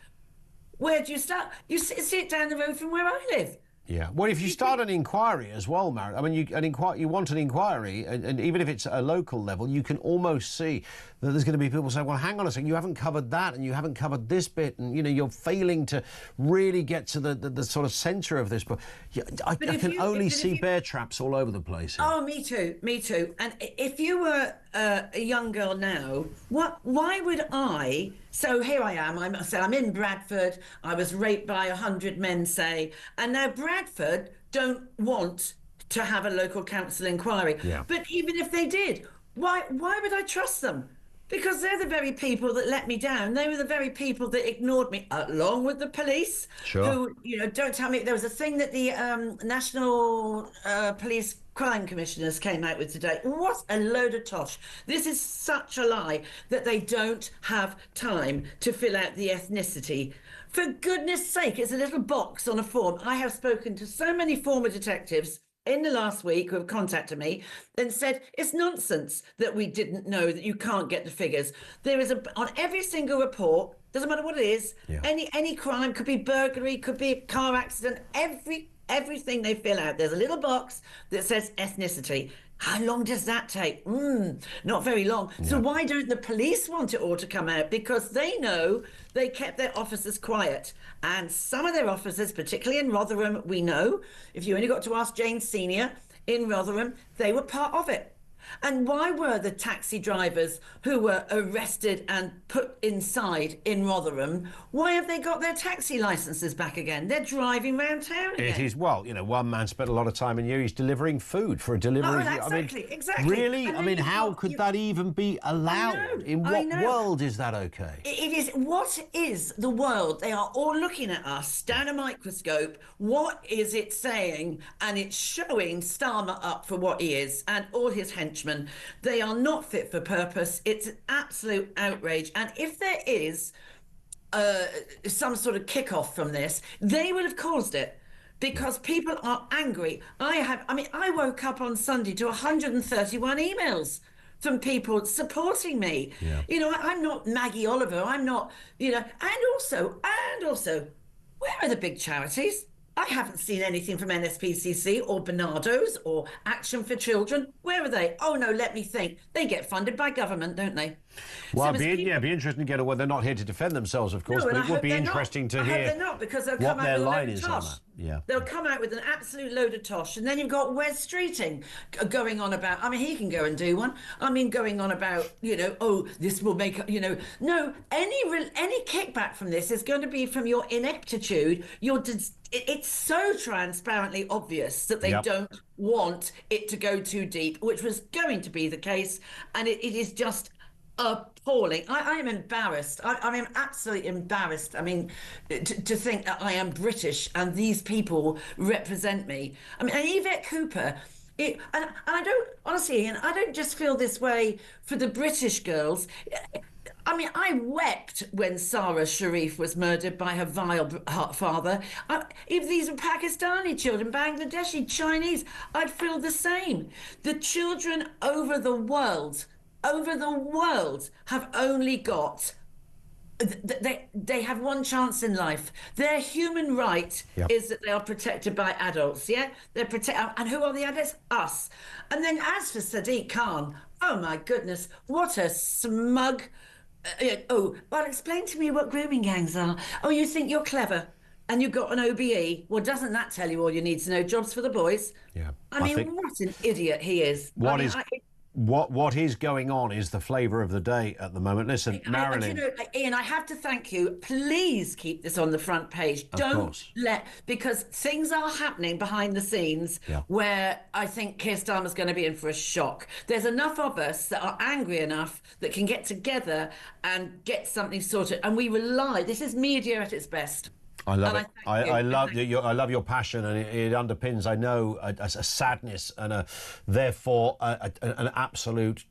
where do you start? You sit down the road from where I live. Yeah. Well, if you start an inquiry as well, Mary, I mean, you want an inquiry, and even if it's at a local level, you can almost see that there's going to be people saying, well, hang on a second, you haven't covered that, and you haven't covered this bit, and, you're failing to really get to the sort of centre of this. But I can only see bear traps all over the place here. Oh, me too. And if you were a young girl now, why would I... So here I am, I'm in Bradford, I was raped by 100 men, say, and now Bradford don't want to have a local council inquiry. Yeah. But even if they did, why would I trust them? Because they're the very people that let me down. They were the very people that ignored me, along with the police. Sure. Who, don't tell me. There was a thing that the National Police Crime Commissioners came out with today. What a load of tosh. This is such a lie that they don't have time to fill out the ethnicity. For goodness sake, it's a little box on a form. I have spoken to so many former detectives in the last week who have contacted me and said it's nonsense that we didn't know that you can't get the figures. There is on every single report, doesn't matter what it is, any crime, could be burglary, could be a car accident, every everything they fill out, there's a little box that says ethnicity. How long does that take? Not very long. Yeah. So why don't the police want it all to come out? Because they know they kept their officers quiet. And some of their officers, particularly in Rotherham, we know, if you only got to ask Jane Senior in Rotherham, they were part of it. And why were the taxi drivers who were arrested and put inside in Rotherham, why have they got their taxi licences back again? They're driving around town again. It is, well, you know, one man spent a lot of time in here, he's delivering food for a delivery. Exactly. Really? I mean, how could that even be allowed? In what world is that okay? It is. What is the world? They are all looking at us down a microscope. What is it saying? And it's showing Starmer up for what he is and all his henchmen. They are not fit for purpose. It's an absolute outrage. And if there is some sort of kick-off from this, they will have caused it because people are angry. I woke up on Sunday to 131 emails from people supporting me. Yeah. You know, I'm not Maggie Oliver. I'm not, you know, and also, where are the big charities? I haven't seen anything from NSPCC or Bernardo's or Action for Children. Where are they? Oh, no, let me think. They get funded by government, don't they? Well, it'd be interesting to get away. They're not here to defend themselves, of course, but it would be interesting to hear they're not, because they'll what come their out with line a is load on of tosh. that. Yeah. They'll come out with an absolute load of tosh, and then you've got Wes Streeting going on about, I mean, he can go and do one. I mean, going on about, you know, oh, this will make, you know, no, any kickback from this is going to be from your ineptitude, it's so transparently obvious that they don't want it to go too deep, which was going to be the case, and it is just appalling. I am embarrassed. I am absolutely embarrassed. I mean, to think that I am British and these people represent me. I mean, and Yvette Cooper. And I don't, honestly, Ian, I don't just feel this way for the British girls. I mean, I wept when Sarah Sharif was murdered by her vile father. If these were Pakistani children, Bangladeshi, Chinese, I'd feel the same. The children over the world have only got, they have one chance in life. Their human right is that they are protected by adults, yeah? They're and who are the adults? Us. And then as for Sadiq Khan, oh my goodness, what a smug... well, explain to me what grooming gangs are. Oh, you think you're clever and you've got an OBE? Well, doesn't that tell you all you need to know? Jobs for the boys? Yeah. I mean, what an idiot he is. What is going on is the flavour of the day at the moment. Listen, Marilyn... You know, Ian, I have to thank you. Please keep this on the front page. Because things are happening behind the scenes where I think Keir Starmer's going to be in for a shock. There's enough of us that are angry enough that can get together and get something sorted. And we rely... This is media at its best. I love it. I love your passion, and it underpins, I know, a sadness and therefore an absolute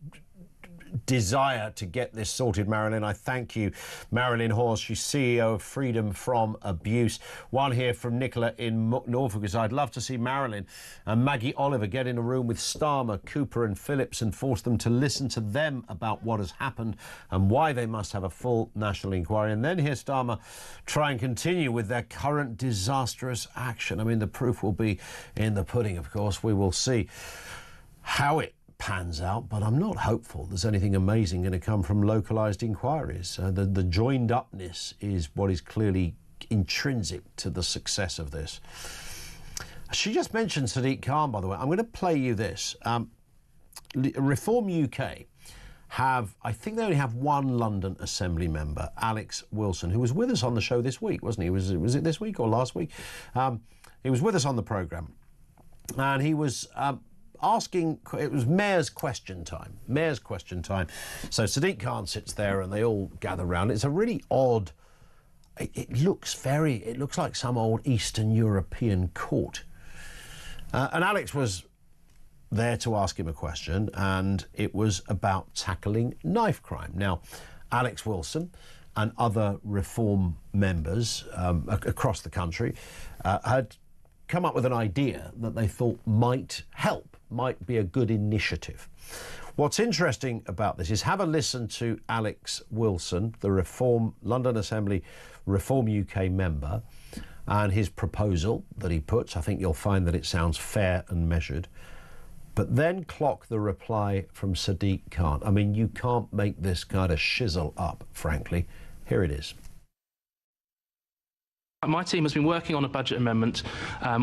desire to get this sorted, Marilyn. I thank you, Marilyn Hawes. She's CEO of Freedom from Abuse. One here from Nicola in Norfolk is, I'd love to see Marilyn and Maggie Oliver get in a room with Starmer, Cooper and Phillips and force them to listen to them about what has happened and why they must have a full national inquiry, and then hear Starmer try and continue with their current disastrous action. I mean, the proof will be in the pudding, of course. We will see how it pans out, but I'm not hopeful there's anything amazing going to come from localised inquiries. The joined-upness is what is clearly intrinsic to the success of this. She just mentioned Sadiq Khan, by the way. I'm going to play you this. Reform UK I think they only have one London Assembly member, Alex Wilson, who was with us on the show this week, wasn't he? Was it this week or last week? He was with us on the programme, and he was... asking, it was Mayor's question time. So Sadiq Khan sits there and they all gather round. It's a really odd, it looks like some old Eastern European court. And Alex was there to ask him a question, and it was about tackling knife crime. Now, Alex Wilson and other Reform members across the country had come up with an idea that they thought might help, might be a good initiative. What's interesting about this is have a listen to Alex Wilson, the London Assembly Reform UK member, and his proposal that he puts. I think you'll find that it sounds fair and measured. But then clock the reply from Sadiq Khan. I mean, you can't make this kind of shizzle up, frankly. Here it is. My team has been working on a budget amendment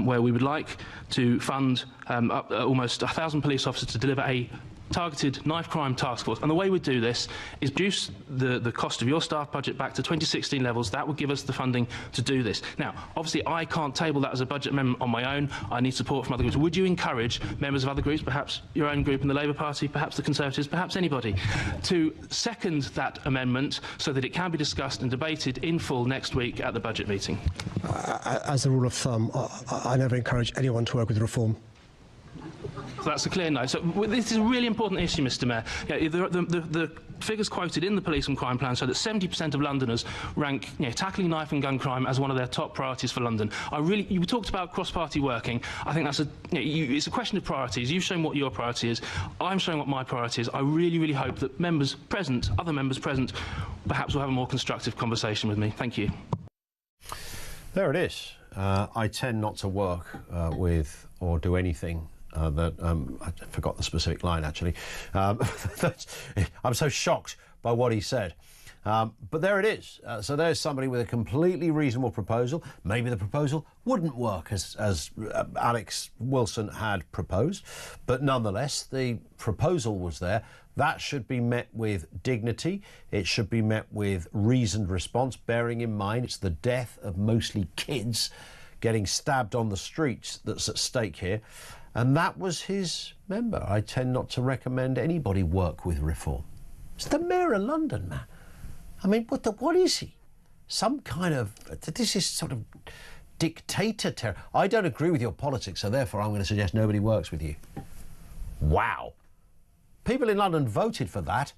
where we would like to fund almost 1,000 police officers to deliver a targeted knife crime task force. And the way we do this is reduce the cost of your staff budget back to 2016 levels. That would give us the funding to do this. Now, obviously, I can't table that as a budget amendment on my own. I need support from other groups. Would you encourage members of other groups, perhaps your own group in the Labour Party, perhaps the Conservatives, perhaps anybody, to second that amendment so that it can be discussed and debated in full next week at the budget meeting? As a rule of thumb, I never encourage anyone to work with reform. So that's a clear no. So this is a really important issue, Mr. Mayor. Yeah, the figures quoted in the police and crime plan show that 70% of Londoners rank tackling knife and gun crime as one of their top priorities for London. You talked about cross-party working. I think that's it's a question of priorities. You've shown what your priority is. I'm showing what my priority is. I really, really hope that other members present, perhaps will have a more constructive conversation with me. Thank you. There it is. I tend not to work with or do anything I forgot the specific line, actually. I'm so shocked by what he said. But there it is. So there's somebody with a completely reasonable proposal. Maybe the proposal wouldn't work as Alex Wilson had proposed. But nonetheless, the proposal was there. That should be met with dignity. It should be met with reasoned response, bearing in mind it's the death of mostly kids getting stabbed on the streets that's at stake here. And that was his member. I tend not to recommend anybody work with reform. It's the Mayor of London, man. I mean, what is he? Some kind of... This is sort of dictator terror. I don't agree with your politics, so therefore I'm going to suggest nobody works with you. Wow. People in London voted for that.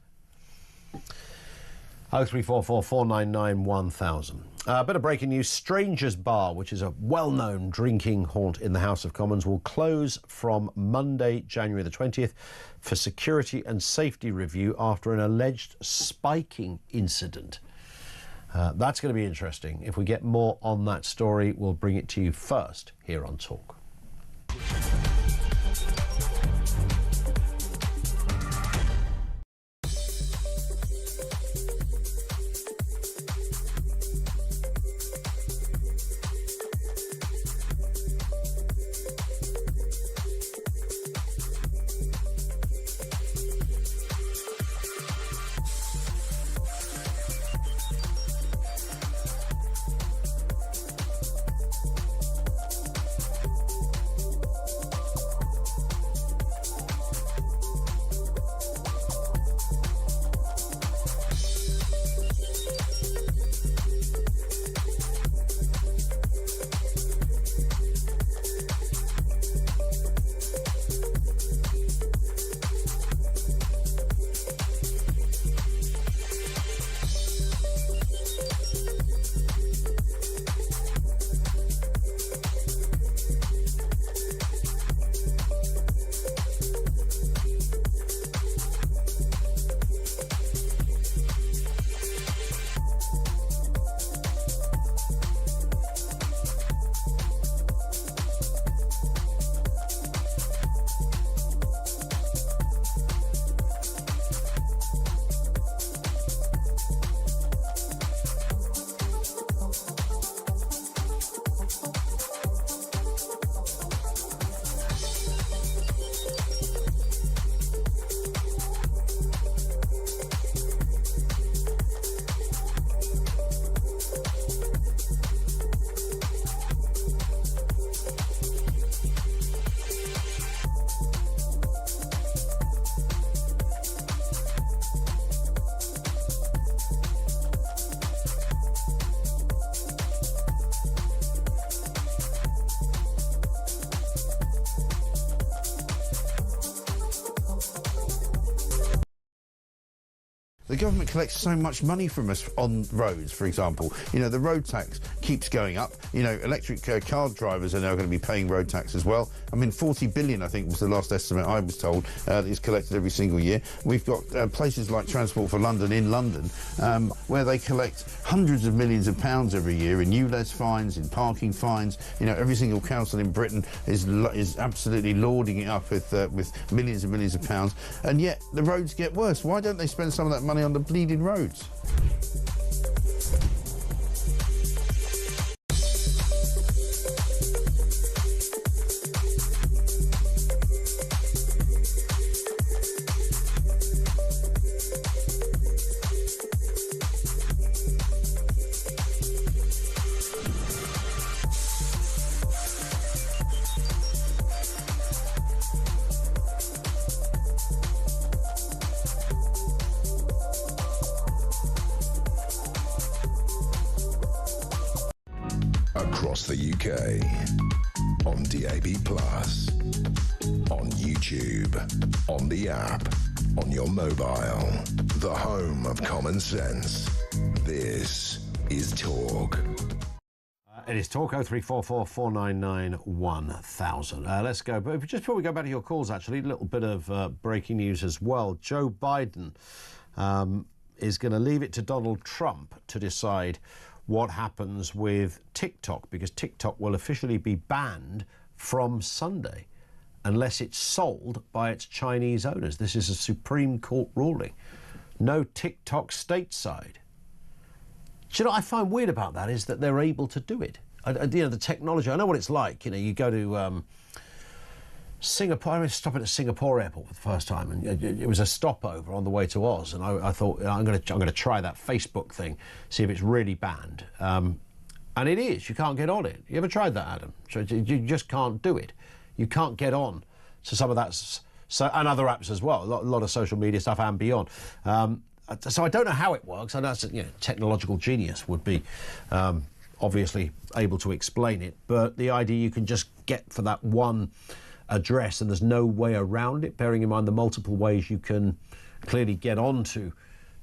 0344 499 1000. A bit of breaking news. Strangers Bar, which is a well-known drinking haunt in the House of Commons, will close from Monday, January the 20th for security and safety review after an alleged spiking incident. That's going to be interesting. If we get more on that story, we'll bring it to you first here on Talk. The government collects so much money from us on roads, for example. You know, the road tax keeps going up. You know, electric car drivers are now going to be paying road tax as well. I mean, 40 billion, I think, was the last estimate I was told, that is collected every single year. We've got places like Transport for London in London, where they collect hundreds of millions of pounds every year in ULEZ fines, in parking fines. You know, every single council in Britain is absolutely lording it up with millions and millions of pounds. And yet the roads get worse. Why don't they spend some of that money on the bleeding roads? Across the UK, on DAB+, on YouTube, on the app, on your mobile, the home of common sense. This is Talk. It is Talk 0344 499 1000. Let's go. But just before we go back to your calls, actually, a little bit of breaking news as well. Joe Biden is going to leave it to Donald Trump to decide what happens with TikTok, because TikTok will officially be banned from Sunday unless it's sold by its Chinese owners. This is a Supreme Court ruling. No TikTok stateside. Do you know what I find weird about that is that they're able to do it. You know, the technology, I know what it's like. You know, you go to Singapore. I was stopping at Singapore airport for the first time, and it was a stopover on the way to Oz, and I thought, I'm going to try that Facebook thing, see if it's really banned. And it is. You can't get on it. You ever tried that, Adam? So you just can't do it. You can't get on to some of that, and other apps as well. A lot of social media stuff and beyond. So I don't know how it works. I know it's, you know, technological genius would be obviously able to explain it, but the idea you can just get for that one address and there's no way around it, bearing in mind the multiple ways you can clearly get onto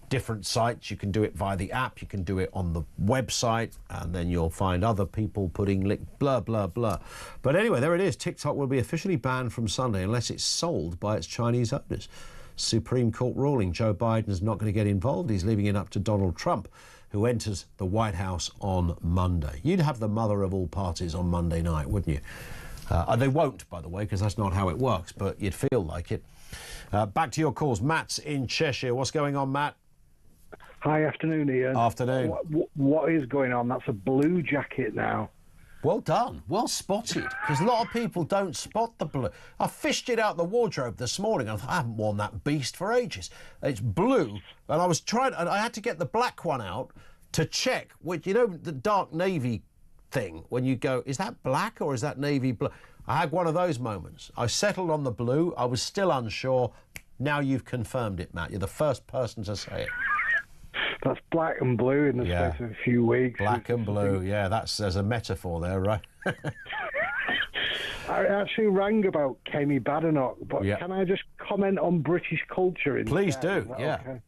different sites. You can do it via the app, you can do it on the website, and then you'll find other people putting blah, blah, blah. But anyway, there it is. TikTok will be officially banned from Sunday unless it's sold by its Chinese owners. Supreme Court ruling. Joe Biden's not going to get involved. He's leaving it up to Donald Trump, who enters the White House on Monday. You'd have the mother of all parties on Monday night, wouldn't you? They won't, by the way, because that's not how it works, but you'd feel like it. Back to your calls. Matt's in Cheshire. What's going on, Matt? Hi, afternoon, Ian. Afternoon. What is going on? That's a blue jacket now. Well done. Well spotted. Because a lot of people don't spot the blue. I fished it out the wardrobe this morning. I thought, I haven't worn that beast for ages. It's blue, and I had to get the black one out to check, which, you know, the dark navy thing, when you go, is that black or is that navy blue? I had one of those moments. I settled on the blue. I was still unsure. Now you've confirmed it, Matt. You're the first person to say it. That's black and blue in the space of a few weeks. Black and blue, yeah, there's a metaphor there, right? I actually rang about Kemi Badenoch, but can I just comment on British culture instead? Please do, yeah. Okay?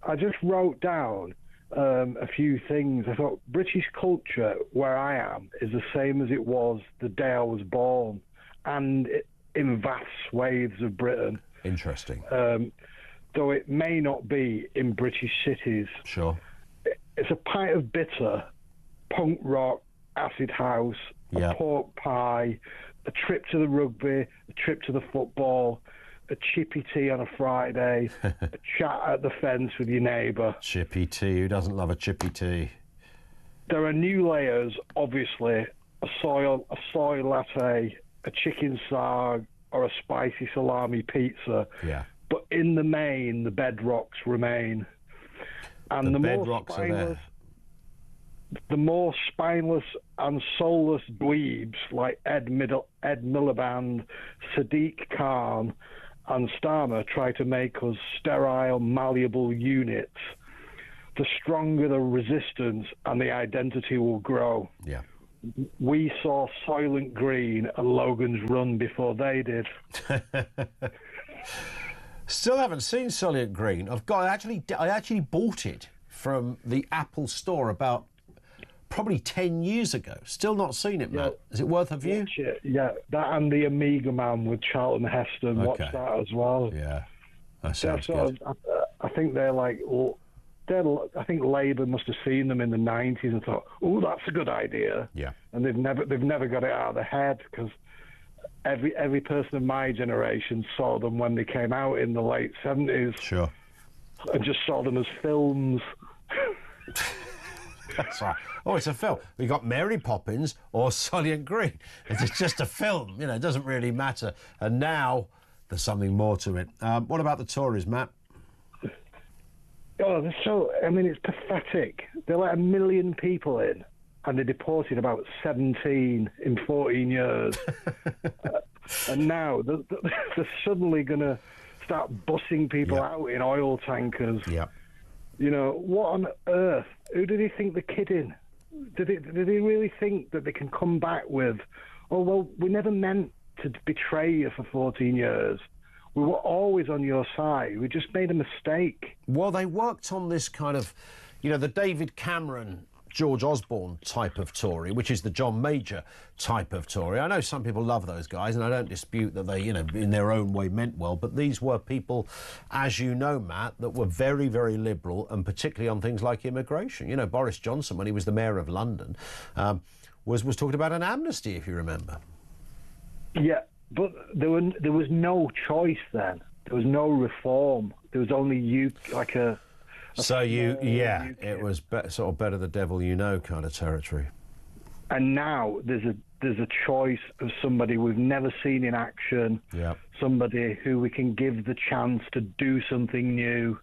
I just wrote down a few things. I thought British culture, where I am, is the same as it was the day I was born, and in vast swathes of Britain. Interesting. Though it may not be in British cities. Sure. It's a pint of bitter, punk rock, acid house, a pork pie, a trip to the rugby, a trip to the football, a chippy tea on a Friday, a chat at the fence with your neighbour. Chippy tea, who doesn't love a chippy tea? There are new layers, obviously, a soy latte, a chicken sarg, or a spicy salami pizza. Yeah. But in the main, the bedrocks remain. And the more spineless and soulless dweebs like Ed Miliband, Sadiq Khan and Starmer try to make us sterile, malleable units, the stronger the resistance and the identity will grow. Yeah. We saw Soylent Green and Logan's Run before they did. Still haven't seen Soylent Green. I actually bought it from the Apple store about probably 10 years ago. Still not seen it, Matt. Is it worth a view? Yeah, that and the Amiga Man with Charlton Heston. Okay. Watch that as well. Yeah, that sounds good. I think they're like, I think Labour must have seen them in the 90s and thought, "Oh, that's a good idea." Yeah, and they've never got it out of their head, because every person of my generation saw them when they came out in the late 70s. Sure. And just saw them as films. That's right. Oh, it's a film. We got Mary Poppins or Soylent Green. It's just a film. You know, it doesn't really matter. And now there's something more to it. What about the Tories, Matt? Oh, they're it's pathetic. They let 1 million people in, and they deported about 17 in 14 years. And now they're suddenly going to start bussing people out in oil tankers. Yeah. You know, what on earth? Who do they think they're kidding? Do they really think that they can come back with, "Oh, well, we never meant to betray you for 14 years. We were always on your side. We just made a mistake"? Well, they worked on this kind of, the David Cameron, George Osborne type of Tory, which is the John Major type of Tory. I know some people love those guys, and I don't dispute that they, in their own way meant well, but these were people, as you know, Matt, that were very, very liberal, and particularly on things like immigration. Boris Johnson, when he was the mayor of London, was talking about an amnesty, if you remember. Yeah, but there was no choice then. There was no reform. There was only it was sort of better the devil you know kind of territory. And now there's a choice of somebody we've never seen in action, somebody who we can give the chance to do something new.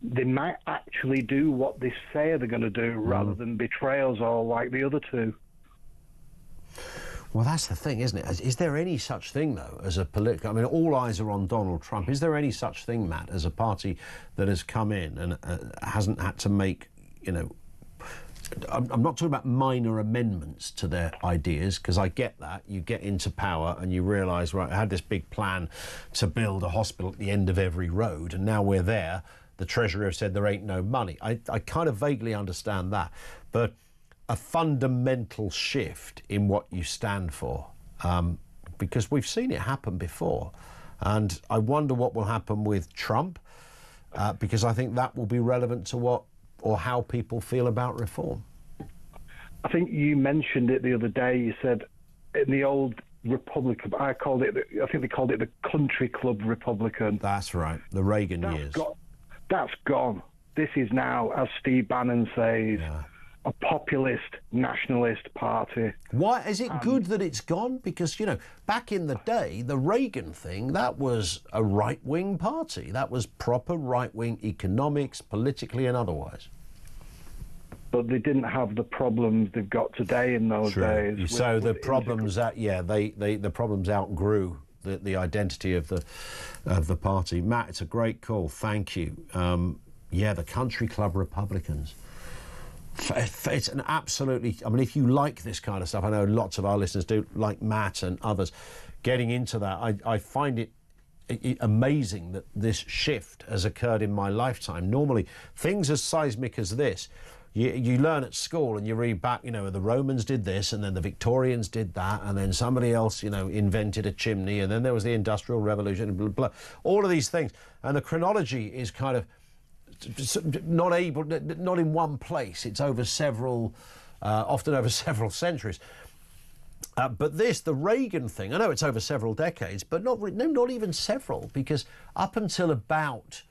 They might actually do what they say they're going to do rather than betray us all like the other two. Well, that's the thing, isn't it? Is there any such thing, though, as a political... I mean, all eyes are on Donald Trump. Is there any such thing, Matt, as a party that has come in and hasn't had to make, I'm not talking about minor amendments to their ideas, because I get that. You get into power and you realise, right, I had this big plan to build a hospital at the end of every road, and now we're there. The Treasury have said there ain't no money. I kind of vaguely understand that. But a fundamental shift in what you stand for, because we've seen it happen before. And I wonder what will happen with Trump, because I think that will be relevant to what or how people feel about reform. I think you mentioned it the other day. You said in the old Republican, I think they called it the Country Club Republican. That's right, the Reagan years. That's gone. This is now, as Steve Bannon says, a populist nationalist party. Why is it good that it's gone? Because, back in the day, the Reagan thing, that was a right-wing party. That was proper right-wing economics, politically and otherwise. But they didn't have the problems they've got today in those days. So the problems the problems outgrew the identity of the party. Matt, it's a great call. Thank you. The Country Club Republicans. It's an absolutely... I mean, if you like this kind of stuff, I know lots of our listeners do, like Matt and others, getting into that, I find it amazing that this shift has occurred in my lifetime. Normally, things as seismic as this, you learn at school and you read back, the Romans did this, and then the Victorians did that, and then somebody else, invented a chimney, and then there was the Industrial Revolution, and blah, blah, all of these things. And the chronology is kind of not in one place. It's over several, often over several centuries. But the Reagan thing, I know it's over several decades, but not even several, because up until about,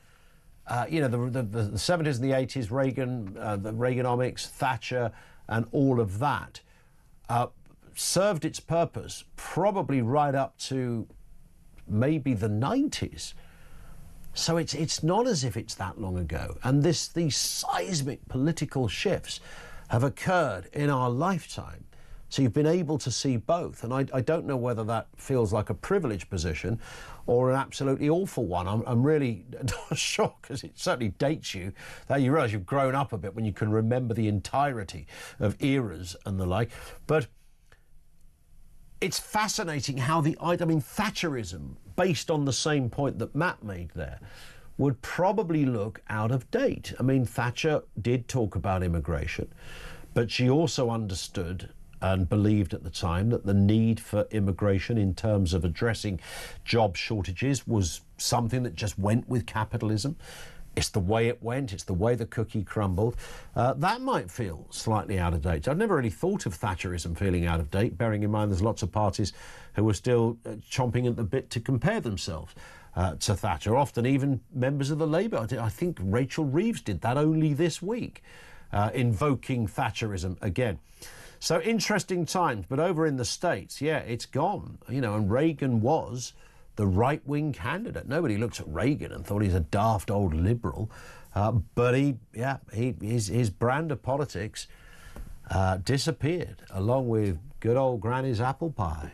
the 70s and the 80s, Reagan, the Reaganomics, Thatcher, and all of that served its purpose probably right up to maybe the 90s. So it's not as if it's that long ago. And these seismic political shifts have occurred in our lifetime. So you've been able to see both. And I don't know whether that feels like a privileged position or an absolutely awful one. I'm really not sure, because it certainly dates you. That you realise you've grown up a bit when you can remember the entirety of eras and the like. But it's fascinating how Thatcherism, based on the same point that Matt made there, would probably look out of date. I mean, Thatcher did talk about immigration, but she also understood and believed at the time that the need for immigration in terms of addressing job shortages was something that just went with capitalism. It's the way it went, it's the way the cookie crumbled. That might feel slightly out of date. I've never really thought of Thatcherism feeling out of date, bearing in mind there's lots of parties who are still chomping at the bit to compare themselves to Thatcher, often even members of the Labour. I think Rachel Reeves did that only this week, invoking Thatcherism again. So interesting times, but over in the States, yeah, it's gone. You know, and Reagan was the right-wing candidate. Nobody looked at Reagan and thought he's a daft old liberal, but his brand of politics disappeared along with good old Granny's apple pie.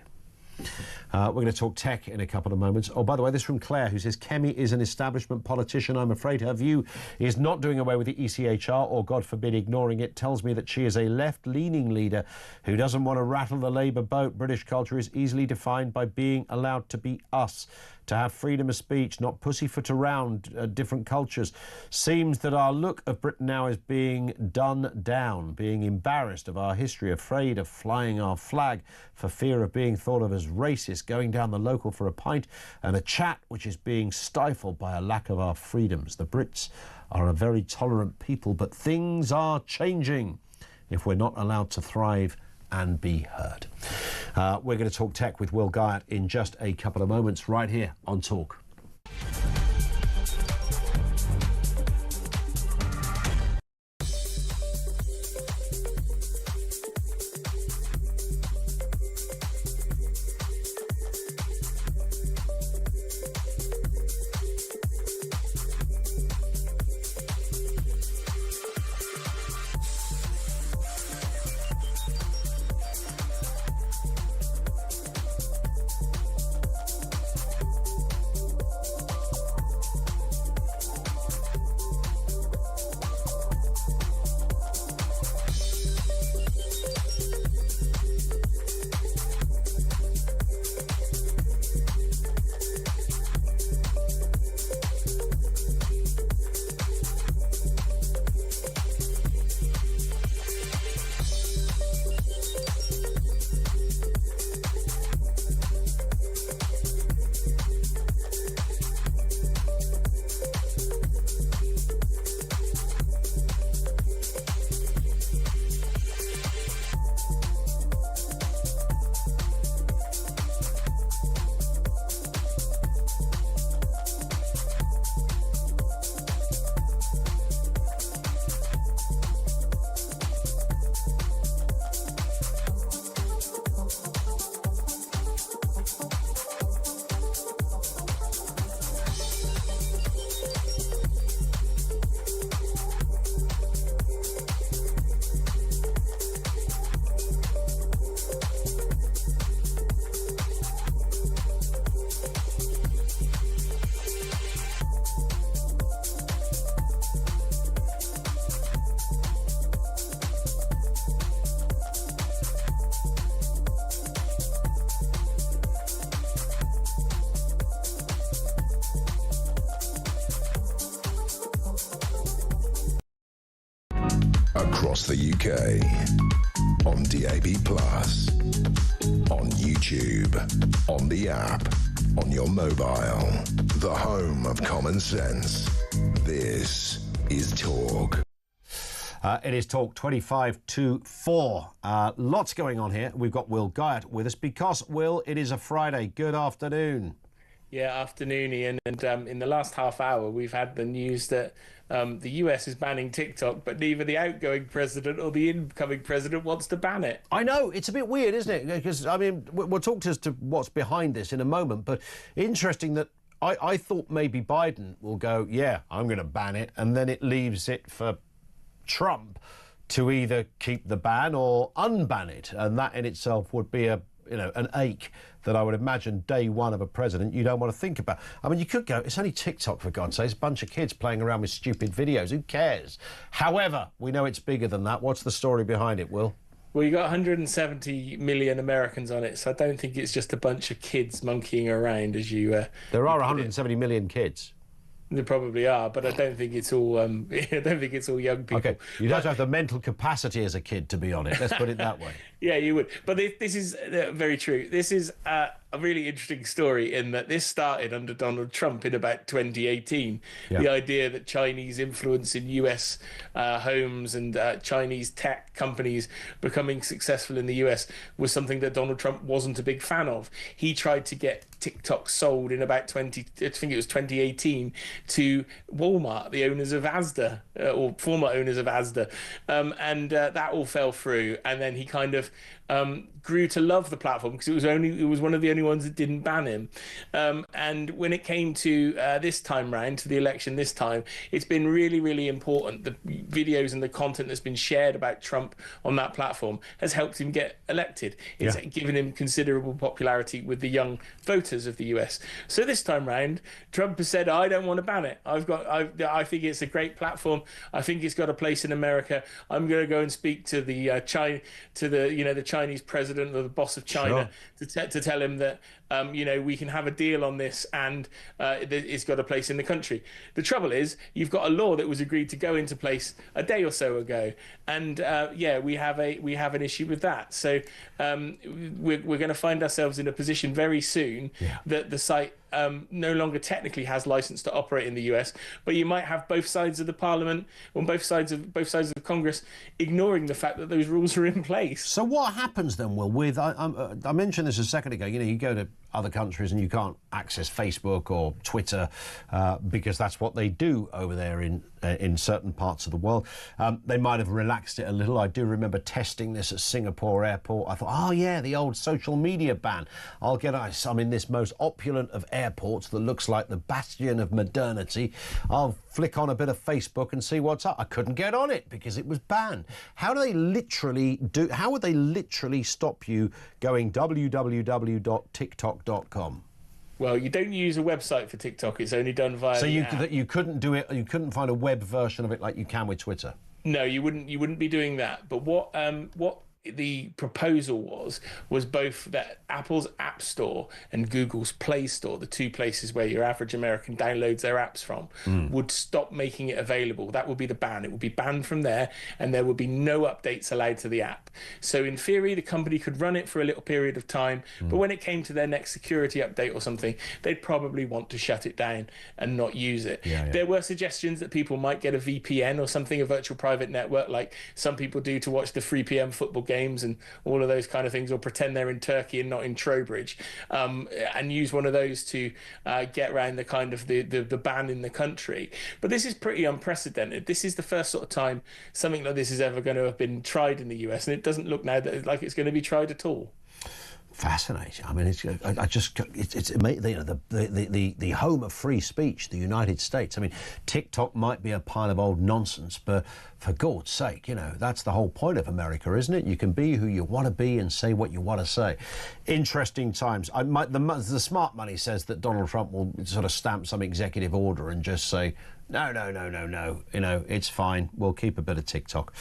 We're going to talk tech in a couple of moments. Oh, by the way, this from Claire, who says, Kemi is an establishment politician. I'm afraid her view is not doing away with the ECHR or, God forbid, ignoring it. Tells me that she is a left-leaning leader who doesn't want to rattle the Labour boat. British culture is easily defined by being allowed to be us, to have freedom of speech, not pussyfoot around different cultures. Seems that our look of Britain now is being done down, being embarrassed of our history, afraid of flying our flag for fear of being thought of as racist, going down the local for a pint and a chat, which is being stifled by a lack of our freedoms. The Brits are a very tolerant people, but things are changing if we're not allowed to thrive and be heard. We're going to talk tech with Will Guyatt in just a couple of moments right here on Talk. Across the UK, on DAB+, on YouTube, on the app, on your mobile, the home of common sense. This is Talk. It is Talk 25 to 4. Lots going on here. We've got Will Guyatt with us because, Will, it is a Friday. Good afternoon. Yeah, afternoon, Ian. And in the last half hour, we've had the news that the US is banning TikTok, but neither the outgoing president or the incoming president wants to ban it. I know, it's a bit weird, isn't it? Because, I mean, we'll talk as to what's behind this in a moment, but interesting that I thought maybe Biden will go, yeah, I'm going to ban it, and then it leaves it for Trump to either keep the ban or unban it, and that in itself would be an ache that I would imagine day one of a president you don't want to think about. I mean, you could go, it's only TikTok, for God's sake. It's a bunch of kids playing around with stupid videos. Who cares? However, we know it's bigger than that. What's the story behind it, Will? Well, you got 170 million Americans on it, so I don't think it's just a bunch of kids monkeying around as you. There are 170 million kids. There probably are, but I don't think it's all. I don't think it's all young people. Okay, you'd have to have the mental capacity as a kid to be on it. Let's put it that way. Yeah, you would. But this is very true. This is a really interesting story in that this started under Donald Trump in about 2018. Yeah. The idea that Chinese influence in US homes and Chinese tech companies becoming successful in the US was something that Donald Trump wasn't a big fan of. He tried to get TikTok sold in about 2018 to Walmart, the owners of Asda, or former owners of Asda, and that all fell through. And then he kind of grew to love the platform because it was one of the only ones that didn't ban him. And when it came to this time round, to the election this time, it's been really, really important. The videos and the content that's been shared about Trump on that platform has helped him get elected. It's given him considerable popularity with the young voters of the US. So this time round, Trump has said, I don't want to ban it. I think it's a great platform. I think it's got a place in America. I'm going to go and speak to the the Chinese president or the boss of China to tell him that we can have a deal on this and it's got a place in the country. The trouble is you've got a law that was agreed to go into place a day or so ago, and we have an issue with that. So we're going to find ourselves in a position very soon that the site no longer technically has license to operate in the US, but you might have both sides of the parliament or both sides of Congress ignoring the fact that those rules are in place. So what happens then, Will, with I mentioned this a second ago, you go to other countries and you can't access Facebook or Twitter because that's what they do over there in certain parts of the world. They might have relaxed it a little. I do remember testing this at Singapore airport. I thought, the old social media ban. I'm in this most opulent of airports that looks like the bastion of modernity. I'll flick on a bit of Facebook and see what's up. I couldn't get on it because it was banned. How would they literally stop you going www.tiktok.com? Well, you don't use a website for TikTok. It's only done via. So you couldn't do it. You couldn't find a web version of it like you can with Twitter. No, you wouldn't. You wouldn't be doing that. But what the proposal was both that Apple's App Store and Google's Play Store, the two places where your average American downloads their apps from, would stop making it available. That would be the ban. It would be banned from there, and there would be no updates allowed to the app. So in theory, the company could run it for a little period of time, but when it came to their next security update or something, they'd probably want to shut it down and not use it. There were suggestions that people might get a VPN or something, a virtual private network, like some people do to watch the 3 p.m. football games and all of those kind of things, or pretend they're in Turkey and not in Trowbridge, and use one of those to get around the kind of the ban in the country. But this is pretty unprecedented. This is the first sort of time something like this is ever going to have been tried in the US, and it doesn't look now like it's going to be tried at all. Fascinating. I mean, it's the home of free speech, the United States. I mean, TikTok might be a pile of old nonsense, but for God's sake, that's the whole point of America, isn't it? You can be who you want to be and say what you want to say. Interesting times. The smart money says that Donald Trump will sort of stamp some executive order and just say, no, it's fine. We'll keep a bit of TikTok.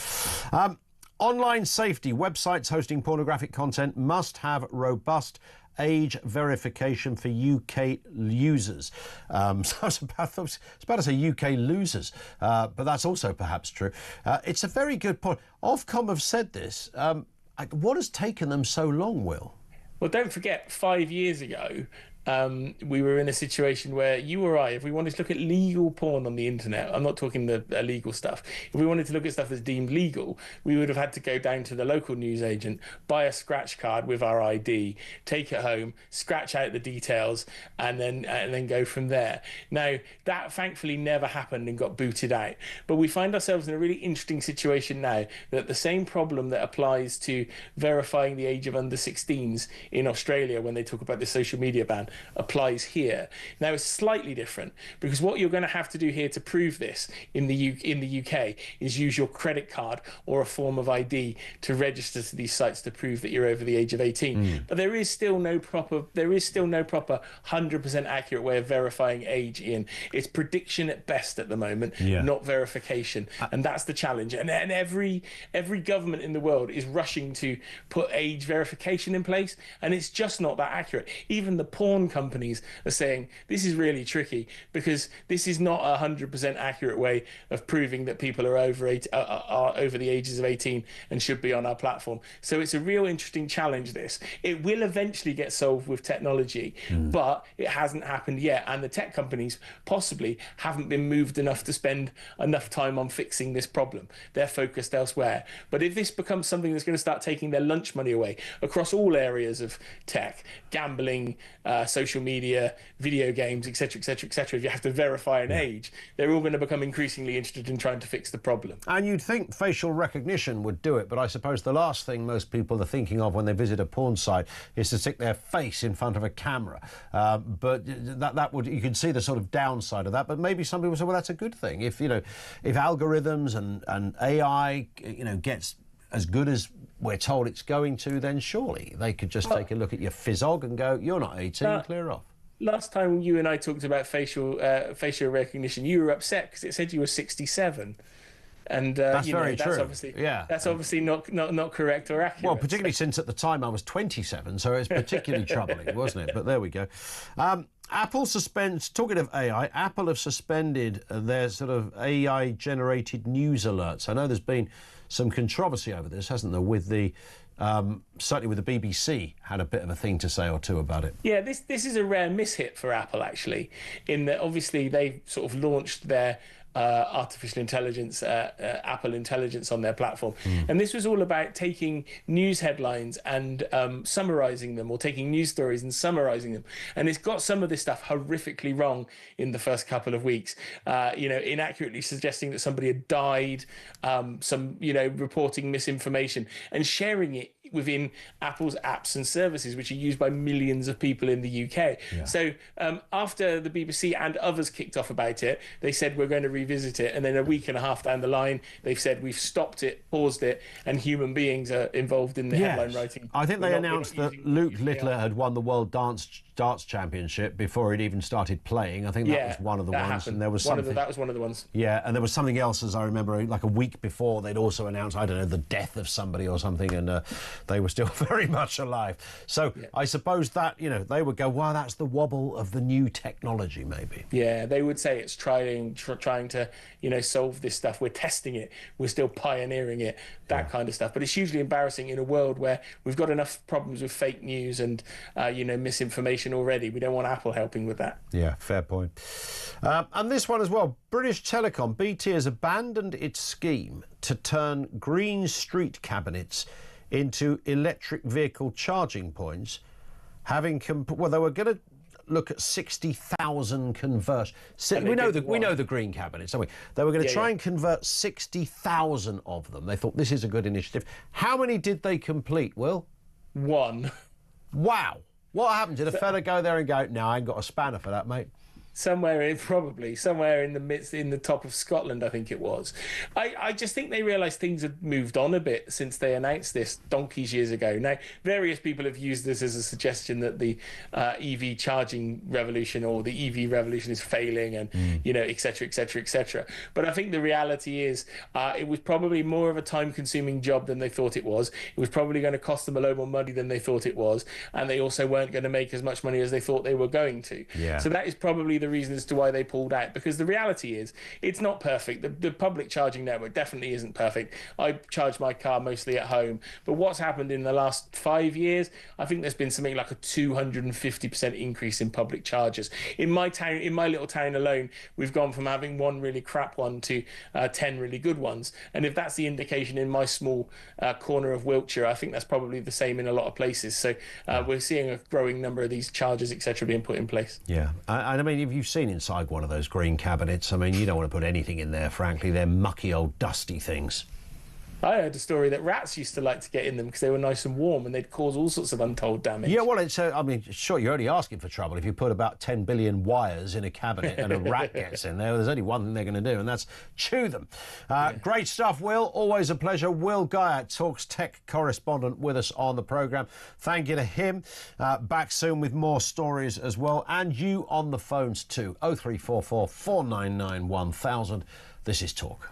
Online safety. Websites hosting pornographic content must have robust age verification for UK users. So I was about to say UK losers, but that's also perhaps true. It's a very good point. Ofcom have said this. What has taken them so long, Will? Well, don't forget, 5 years ago, we were in a situation where you or I, if we wanted to look at legal porn on the internet, I'm not talking the illegal stuff, if we wanted to look at stuff that's deemed legal, we would have had to go down to the local newsagent, buy a scratch card with our ID, take it home, scratch out the details, and then go from there. Now, that thankfully never happened and got booted out. But we find ourselves in a really interesting situation now, that the same problem that applies to verifying the age of under 16s in Australia when they talk about the social media ban applies here. Now it's slightly different, because what you're going to have to do here to prove this in the UK is use your credit card or a form of ID to register to these sites to prove that you're over the age of 18. But there is still no proper 100% accurate way of verifying age, Ian. It's prediction at best at the moment, not verification, and that's the challenge. And every government in the world is rushing to put age verification in place, and it's just not that accurate. Even the porn companies are saying this is really tricky, because this is not a 100% accurate way of proving that people are over the ages of 18 and should be on our platform. So it's a real interesting challenge, this. It will eventually get solved with technology, but it hasn't happened yet, and the tech companies possibly haven't been moved enough to spend enough time on fixing this problem. They're focused elsewhere. But if this becomes something that's going to start taking their lunch money away across all areas of tech, gambling, social media, video games, etc., etc., etc., if you have to verify an age, they're all going to become increasingly interested in trying to fix the problem. And you'd think facial recognition would do it, but I suppose the last thing most people are thinking of when they visit a porn site is to stick their face in front of a camera. But that would, you can see the sort of downside of that. But maybe some people say, well, that's a good thing. If algorithms and AI, gets as good as we're told it's going to, then surely they could just take a look at your physog and go, you're not 18, clear off. Last time you and I talked about facial recognition, you were upset because it said you were 67. And that's very true. That's obviously not correct or accurate. Well, particularly since at the time I was 27, so it's particularly troubling, wasn't it? But there we go. Apple suspends, talking of AI, Apple have suspended their sort of AI-generated news alerts. I know there's been some controversy over this, hasn't there, with the certainly with the BBC had a bit of a thing to say or two about it. Yeah, this is a rare mishit for Apple, actually, in that obviously they sort of launched their artificial intelligence, Apple Intelligence on their platform. And this was all about taking news headlines and summarising them, or taking news stories and summarising them. And it's got some of this stuff horrifically wrong in the first couple of weeks, inaccurately suggesting that somebody had died, reporting misinformation and sharing it within Apple's apps and services, which are used by millions of people in the UK. So after the BBC and others kicked off about it, they said we're going to revisit it, and then a week and a half down the line they've said we've stopped it, paused it, and human beings are involved in the headline writing. I think they announced that Luke Littler had won the World Darts Championship before he'd even started playing. I think that was one of the ones. Happened. And there was something, that was one of the ones. Yeah, and there was something else, as I remember, like a week before they'd also announced, I don't know, the death of somebody or something, and they were still very much alive. So I suppose that, they would go, wow, that's the wobble of the new technology, maybe. Yeah, they would say it's trying to, solve this stuff. We're testing it. We're still pioneering it, that kind of stuff. But it's hugely embarrassing in a world where we've got enough problems with fake news and, misinformation already. We don't want Apple helping with that. Yeah, fair point. And this one as well. British Telecom, BT has abandoned its scheme to turn green street cabinets into electric vehicle charging points, they were going to look at 60,000 conversions. We know the green cabinets, don't we? They were going to try and convert 60,000 of them. They thought this is a good initiative. How many did they complete, Will? One. Wow. What happened? Did a fella go there and go, no, I ain't got a spanner for that, mate? Somewhere in the top of Scotland, I think it was. I just think they realised things had moved on a bit since they announced this donkeys years ago. Now, various people have used this as a suggestion that the EV charging revolution or the EV revolution is failing, and et cetera, et cetera, et cetera. But I think the reality is it was probably more of a time-consuming job than they thought it was. It was probably going to cost them a lot more money than they thought it was, and they also weren't going to make as much money as they thought they were going to. So that is probably the reason as to why they pulled out, because the reality is it's not perfect. The public charging network definitely isn't perfect. I charge my car mostly at home, but what's happened in the last 5 years, I think there's been something like a 250% increase in public chargers. In my little town alone, we've gone from having one really crap one to 10 really good ones, and if that's the indication in my small corner of Wiltshire, I think that's probably the same in a lot of places. So we're seeing a growing number of these chargers, etc., being put in place. Yeah, and I mean, if you've seen inside one of those green cabinets, I mean, you don't want to put anything in there, frankly. They're mucky old dusty things. I heard a story that rats used to like to get in them because they were nice and warm and they'd cause all sorts of untold damage. Yeah, well, it's I mean, sure, you're only asking for trouble if you put about 10 billion wires in a cabinet and a rat gets in there. There's only one thing they're going to do, and that's chew them. Great stuff, Will. Always a pleasure. Will Guyat, Talks Tech correspondent, with us on the programme. Thank you to him. Back soon with more stories as well. And you on the phones too. 0344 499 1000. This is Talk.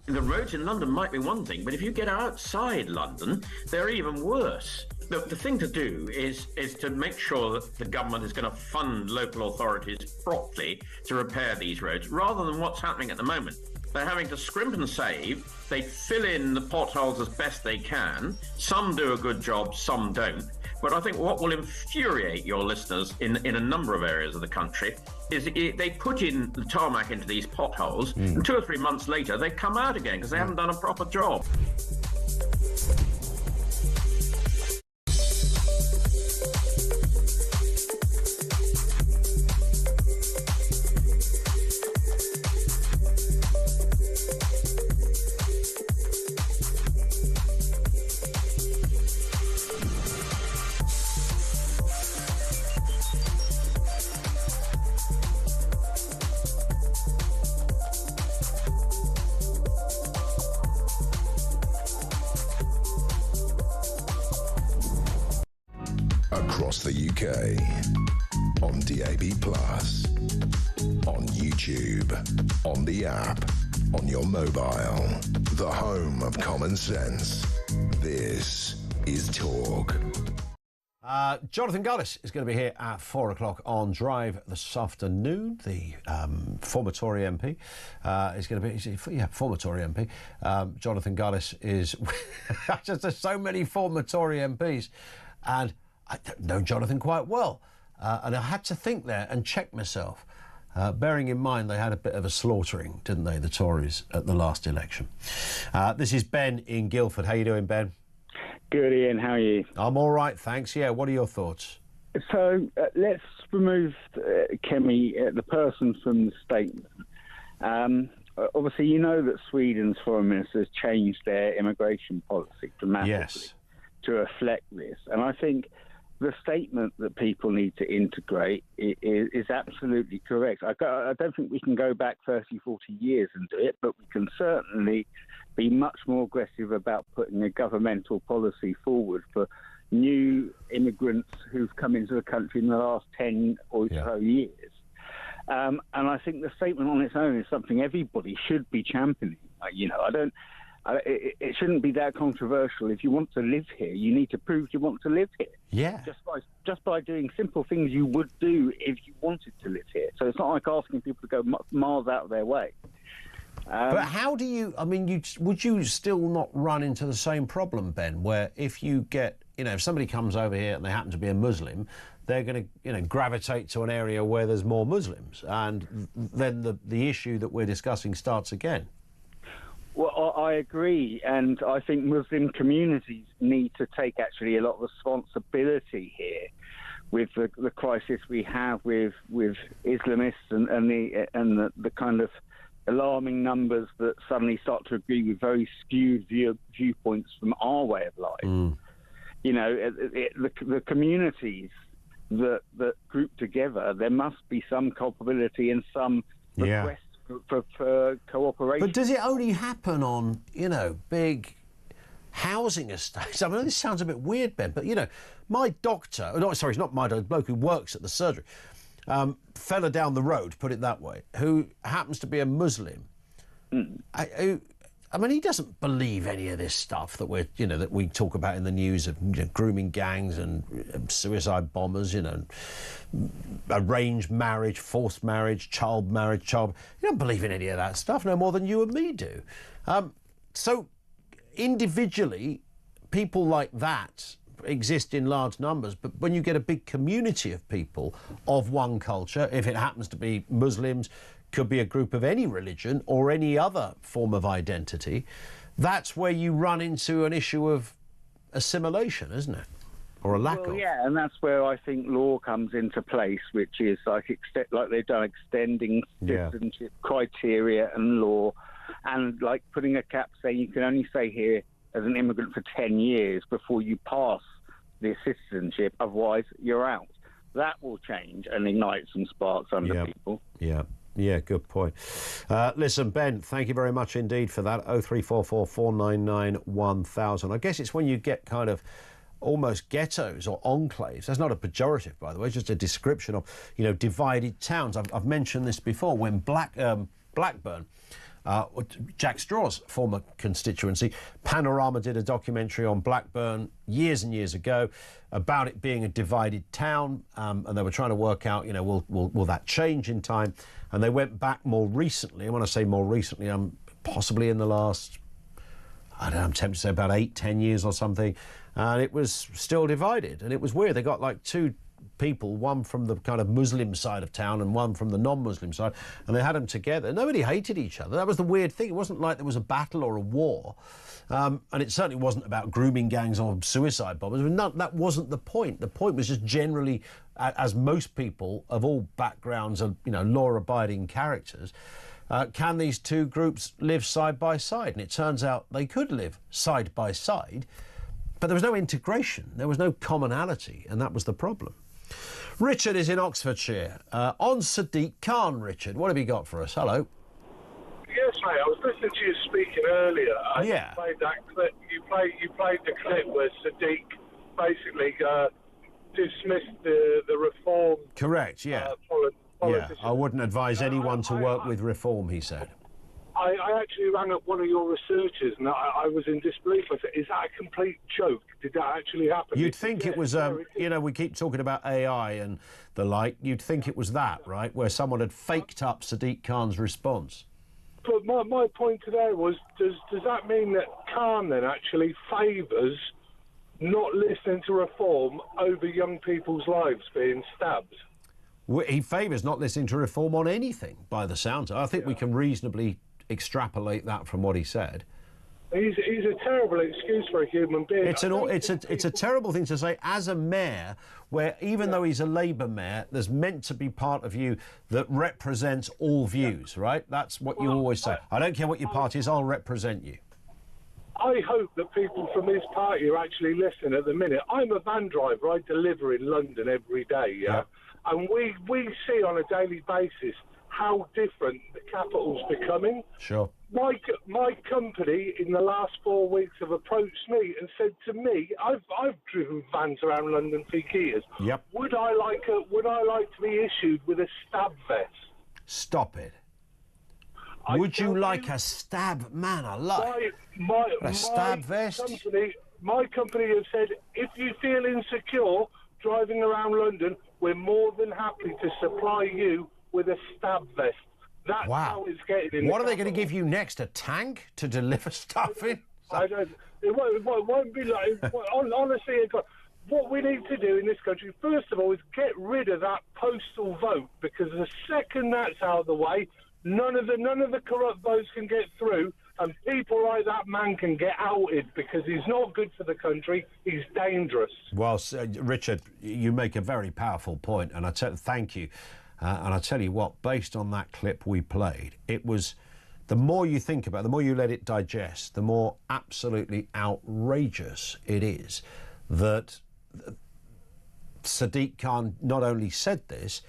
The roads in London might be one thing, but if you get outside London, they're even worse. The thing to do is to make sure that the government is going to fund local authorities properly to repair these roads, rather than what's happening at the moment. They're having to scrimp and save. They fill in the potholes as best they can. Some do a good job, some don't. But I think what will infuriate your listeners in a number of areas of the country is they put in the tarmac into these potholes, and 2 or 3 months later they come out again because they haven't done a proper job. Across the UK, on DAB+, on YouTube, on the app, on your mobile, the home of common sense. This is Talk. Jonathan Gullis is going to be here at 4 o'clock on Drive this afternoon. The former Tory MP is going to be, former Tory MP. Jonathan Gullis is, just there's so many former Tory MPs, and I don't know Jonathan quite well. And I had to think there and check myself, bearing in mind they had a bit of a slaughtering, didn't they, the Tories, at the last election. This is Ben in Guildford. How you doing, Ben? Good, Ian. How are you? I'm all right, thanks. Yeah, what are your thoughts? So let's remove Kemi, the person, from the statement. Obviously, you know that Sweden's foreign minister has changed their immigration policy dramatically to reflect this. And I think the statement that people need to integrate is absolutely correct. I don't think we can go back 30, 40 years and do it, but we can certainly be much more aggressive about putting a governmental policy forward for new immigrants who've come into the country in the last 10 or so years. And I think the statement on its own is something everybody should be championing. It shouldn't be that controversial. If you want to live here, you need to prove you want to live here. Yeah. Just by doing simple things you would do if you wanted to live here. So it's not like asking people to go miles out of their way. But how do you? I mean, would you still not run into the same problem, Ben? Where if you get, if somebody comes over here and they happen to be a Muslim, they're going to, gravitate to an area where there's more Muslims, and then the issue that we're discussing starts again. Well, I agree, and I think Muslim communities need to take actually a lot of responsibility here with the crisis we have with Islamists and the kind of alarming numbers that suddenly start to agree with very skewed viewpoints from our way of life. The communities that group together, there must be some culpability and some request for cooperation. But does it only happen on, big housing estates? I mean, this sounds a bit weird, Ben, but, my doctor, it's not my doctor, the bloke who works at the surgery, fella down the road, put it that way, who happens to be a Muslim, I mean, he doesn't believe any of this stuff that that we talk about in the news of grooming gangs and suicide bombers, arranged marriage, forced marriage, child marriage, He don't believe in any of that stuff no more than you and me do. So individually, people like that exist in large numbers, but when you get a big community of people of one culture, if it happens to be Muslims, could be a group of any religion or any other form of identity, that's where you run into an issue of assimilation, isn't it? Or a lack of. Yeah, and that's where I think law comes into place, which is like they've done, extending citizenship criteria and law, and like putting a cap saying you can only stay here as an immigrant for 10 years before you pass the citizenship, otherwise you're out. That will change and ignite some sparks under people. Yeah, good point. Listen, Ben, thank you very much indeed for that. 0344 499 1000. I guess it's when you get kind of almost ghettos or enclaves. That's not a pejorative, by the way, it's just a description of, divided towns. I've mentioned this before. When Blackburn, Jack Straw's former constituency, Panorama did a documentary on Blackburn years and years ago about it being a divided town, and they were trying to work out, will that change in time? And they went back more recently, and when I say more recently, possibly in the last, I'm tempted to say about 8-10 years or something, and it was still divided. And it was weird. They got like two people, one from the kind of Muslim side of town and one from the non-Muslim side, and they had them together. Nobody hated each other. That was the weird thing. It wasn't like there was a battle or a war, and it certainly wasn't about grooming gangs or suicide bombers. That wasn't the point. The point was just generally, as most people of all backgrounds are, law-abiding characters, can these two groups live side by side? And it turns out they could live side by side, but there was no integration. There was no commonality, and that was the problem. Richard is in Oxfordshire. On Sadiq Khan, Richard, what have you got for us? Hello. Yes, mate. I was listening to you speaking earlier. Yeah. You played that clip. You played the clip where Sadiq basically dismissed the reform. Correct. Yeah. I wouldn't advise anyone to work with reform, he said. I actually rang up one of your researchers and I was in disbelief. I said, is that a complete joke? Did that actually happen? You'd think it was, we keep talking about AI and the like. You'd think it was that, right, where someone had faked up Sadiq Khan's response. But my point today was, does that mean that Khan then actually favours not listening to reform over young people's lives being stabbed? He favours not listening to reform on anything, by the sounds. I think we can reasonably extrapolate that from what he said. He's a terrible excuse for a human being. It's a terrible thing to say as a mayor, where even though he's a Labour mayor, there's meant to be part of you that represents all views, right? That's what you always say. I don't care what your party is, I'll represent you. I hope that people from his party are actually listening at the minute. I'm a van driver. I deliver in London every day, and we see on a daily basis how different the capital's becoming. Sure. My company in the last 4 weeks have approached me and said to me, I've driven vans around London for years. Yep. Would I like to be issued with a stab vest? stop it. Would you like a stab man alive? A stab vest? My company has said, if you feel insecure driving around London, we're more than happy to supply you with a stab vest. That's how it's getting in. What are they going to give you next? A tank to deliver stuff in? I don't. It won't be like. Honestly, what we need to do in this country, first of all, is get rid of that postal vote, because the second that's out of the way, none of the corrupt votes can get through, and people like that man can get outed because he's not good for the country. He's dangerous. Well, Richard, you make a very powerful point, and thank you. And I tell you what, based on that clip we played, it was, the more you think about it, the more you let it digest, the more absolutely outrageous it is that Sadiq Khan not only said this,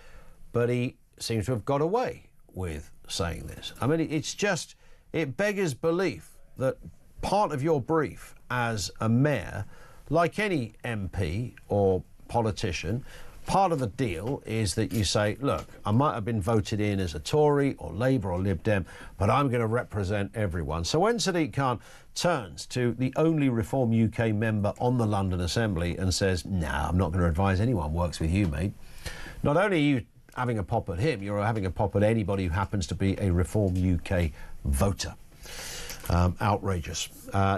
but he seems to have got away with saying this. I mean, it beggars belief that part of your brief as a mayor, like any MP or politician, part of the deal is that you say, look, I might have been voted in as a Tory or Labour or Lib Dem, but I'm going to represent everyone. So when Sadiq Khan turns to the only Reform UK member on the London Assembly and says, nah, I'm not going to advise anyone works with you, mate, not only are you having a pop at him, you're having a pop at anybody who happens to be a Reform UK voter. Outrageous.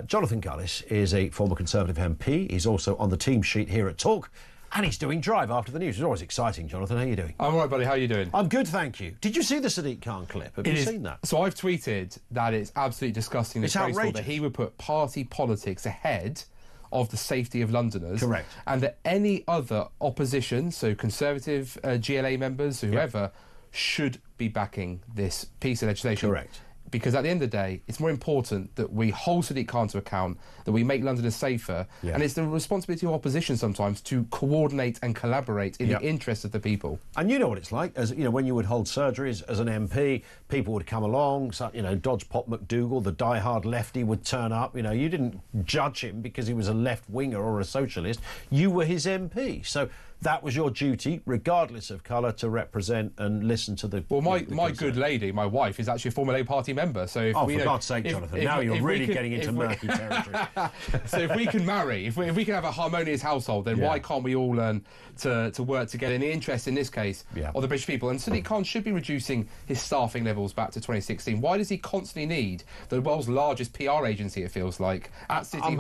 Jonathan Gullis is a former Conservative MP. He's also on the team sheet here at Talk. And he's doing Drive after the news. It's always exciting, Jonathan. How are you doing? I'm all right, buddy. How are you doing? I'm good, thank you. Did you see the Sadiq Khan clip? Have you seen that? So I've tweeted that it's absolutely disgusting. It's outrageous that he would put party politics ahead of the safety of Londoners. Correct. And that any other opposition, so Conservative GLA members, whoever, should be backing this piece of legislation. Correct. Because at the end of the day, it's more important that we hold Sadiq Khan to account, that we make Londoners safer, and it's the responsibility of opposition sometimes to coordinate and collaborate in the interest of the people. And you know what it's like, as you know, when you would hold surgeries as an MP, people would come along, so, you know, Dodge Pop McDougal, the die-hard lefty, would turn up. You know, you didn't judge him because he was a left-winger or a socialist. You were his MP. So that was your duty, regardless of colour, to represent and listen to the... Well, my good lady, my wife, is actually a former Labour Party member, so... If for God's sake, Jonathan, now you're really getting into murky territory. So if we can marry, if we can have a harmonious household, then why can't we all learn to work together in the interest, in this case, of the British people? And Sadiq Khan should be reducing his staffing levels back to 2016. Why does he constantly need the world's largest PR agency, it feels like, at City